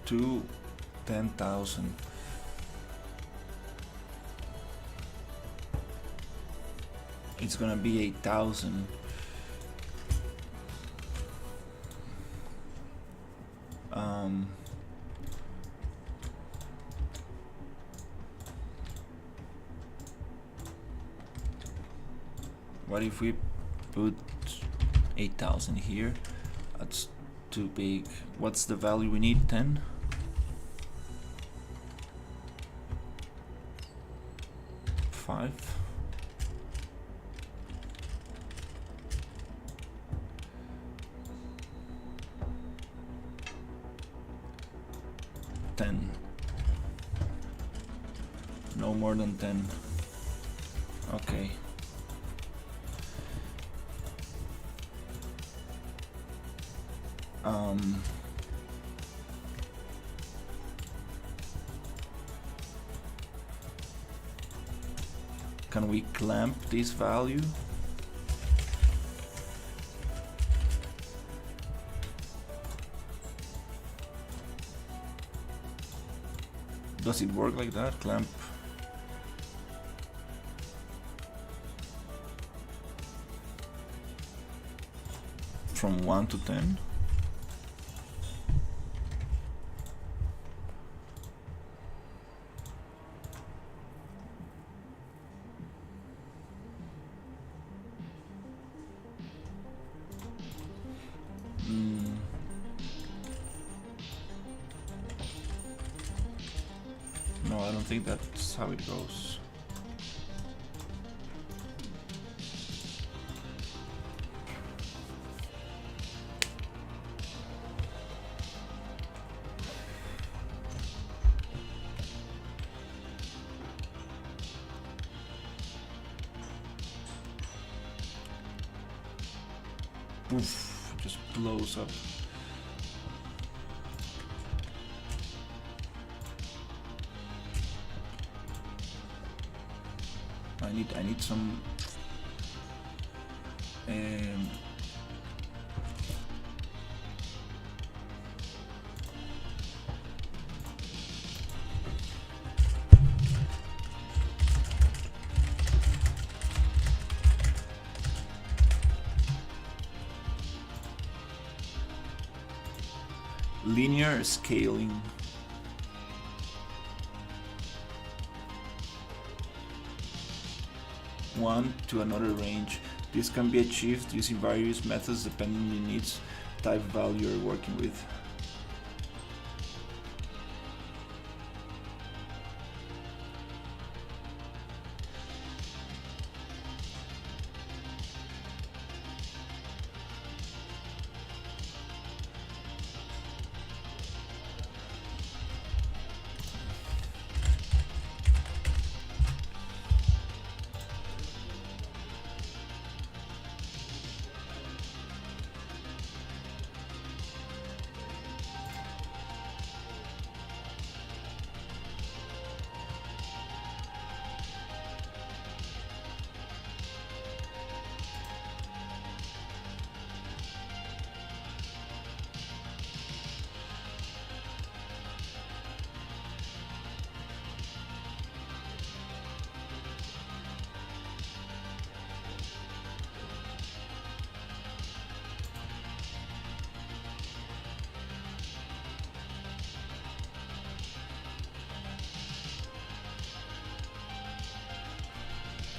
to 10,000. It's gonna be 8,000. What if we put 8,000 here? That's too big. What's the value we need? 10? Five? Ten. No more than 10. Okay. Can we clamp this value? Does it work like that? Clamp from 1 to 10? No, I don't think that's how it goes. Poof, just blows up. I need some linear scaling. One to another range. This can be achieved using various methods depending on the needs type value you're working with.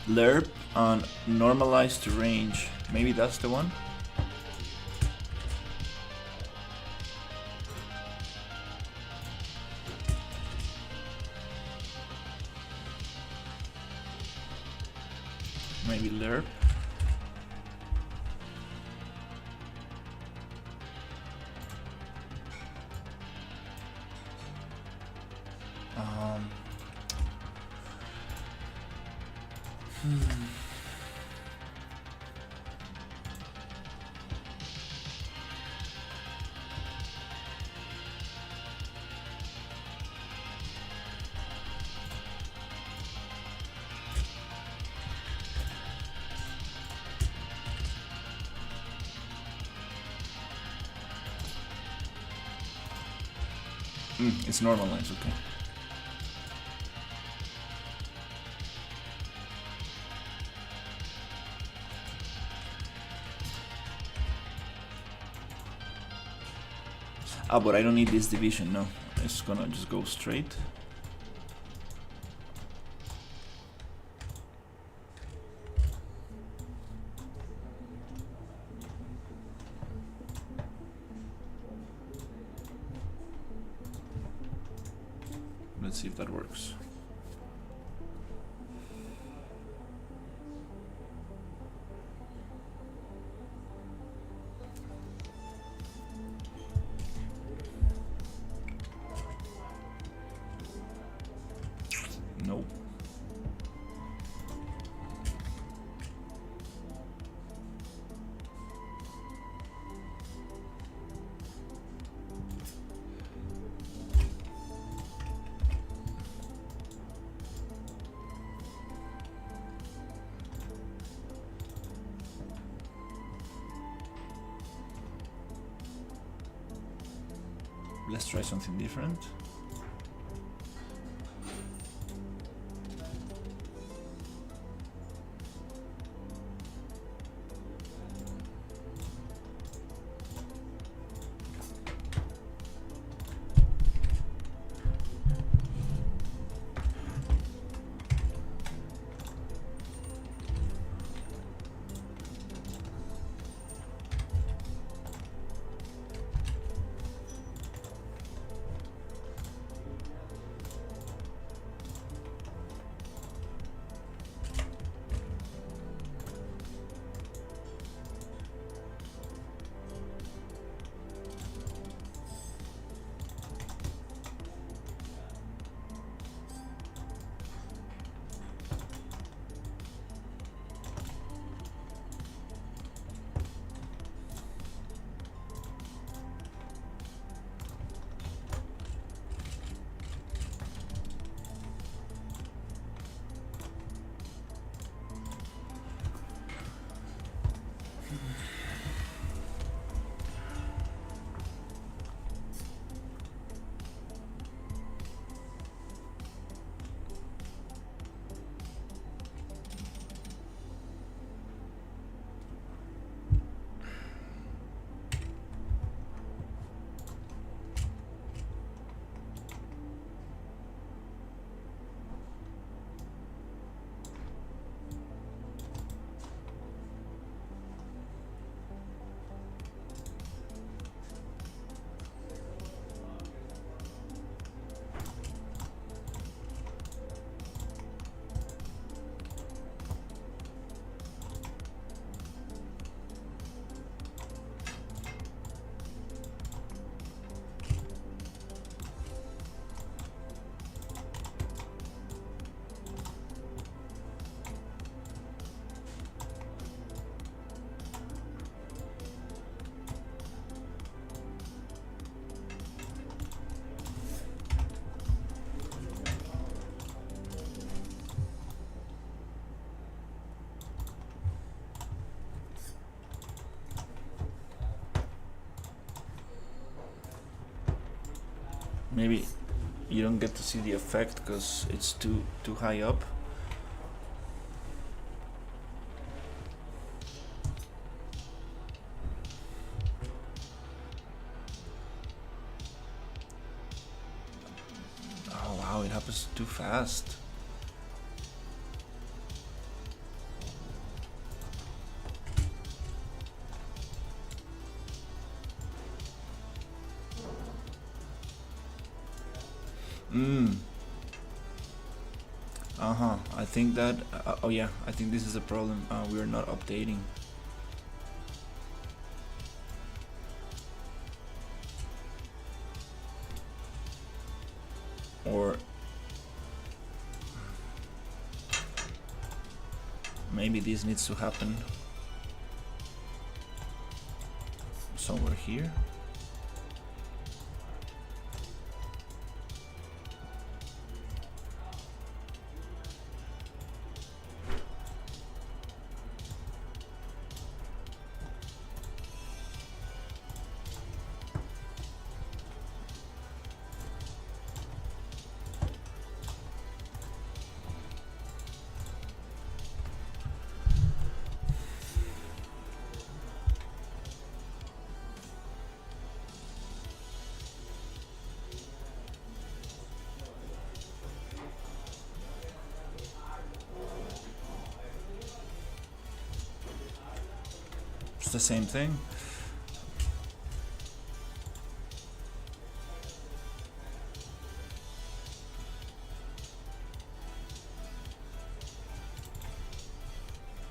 lerp on normalized to range. Maybe that's the one? Maybe lerp. It's normalized, okay. Ah, but I don't need this division, no. It's gonna just go straight. Let's see if that works. Nope. Let's try something different. Maybe you don't get to see the effect because it's too high up. Oh wow, it happens too fast. Mm. Uh-huh. I think that oh yeah, I think this is a problem. We are not updating. Or maybe this needs to happen somewhere here. It's the same thing.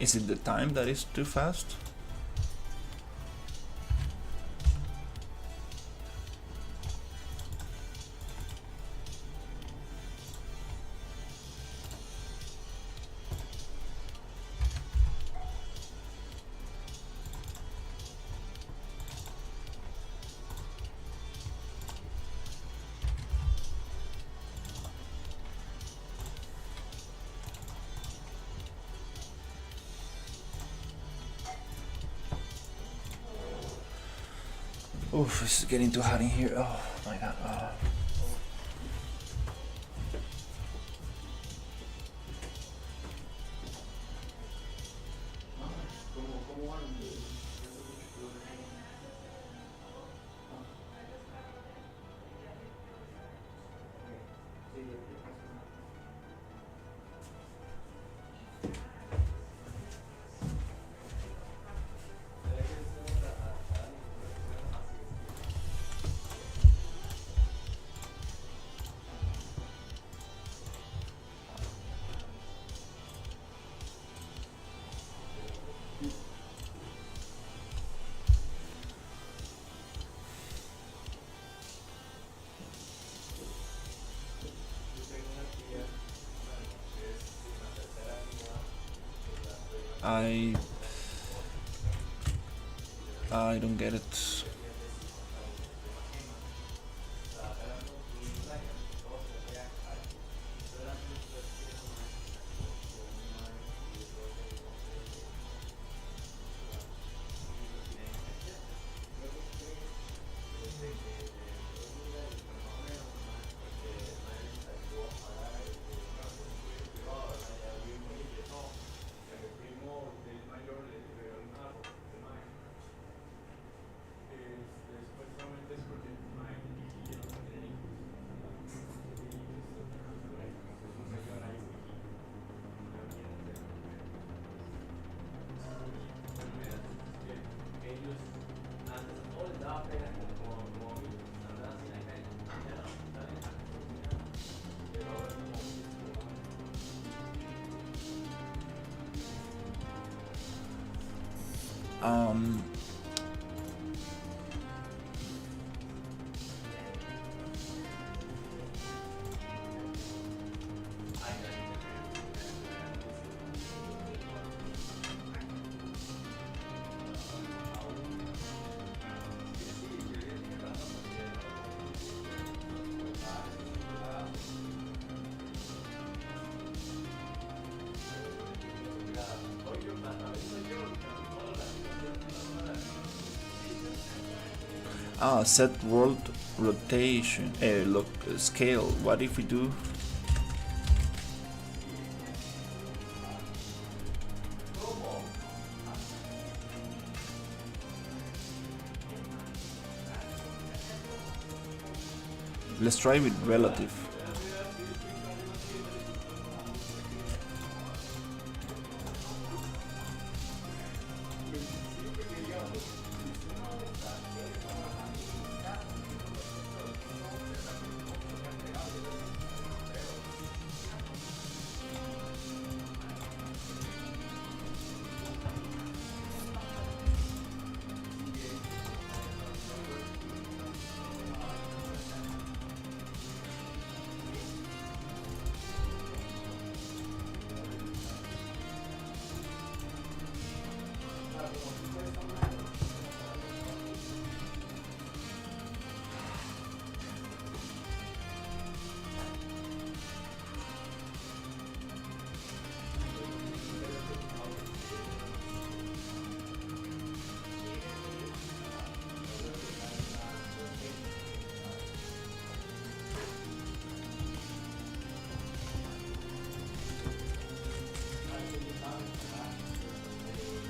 Is it the time that is too fast? Oof, it's getting too hot in here. Oh my god. Oh. I don't get it. Um, set world rotation. Look, scale. What if we do? Let's try with relative.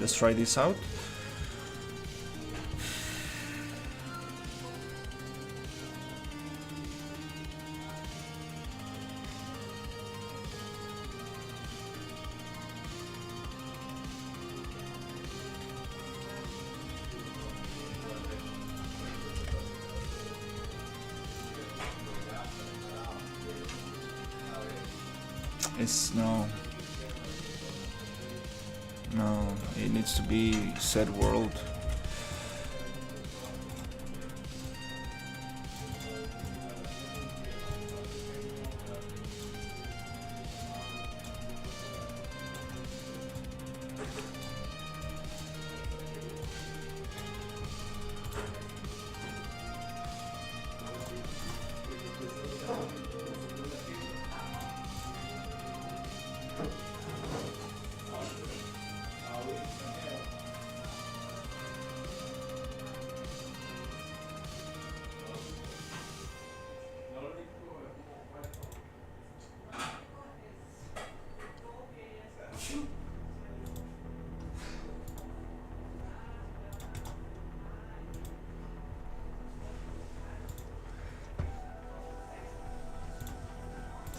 Let's try this out. It's no, it needs to be set world.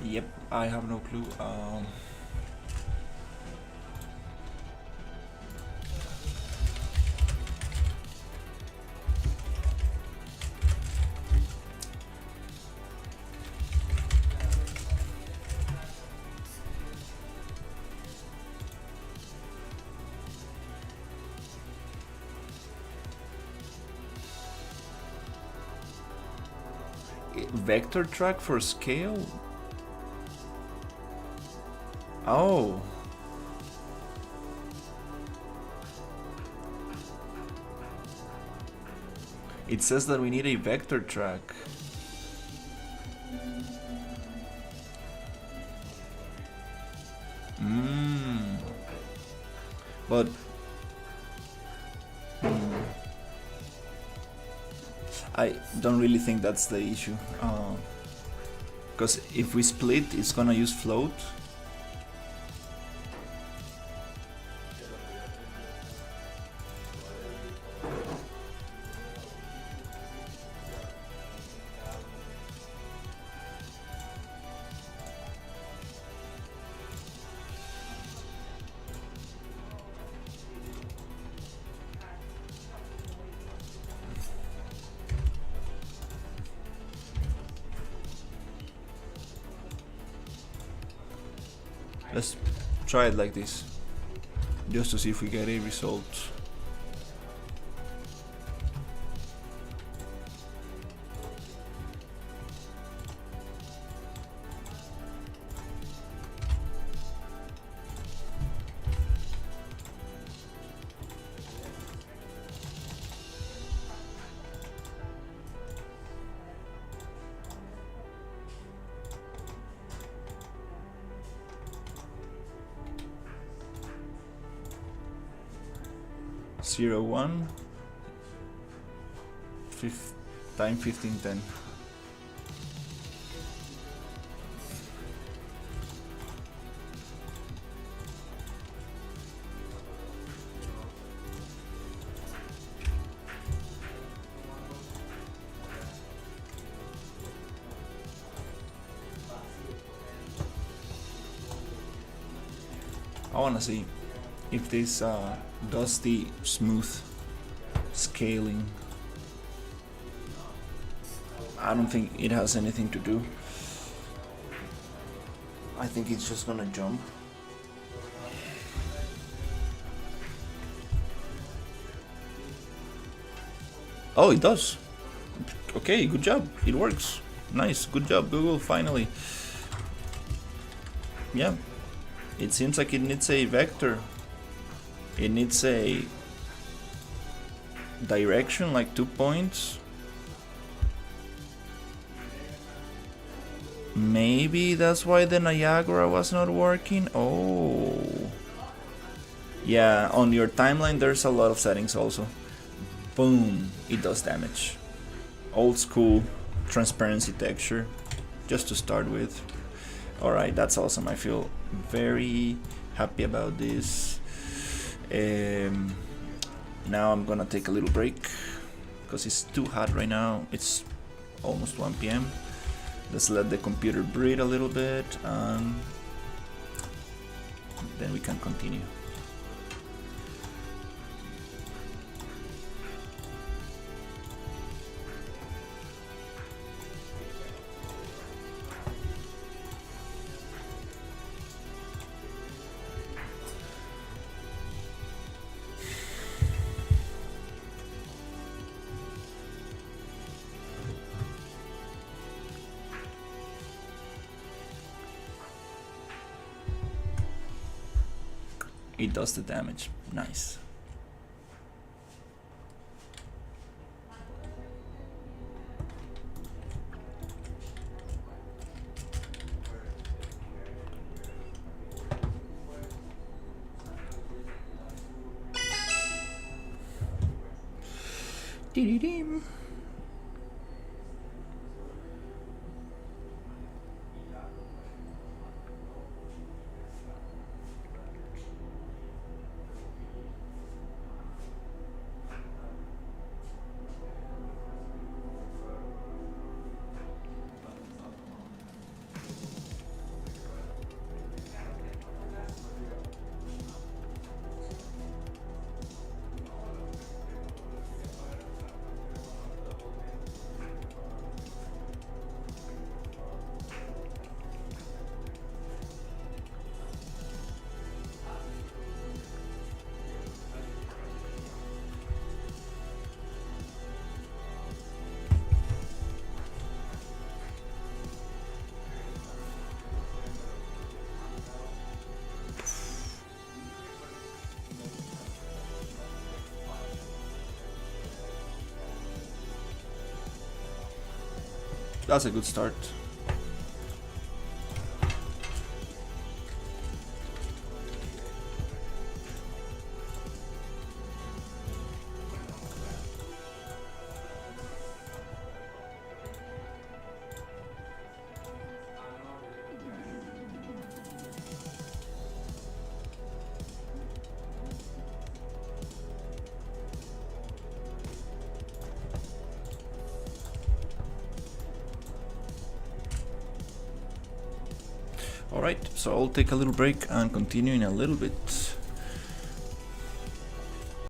Yep, I have no clue. Vector track for scale? Oh. It says that we need a vector track. But I don't really think that's the issue. Because if we split, it's gonna use float. Let's try it like this, just to see if we get a result. Zero one. Time 15:10. I wanna see if this does the smooth scaling. I don't think it has anything to do. I think it's just gonna jump. Oh, it does. Okay, good job. It works. Nice, good job, Google, finally. Yeah, it seems like it needs a vector. It needs a direction, like 2 points. Maybe that's why the Niagara was not working. Oh. Yeah, on your timeline there's a lot of settings also. Boom, it does damage. Old school transparency texture, just to start with. Alright, that's awesome. I feel very happy about this. Now I'm gonna take a little break because it's too hot right now. It's almost 1 p.m. Let's let the computer breathe a little bit and then we can continue. It does the damage. Nice. Dee-dee-dee. That's a good start. Alright, so I'll take a little break and continue in a little bit.